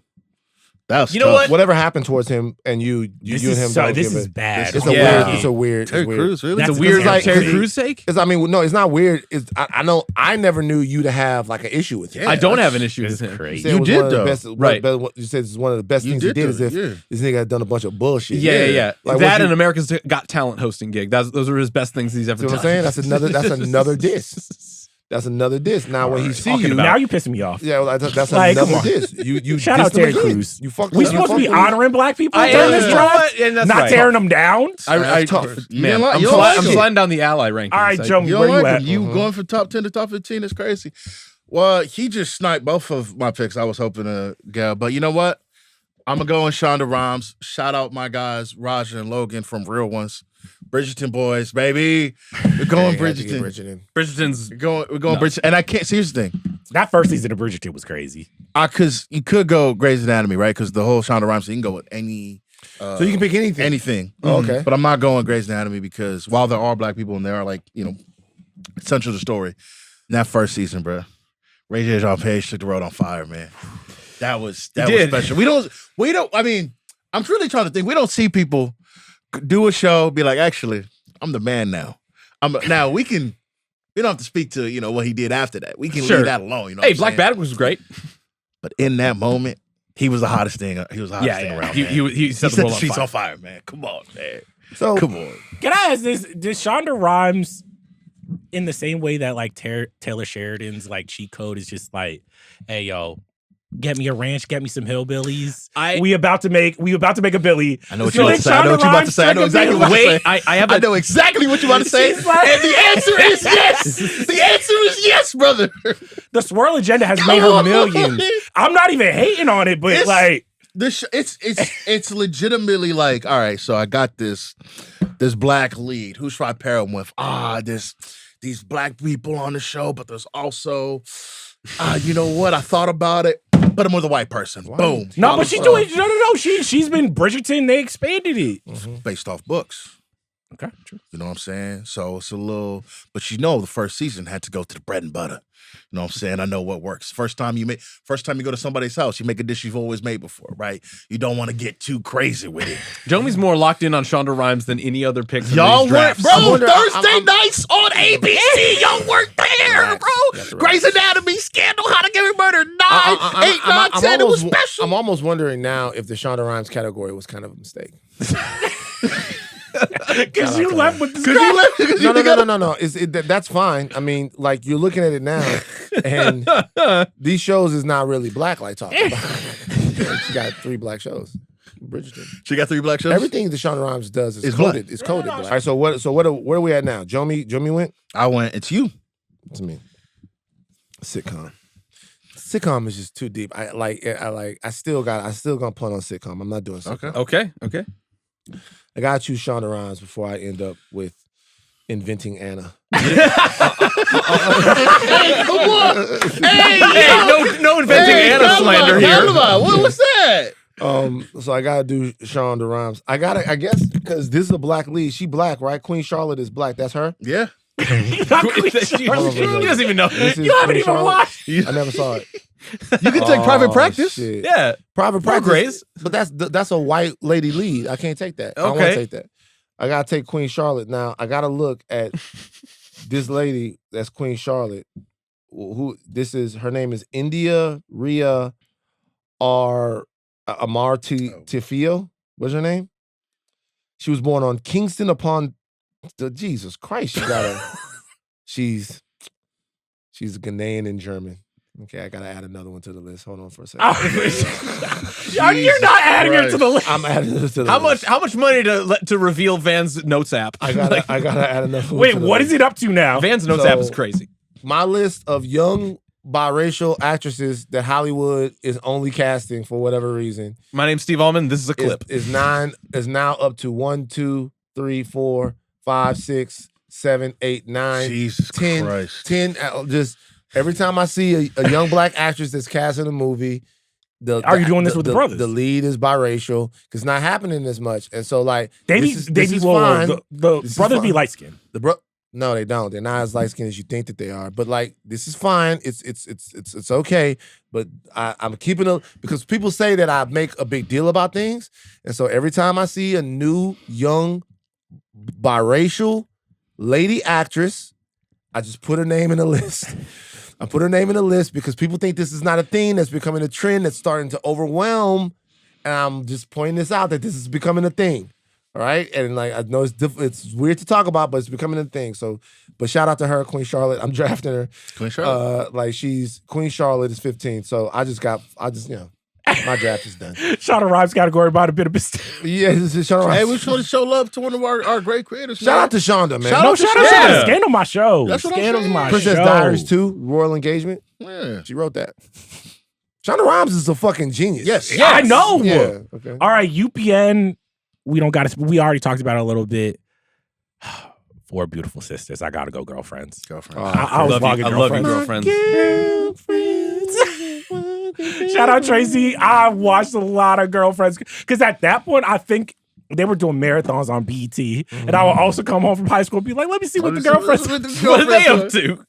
That's
You know
tough.
what?
Whatever happened towards him, and you
This
and him.
is so,
don't
this
give
is
it.
bad.
It's a
Yeah.
weird. It's a weird.
Terry
it's weird.
Crews, really?
That's
It's a weird
like-
Terry Crews sake.
It's, I mean, no, it's not weird. It's I know I never knew you to have like an issue with him.
Yeah.
I don't
that's-
have an issue with
It's
him.
You
crazy.
said
You
it was
did,
one of the
though.
best,
Right.
You said it's one of the best
You
things he
did,
did.
though,
Is if
yeah.
this nigga had done a bunch of bullshit.
Yeah.
Like,
that
what you-
and America's Got Talent hosting gig. Those are his best things he's ever
See
done.
what I'm saying? That's another diss. That's another diss. Now when he see
Talking
you,
about-
Now you pissing me off.
yeah, well, that's
Like, come
another
on.
diss. You
Shout out
dissed him
Terry
again.
Crews.
You fucked.
We
you
supposed to be
fucked with him.
honoring black people
I
during
am,
this
you know
drive,
what? And that's
not
right.
tearing them down.
That's tough.
You
Man,
didn't like-
I'm
you don't like him.
sliding down the ally rankings.
All right,
Like,
Joe,
You
where
don't
you
like
at?
him. You going from top 10 to top 15 is crazy. Well, he just sniped both of my picks. I was hoping to get, but you know what? I'm gonna go in Shonda Rhimes. Shout out my guys, Roger and Logan from Real Ones, Bridgerton boys, baby. We're going
Yeah, you had to get
Bridgerton.
Bridgerton's
We're going Bridgerton. And I can't. See, here's the thing.
That first season of Bridgerton was crazy.
Because you could go Grey's Anatomy, right? Because the whole Shonda Rhimes, you can go with any.
So you can pick anything.
anything.
Oh, okay.
But I'm not going Grey's Anatomy because while there are black people and they are like, essential to the story, in that first season, bro, Ray J. Jean Page took the road on fire, man. That was
did.
special. We don't, I mean, I'm really trying to think. We don't see people do a show, be like, actually, I'm the man now. Now we don't have to speak to, what he did after that. We can
Sure.
leave that alone,
Hey, Black Bad was great.
But in that moment, he was the hottest thing. He was the hottest thing around.
He
man.
he set
He
the world
the
on
streets
fire.
on fire, man. Come on, man.
So
Come on.
Can I ask this? Does Shonda Rhimes, in the same way that like Taylor Sheridan's like cheat code is just like, hey yo, get me a ranch, get me some hillbillies. We about to make a Billy.
I know what
So
you're about
then
to say. I know what you're about to say. I know
Shonda
exactly
Rhimes
what you're
Wait,
saying.
I have
I
a
know exactly what you're about to say.
She's like-
And the answer is yes. The answer is yes, brother.
The Swirl Agenda has made her millions. I'm not even hating on it, but
It's-
like,
It's legitimately like, all right, so I got this black lead. Who should I pair him with? These black people on the show, but there's also, you know what? I thought about it. Put him with a white person. Boom.
no, but she's doing no. She's been Bridgerton. They expanded it.
Based off books.
Okay, true.
You know what I'm saying? So it's a little, but the first season had to go to the bread and butter. You know what I'm saying? I know what works. First time you go to somebody's house, you make a dish you've always made before, right? You don't want to get too crazy with it.
Jomi's more locked in on Shonda Rhimes than any other picks.
Y'all
in these
work,
drafts.
bro.
wonder-
Thursday nights on ABC. Y'all work that care,
Relax. You
bro.
have to
Grey's
relax.
Anatomy, Scandal, How to Get Away with Murder, 9, 8, 9, 10. It was special.
I'm almost wondering now if the Shonda Rhimes category was kind of a mistake.
Because you left with this
No. That's fine. I mean, like, you're looking at it now, and these shows is not really black like talking about. She got 3 black shows. Bridgerton.
She got 3 black shows?
Everything that Shonda Rhimes does is
It's
coded.
black.
It's coded black. All right, so where are we at now? Jomi went?
I went, it's you.
It's me. Sitcom. Sitcom is just too deep. I still gonna punt on sitcom. I'm not doing sitcom.
Okay.
I gotta choose Shonda Rhimes before I end up with Inventing Anna.
Hey, come on.
No inventing Anna slander here.
What's that?
So I gotta do Shonda Rhimes. I guess because this is a black lead. She black, right? Queen Charlotte is black. That's her.
Yeah.
He doesn't even know.
This is
You haven't
Queen
even
Charlotte?
watched.
I never saw it.
You can take private practice.
Shit.
Yeah.
Private practice.
Grace.
But that's a white lady lead. I can't take that. I don't want
Okay.
to take that. I gotta take Queen Charlotte. Now I gotta look at this lady that's Queen Charlotte. Who this is? Her name is India Rhea Amar Tifio. What's her name? She was born on Kingston upon Jesus Christ. She's Ghanaian and German. Okay, I gotta add another one to the list. Hold on for a second.
You're not adding her to the list.
I'm adding this to the list.
How much money to reveal Van's notes app?
I gotta add another one.
Wait,
to the
what
list.
is it up to now?
Van's notes app is crazy.
My list of young biracial actresses that Hollywood is only casting for whatever reason
My name's Steve Ahlman. This is a clip.
is now up to 1, 2, 3, 4, 5, 6, 7, 8, 9,
Jesus
10,
Christ.
10. Just every time I see a young black actress that's cast in a movie,
Are you doing this with the brothers?
The lead is biracial because it's not happening as much, and so like
The brothers be light skinned.
No, they don't. They're not as light skinned as you think that they are. But like, this is fine. It's okay. But I'm keeping it because people say that I make a big deal about things, and so every time I see a new young biracial lady actress, I just put her name in the list. I put her name in the list because people think this is not a thing that's becoming a trend that's starting to overwhelm, and I'm just pointing this out that this is becoming a thing. All right, and like I know it's weird to talk about, but it's becoming a thing. So, but shout out to her, Queen Charlotte. I'm drafting her.
Queen Charlotte.
Queen Charlotte is 15. So my draft is done.
Shonda Rhimes category about a bit of mistake.
Yeah, this is Shonda Rhimes.
Hey, we're trying to show love to one of our great creators.
Shout out to Shonda, man.
Shout
No,
out to
shout out
Shonda.
to Scandal, my show.
That's what I'm
Scandal's
saying.
my
Princess
show.
Diaries 2, Royal Engagement.
Yeah.
She wrote that. Shonda Rhimes is a fucking genius.
Yes.
Yeah, I know.
Yeah. Okay.
All right, UPN. We already talked about it a little bit. 4 beautiful sisters. I gotta go, girlfriends. I was
love you,
girlfriends.
girlfriends.
Shout out Tracy. I watched a lot of girlfriends because at that point I think they were doing marathons on BET, and I would also come home from high school and be like, "Let me see what the girlfriends."
What are they up to?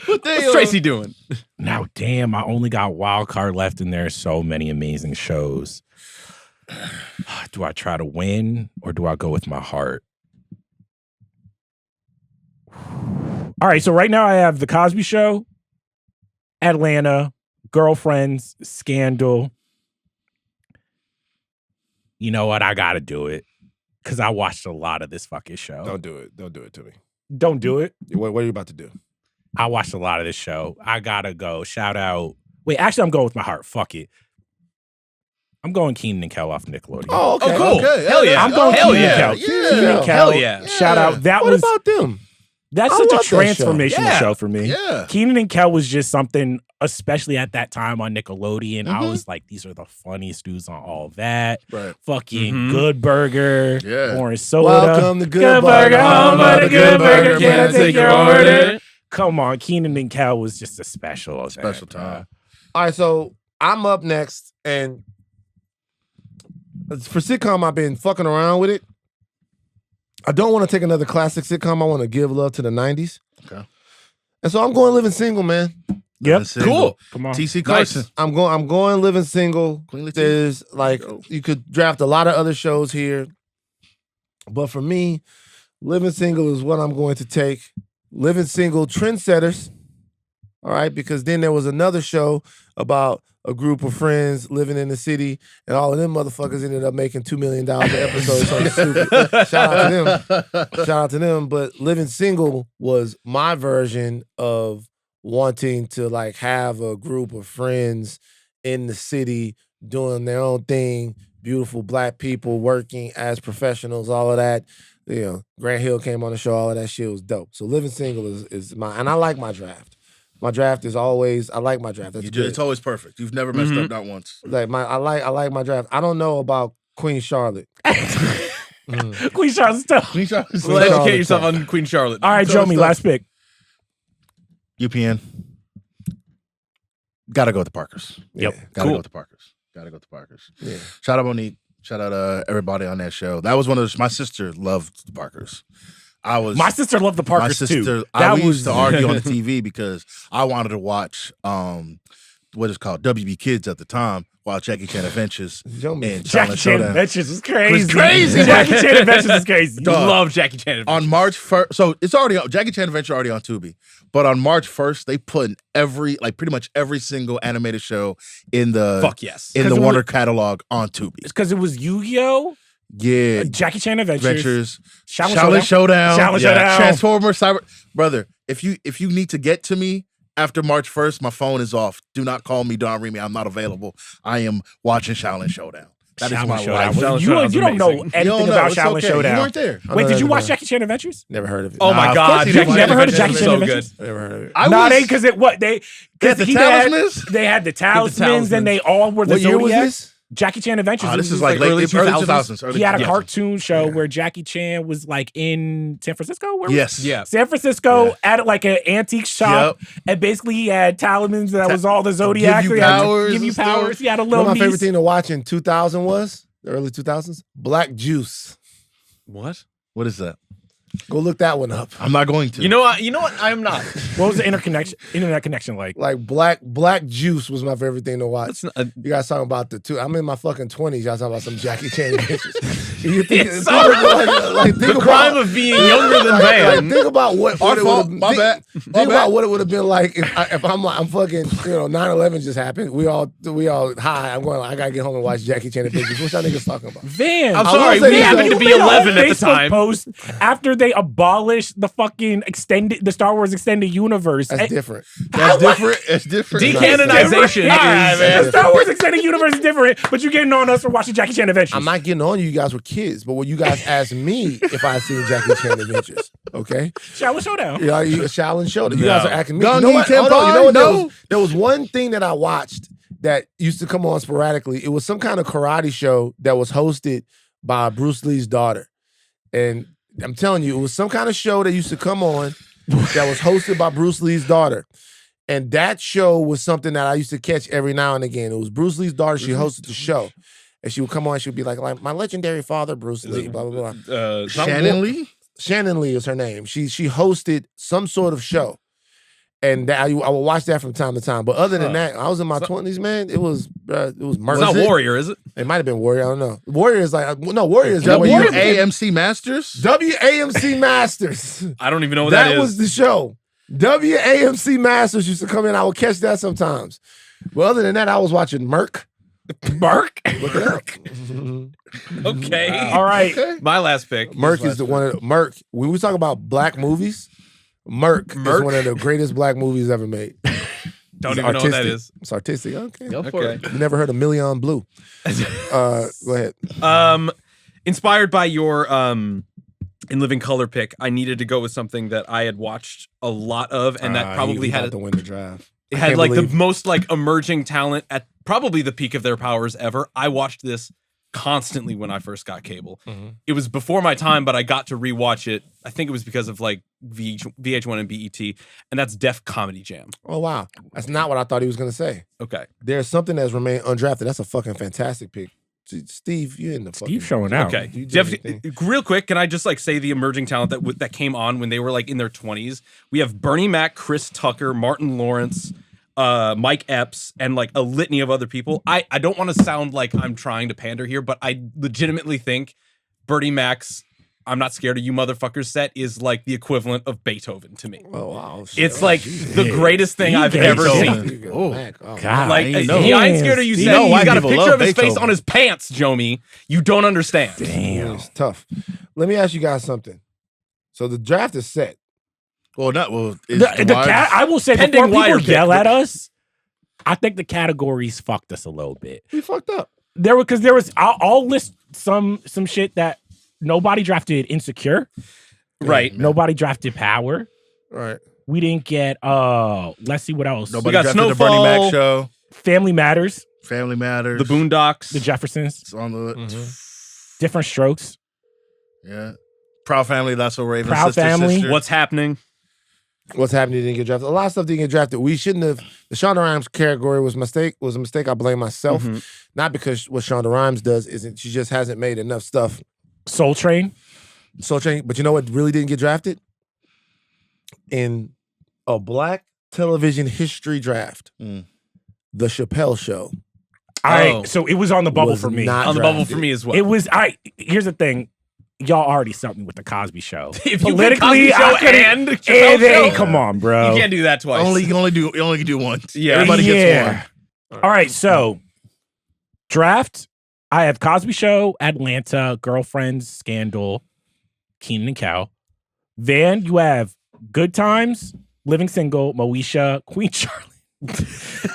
What's Tracy doing?
Now, damn, I only got Wild Card left, and there's so many amazing shows. Do I try to win or do I go with my heart? All right, so right now I have The Cosby Show, Atlanta, Girlfriends, Scandal. You know what? I gotta do it because I watched a lot of this fucking show.
Don't do it. Don't do it to me.
Don't do it.
What are you about to do?
I watched a lot of this show. I gotta go. Shout out. Wait, actually, I'm going with my heart. Fuck it. I'm going Keenan and Kel off Nickelodeon.
Oh, okay.
cool.
Okay.
Hell yeah.
I'm going
Hell
Keenan
yeah.
and Kel. Keenan and Kel.
Hell yeah.
Shout out. That
What
was
about them?
that's
I
such a
love that show.
transformational show for me.
Yeah.
Keenan and Kel was just something, especially at that time on Nickelodeon. I
Mhm.
was like, these are the funniest dudes on all that.
Right.
Fucking
Mhm.
Good Burger,
Yeah.
Orange Soda.
Welcome to Good
Burger,
Burger,
home of the Good Burger. Can I
man.
take your order? Come on, Keenan and Kel was just a special event.
Special time.
All right, so I'm up next, and for sitcom, I've been fucking around with it. I don't want to take another classic sitcom. I want to give love to the 90s.
Okay.
And so I'm going Living Single, man.
Yep.
Cool.
Come on.
TC Carson.
I'm going Living Single.
Queen Latifah.
There's like
Go.
you could draft a lot of other shows here, but for me, Living Single is what I'm going to take. Living Single, trendsetters. All right, because then there was another show about a group of friends living in the city, and all of them motherfuckers ended up making $2 million an episode. Something stupid. Shout out to them. Shout out to them. But Living Single was my version of wanting to like have a group of friends in the city doing their own thing, beautiful black people working as professionals, all of that. You know, Grant Hill came on the show, all of that shit was dope. So Living Single is my, and I like my draft. My draft is always, I like my draft. That's good.
It's always perfect. You've never messed up not once.
Like I like my draft. I don't know about Queen Charlotte.
Queen Charlotte's tough.
Queen Charlotte's
Well, educate yourself on Queen Charlotte.
All right, Jomi, last pick.
UPN. Gotta go with the Parkers.
Yep.
Gotta go with the Parkers. Gotta go with the Parkers.
Yeah.
Shout out Monique. Shout out everybody on that show. That was one of those. My sister loved the Parkers.
My sister loved the Parkers too.
We used to argue on the TV because I wanted to watch what is called WB Kids at the time, while Jackie Chan Adventures and
Jackie Chan Adventures is crazy.
Was crazy.
Jackie Chan Adventures is crazy.
Love Jackie Chan Adventures.
On March 1st, so it's already Jackie Chan Adventure already on Tubi, but on March 1st they put pretty much every single animated show in the the Warner catalog on Tubi.
It's because it was Yu-Gi-Oh.
Yeah,
Jackie Chan Adventures,
Shaolin Showdown,
Showdown,
Transformers, brother. If you need to get to me after March 1st, my phone is off. Do not call me, don't ring me. I'm not available. I am watching Shaolin Showdown. That is my life.
You don't know anything about Shaolin Showdown.
You weren't there.
Wait, did you watch Jackie Chan Adventures?
Never heard of it.
Oh my God!
You
never heard of Jackie Chan Adventures?
Never heard of it.
No, because they had the
talismans.
They had the talismans, and they all were the
What year was
Zodiac.
this?
Jackie Chan Adventures.
This is like early 2000s.
He had a cartoon show where Jackie Chan was like in San Francisco. San Francisco at like an antique shop, and basically he had talismans that was all the Zodiac.
Give you
powers. He had a little.
My favorite thing to watch in 2000 was the early 2000s. Black Juice.
What?
What is that?
Go look that one up.
I'm not going to.
You know what? I'm not.
What was the internet connection like?
Like Black Juice was my favorite thing to watch. You guys talking about the two. I'm in my fucking 20s. Y'all talking about some Jackie Chan adventures. You think
think the crime of being younger than Van.
Think about what it would.
My bad.
Think about what it would have been like if I'm fucking 9/11 just happened. We all high. I'm going. I gotta get home and watch Jackie Chan adventures. What y'all niggas talking about?
Van,
I'm sorry. We happened to be 11 at the time.
Post after they abolished the fucking the Star Wars extended universe.
That's different.
It's different.
Decanonization is
the Star Wars extended universe is different, but you're getting on us for watching Jackie Chan Adventures.
I'm not getting on you. You guys were kids, but when you guys asked me if I had seen Jackie Chan Adventures, okay?
Shaolin Showdown.
Yeah, Shaolin Showdown. You guys are acting me.
You
know what? Hold on. You know what?
No.
There was one thing that I watched that used to come on sporadically. It was some kind of karate show that was hosted by Bruce Lee's daughter. And I'm telling you, it was some kind of show that used to come on that was hosted by Bruce Lee's daughter. And that show was something that I used to catch every now and again. It was Bruce Lee's daughter. She hosted the show. And she would come on and she would be like my legendary father, Bruce Lee, blah, blah, blah.
Shannon Lee?
Shannon Lee is her name. She hosted some sort of show. And I would watch that from time to time. But other than that, I was in my 20s, man. It was murder.
It's not Warrior, is it?
It might have been Warrior. I don't know. Warrior is like, no, Warrior is
WAMC Masters?
WAMC Masters.
I don't even know what that is.
That was the show. WAMC Masters used to come in. I would catch that sometimes. But other than that, I was watching Merc.
Mark?
Look it up.
Okay.
All right.
My last pick.
Merc is the one. Merc. When we talk about black movies, Merc is one of the greatest black movies ever made.
Don't even know what that is.
It's artistic. Okay.
Go for it.
You never heard of Million Blue? Go ahead.
Inspired by your In Living Color pick, I needed to go with something that I had watched a lot of, and that probably had
to win the draft.
It had like the most like emerging talent at probably the peak of their powers ever. I watched this constantly when I first got cable.
Mm-hmm.
It was before my time, but I got to rewatch it. I think it was because of like VH1 and BET, and that's Def Comedy Jam.
Oh wow, that's not what I thought he was gonna say.
Okay,
there's something that's remained undrafted. That's a fucking fantastic pick. Steve, you in the fucking...
Steve showing out.
Okay. Jeff, real quick, can I just like say the emerging talent that came on when they were like in their 20s? We have Bernie Mac, Chris Tucker, Martin Lawrence, Mike Epps, and like a litany of other people. I don't want to sound like I'm trying to pander here, but I legitimately think Bernie Mac's I'm Not Scared of You Motherfuckers set is like the equivalent of Beethoven to me.
Oh wow!
It's like the greatest thing I've
Steve
ever
Beethoven.
seen.
Oh,
God,
Like,
I know.
he ain't scared of you.
Steve.
Said he's
white
got a
people
picture
love
of his face
Beethoven.
on his pants, Jomi. You don't understand.
Damn.
It's tough. Let me ask you guys something. So the draft is set.
Well, not well.
I will say
Pending
before
wire
people
pick,
yell
but-
at us, I think the categories fucked us a little bit.
We fucked up.
There was I'll list some shit that nobody drafted Insecure.
Right.
Nobody drafted Power.
Right.
We didn't get let's see what else.
Nobody
got
drafted the
Snowfall.
Bernie Mac show.
Family Matters,
Family Matters.
The Boondocks.
The Jeffersons,
It's on the
Different Strokes.
yeah. Proud Family. That's so Raven.
Proud
Sister,
Family.
Sister.
What's happening?
What's happening? Didn't get drafted. A lot of stuff didn't get drafted. We shouldn't have. The Shonda Rhimes category was a mistake. I blame myself, not because what Shonda Rhimes does isn't. She just hasn't made enough stuff.
Soul Train.
But you know what really didn't get drafted? In a black television history draft, The Chappelle Show.
All right, so it was on the bubble
Was
for me.
not
On the bubble
drafted.
for me as well.
It was here's the thing. Y'all already stumped me with the Cosby Show.
If you pick Cosby Show and Chappelle
hey,
Show,
come on, bro.
you can't do that twice.
You only can do one.
Yeah.
Everybody gets one.
All right, so draft. I have Cosby Show, Atlanta, Girlfriends, Scandal, Keenan and Kel. Van, you have Good Times, Living Single, Moesha, Queen Charlotte,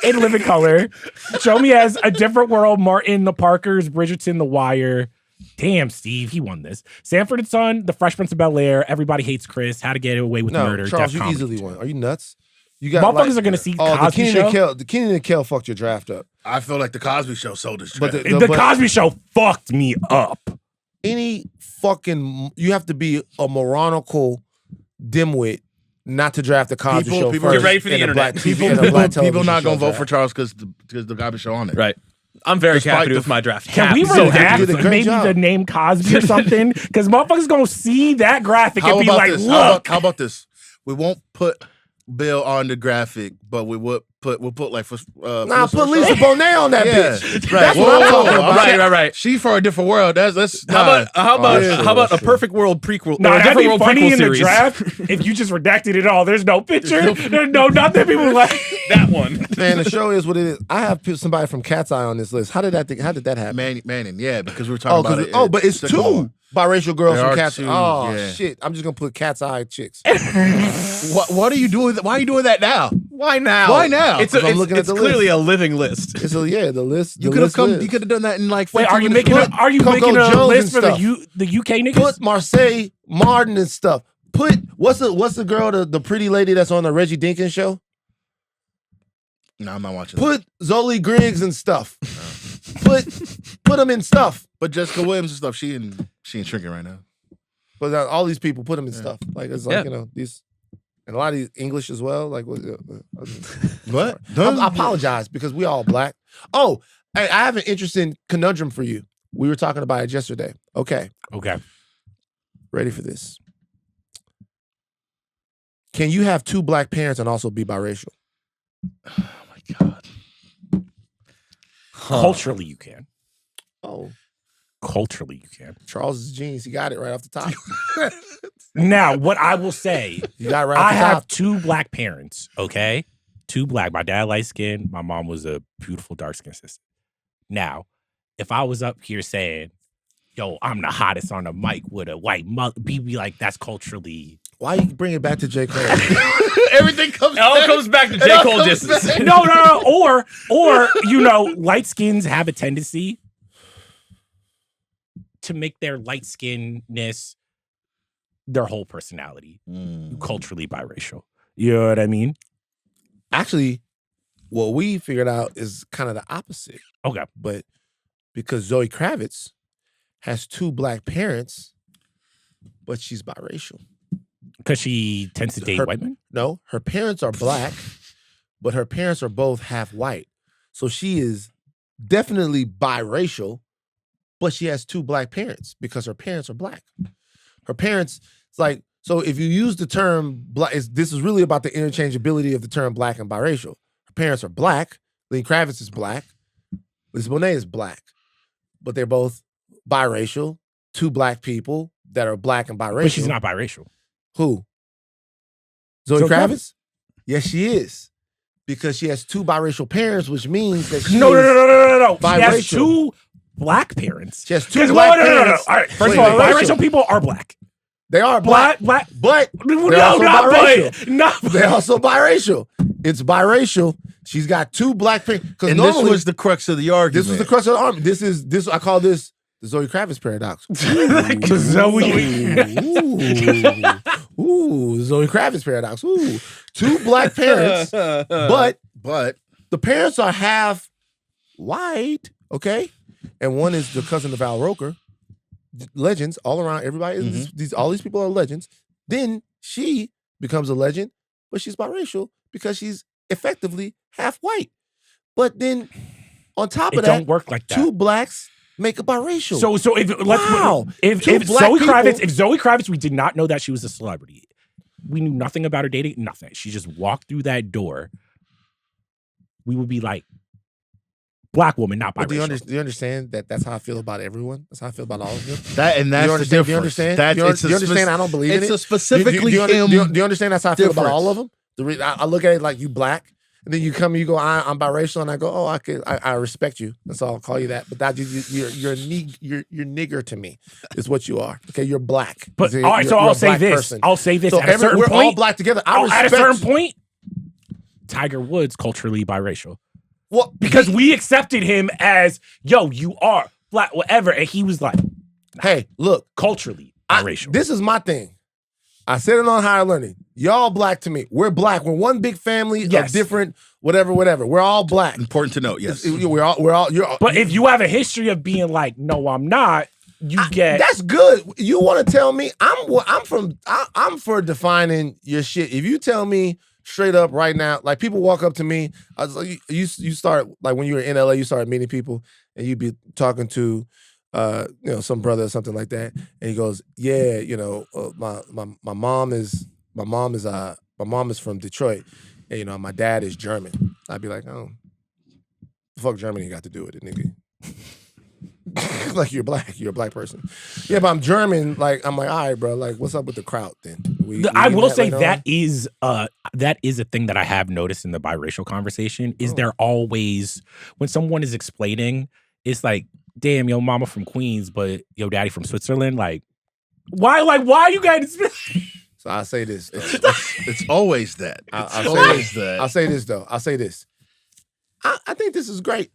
In Living Color. Jomi has A Different World, Martin, The Parkers, Bridgerton, The Wire. Damn, Steve, he won this. Sanford and Son, The Fresh Prince of Bel-Air, Everybody Hates Chris, How to Get Away with
No,
Murder.
Charles,
Def
you
Comedy.
easily won. Are you nuts? You got
Motherfuckers are gonna see
the
Cosby
Keenan
Show.
and Kel. The Keenan and Kel fucked your draft up.
I feel like the Cosby Show sold his
But
draft.
The Cosby Show fucked me up.
Any fucking you have to be a moronical dimwit not to draft the Cosby
People-
Show
people-
first.
Get ready for the
in a
internet.
black-
people
in a black
people
television
not gonna
show
vote
draft.
for Charles because the Cosby Show on it.
Right. I'm very
Despite
happy
the-
with my draft.
Can we
You did a
redact
great
maybe
job.
the name Cosby or something? Because motherfuckers gonna see that graphic
How
and be
about
like,
this?
look.
How about this? We won't put Bill on the graphic, but we'll put like for
Nah, put Lisa Bonet on that
Yeah.
bitch.
Right.
That's what I'm talking about.
Right.
She for a different world. That's
How about
yeah,
a Perfect World prequel?
No,
or a
that'd
Different
be
World
funny
prequel
in
series?
the draft if you just redacted it all. There's no picture. There's no nothing. People like
That one.
Man, the show is what it is. I have somebody from Cat's Eye on this list. How did that happen?
Manning, yeah, because we were talking about it.
but it's two biracial girls
There
from
are
Cat's
two,
Eye. Oh
yeah.
shit! I'm just gonna put Cat's Eye chicks.
What are you doing? Why are you doing that now?
Why now?
Why now?
It's,
'Cause I'm looking at
it's
the
clearly
list.
a living list.
It's the list.
You
the
could have
list
come.
lives.
You could have done that in like.
wait,
15
are you
minutes.
making
Coco
a
Jones
list
and
for
stuff.
the UK niggas?
Put Marseille Martin and stuff. Put what's the girl the pretty lady that's on the Reggie Dinkins show?
No, I'm not watching.
Put Zoli Griggs and stuff. Put them in stuff.
But Jessica Williams and stuff. She ain't shrinking right now.
But all these people put them in stuff. Like it's like
Yeah.
these, and a lot of these English as well. Like what?
What?
I apologize because we all black. Oh, hey, I have an interesting conundrum for you. We were talking about it yesterday. Okay,
Okay.
ready for this? Can you have two black parents and also be biracial?
Oh my god.
Culturally, you can.
Oh,
Culturally, you can.
Charles is a genius. He got it right off the top.
Now, what I will say,
You got it right off
I
the
have
top.
two black parents, okay? Two black. My dad light skinned. My mom was a beautiful dark skinned sister. Now, if I was up here saying, yo, I'm the hottest on the mic with a white mother, be like, that's culturally.
Why you bring it back to J. Cole?
Everything comes.
It all comes back to J. Cole distance.
No. Or, light skins have a tendency to make their light skinnedness their whole personality. Culturally biracial. You know what I mean?
Actually, what we figured out is kind of the opposite.
Okay.
But because Zoe Kravitz has two black parents, but she's biracial.
Because she tends to date
Her-
white men?
No, her parents are black, but her parents are both half white. So she is definitely biracial, but she has two black parents because her parents are black. Her parents, it's like, so if you use the term black, this is really about the interchangeability of the term black and biracial. Her parents are black. Lenny Kravitz is black. Lisa Bonet is black, but they're both biracial, two black people, that are black and biracial.
But she's not biracial.
Who? Zoe
Zoe
Kravitz? Yes, she is. Because she has 2 biracial parents, which means that she
No.
is
She has
biracial.
2 black parents.
She has 2
'Cause,
black
no.
parents.
All right, first
Wait,
of all,
wait,
biracial people are black.
They are black,
Black.
but
No,
they're also
not
biracial.
but. Not
They're also biracial. It's biracial. She's got 2 black parents. Because
And
normally
this was the crux of the argument.
this was the crux of the argument. This I call this the Zoe Kravitz paradox. Ooh, Zoe Kravitz paradox. Ooh, 2 black parents, but the parents are half white, okay? And one is the cousin of Al Roker. Legends all around. Everybody is all these people are legends. Then she becomes a legend, but she's biracial because she's effectively half white. But then on top
It
of that,
don't work like that.
2 blacks make a biracial.
So if
Wow.
if
Two black
Zoe
people-
Kravitz, we did not know that she was a celebrity. We knew nothing about her dating, nothing. She just walked through that door. We would be like, black woman, not
But
biracial.
do you understand that that's how I feel about everyone? That's how I feel about all of them.
That's
Do you
the
understand?
difference.
Do you understand?
That's,
do you understand? I don't believe in
it's
it.
a specifically
do
him.
you understand? That's how I feel about
difference.
all of them. I look at it like you black, and then you come and you go, I'm biracial, and I go, oh, I respect you. That's all. I'll call you that. But that you're nigger to me is what you are. Okay, you're black.
But
You're-
all right, so
you're a
I'll say
black
this.
person.
I'll say this.
So
At a certain
we're
point,
all black together. I
at a
respect.
certain point, Tiger Woods culturally biracial.
Well,
Because we accepted him as, yo, you are black, whatever. And he was like,
hey, look,
culturally biracial.
this is my thing. I said it on Higher Learning. Y'all black to me. We're black. We're one big family
Yes.
of different whatever. We're all black.
Important to note, yes.
We're all.
But if you have a history of being like, no, I'm not, you get.
That's good. You want to tell me I'm for defining your shit. If you tell me straight up right now, like people walk up to me, I was like, you start like when you were in LA, you started meeting people, and you'd be talking to some brother or something like that, and he goes, yeah, my mom is from Detroit, and my dad is German. I'd be like, oh, the fuck Germany got to do with it, nigga. Like you're a black person. Yeah, but I'm German. Like I'm like, all right, bro. Like, what's up with the crowd then?
I will say
later
that
on?
is a thing that I have noticed in the biracial conversation. Is there always, when someone is explaining, it's like, damn, your mama from Queens, but your daddy from Switzerland. Like, why are you guys?
So I'll say this.
It's always that.
I'll
always
say
that.
I'll say this though. I'll say this. I think this is great.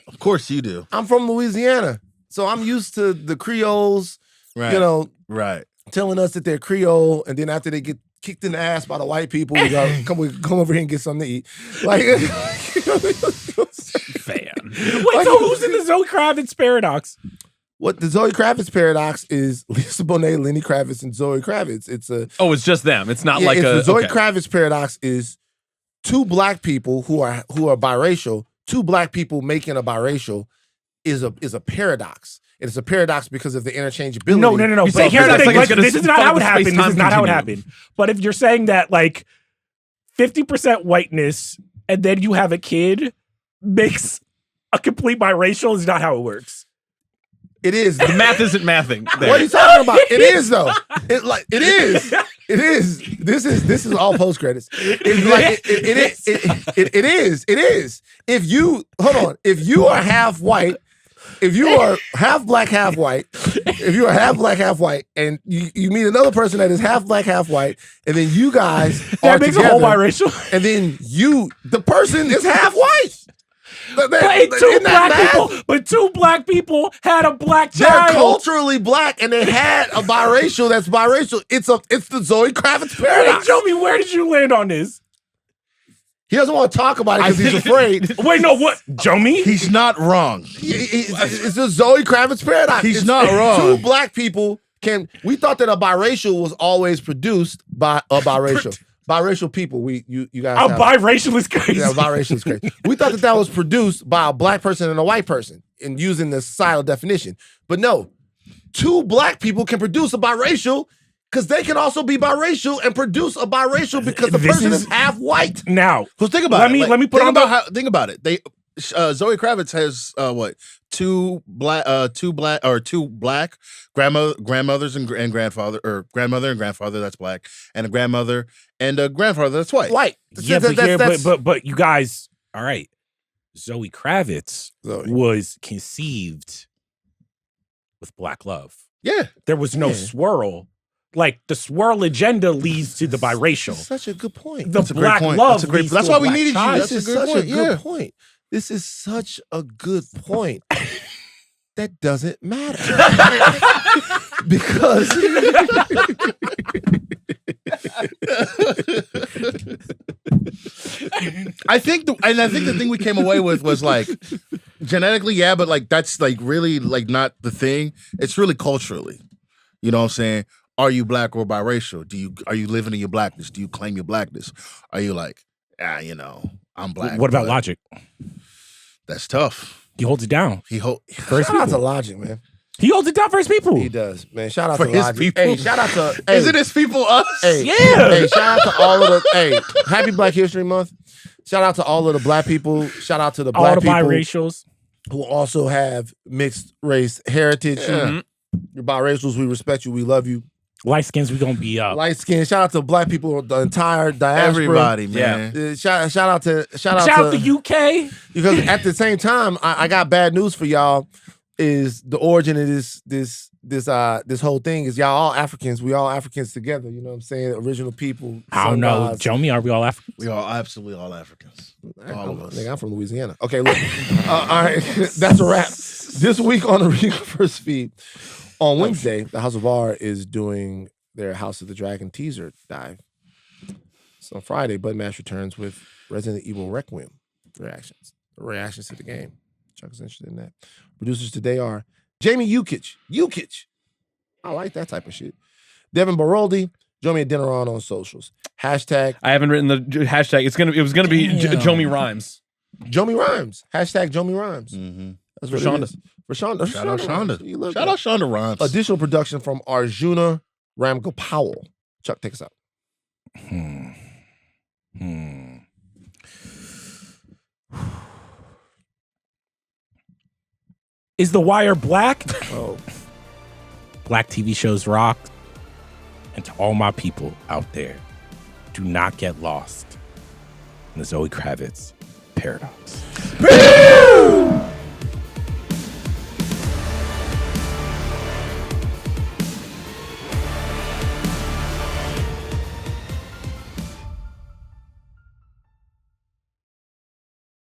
Of course you do.
I'm from Louisiana, so I'm used to the Creoles,
Right. Right.
telling us that they're Creole, and then after they get kicked in the ass by the white people, we go, come over here and get something to eat. Like,
Fan. Wait, so who's in the Zoe Kravitz paradox?
what the Zoe Kravitz paradox is: Lisa Bonet, Lenny Kravitz, and Zoe Kravitz. It's
it's just them. It's not
the Zoe
okay.
Kravitz paradox is 2 black people who are biracial. 2 black people making a biracial is a paradox. It's a paradox because of the interchangeability.
No.
You
But
say
here's the
paradox
thing.
like it's
Like,
gonna
this is not how it
fuck the
happened. This is
space-time
not how it
continuum.
happened. But if you're saying that like 50% whiteness and then you have a kid makes a complete biracial, is not how it works.
It is.
The math isn't mathing. There.
What are you talking about? It is though. It is. It is. This is all post credits. It's like it is. If you are half white, if you are half black, half white, and you meet another person that is half black, half white, and then you guys are
That makes
together,
a whole biracial.
and then the person is half white.
But
Isn't that math?
two black people had a black
They're
child.
culturally black, and they had a biracial that's biracial. It's the Zoe Kravitz paradox.
Jomi, where did you land on this?
He doesn't want to talk about it because he's afraid.
Wait, no, what? Jomi?
He's not wrong.
It's the Zoe Kravitz paradox.
He's not wrong.
2 black people we thought that a biracial was always produced by a biracial. Biracial people, you guys.
A biracial is crazy.
Yeah, biracial is crazy. We thought that was produced by a black person and a white person, and using the societal definition. But no, 2 black people can produce a biracial because they can also be biracial and produce a biracial because the person is half white.
Now,
Because think about it.
let me put on
think about it. Zoe Kravitz has two black grandmothers and grandfather, or grandmother and grandfather that's black, and a grandmother and a grandfather that's white.
White.
But you guys, all right. Zoe Kravitz was conceived with black love.
Yeah.
There was no swirl. Like the swirl agenda leads to the biracial.
Such a good point.
The black love.
That's why we needed you.
This is such a good point. This is such a good point. That doesn't matter. Because
I think the thing we came away with was like genetically, yeah, but like that's like really like not the thing. It's really culturally. You know what I'm saying? Are you black or biracial? Are you living in your blackness? Do you claim your blackness? Are you like, I'm black?
What about Logic?
That's tough.
He holds it down.
Shout out to Logic, man.
He holds it down for his people.
He does, man. Shout out
for
to
his
Logic.
people.
Hey, shout out to.
Is it his people? Us?
Hey,
yeah.
Hey, shout out to all of the. Hey, happy Black History Month. Shout out to all of the black people. Shout out to the black people.
All the biracials
who also have mixed race heritage.
Mm-hmm.
You're biracials. We respect you. We love you.
Light skins, we gonna be up.
Light skin. Shout out to black people, the entire diaspora.
Everybody, man.
Yeah. Shout out to
UK.
Because at the same time, I got bad news for y'all. Is the origin of this whole thing is y'all all Africans. We all Africans together. You know what I'm saying? Original people.
I don't know, Jomi. Are we all Africans?
We are absolutely all Africans. All of us.
Nigga, I'm from Louisiana. Okay, look. All right, that's a wrap. This week on the Reverse feed. On Wednesday, the House of R is doing their House of the Dragon teaser dive. So on Friday, Bud Mash returns with Resident Evil Requiem reactions to the game. Chuck is interested in that. Producers today are Jamie Yukich. I like that type of shit. Devon Baroldi, Jomi Adeniran on socials. Hashtag.
I haven't written the hashtag. It was gonna be Jomi Rhymes.
Jomi Rhymes. Hashtag Jomi Rhymes.
Mm-hmm.
That's
for
what it
Shonda.
is. For Shonda.
Shout out Shonda.
Shonda.
Shout out Shonda Rhymes.
Additional production from Arjuna Ramgopowell. Chuck, take us out.
Is The Wire black?
Oh.
Black TV shows rock. And to all my people out there, do not get lost in the Zoe Kravitz paradox.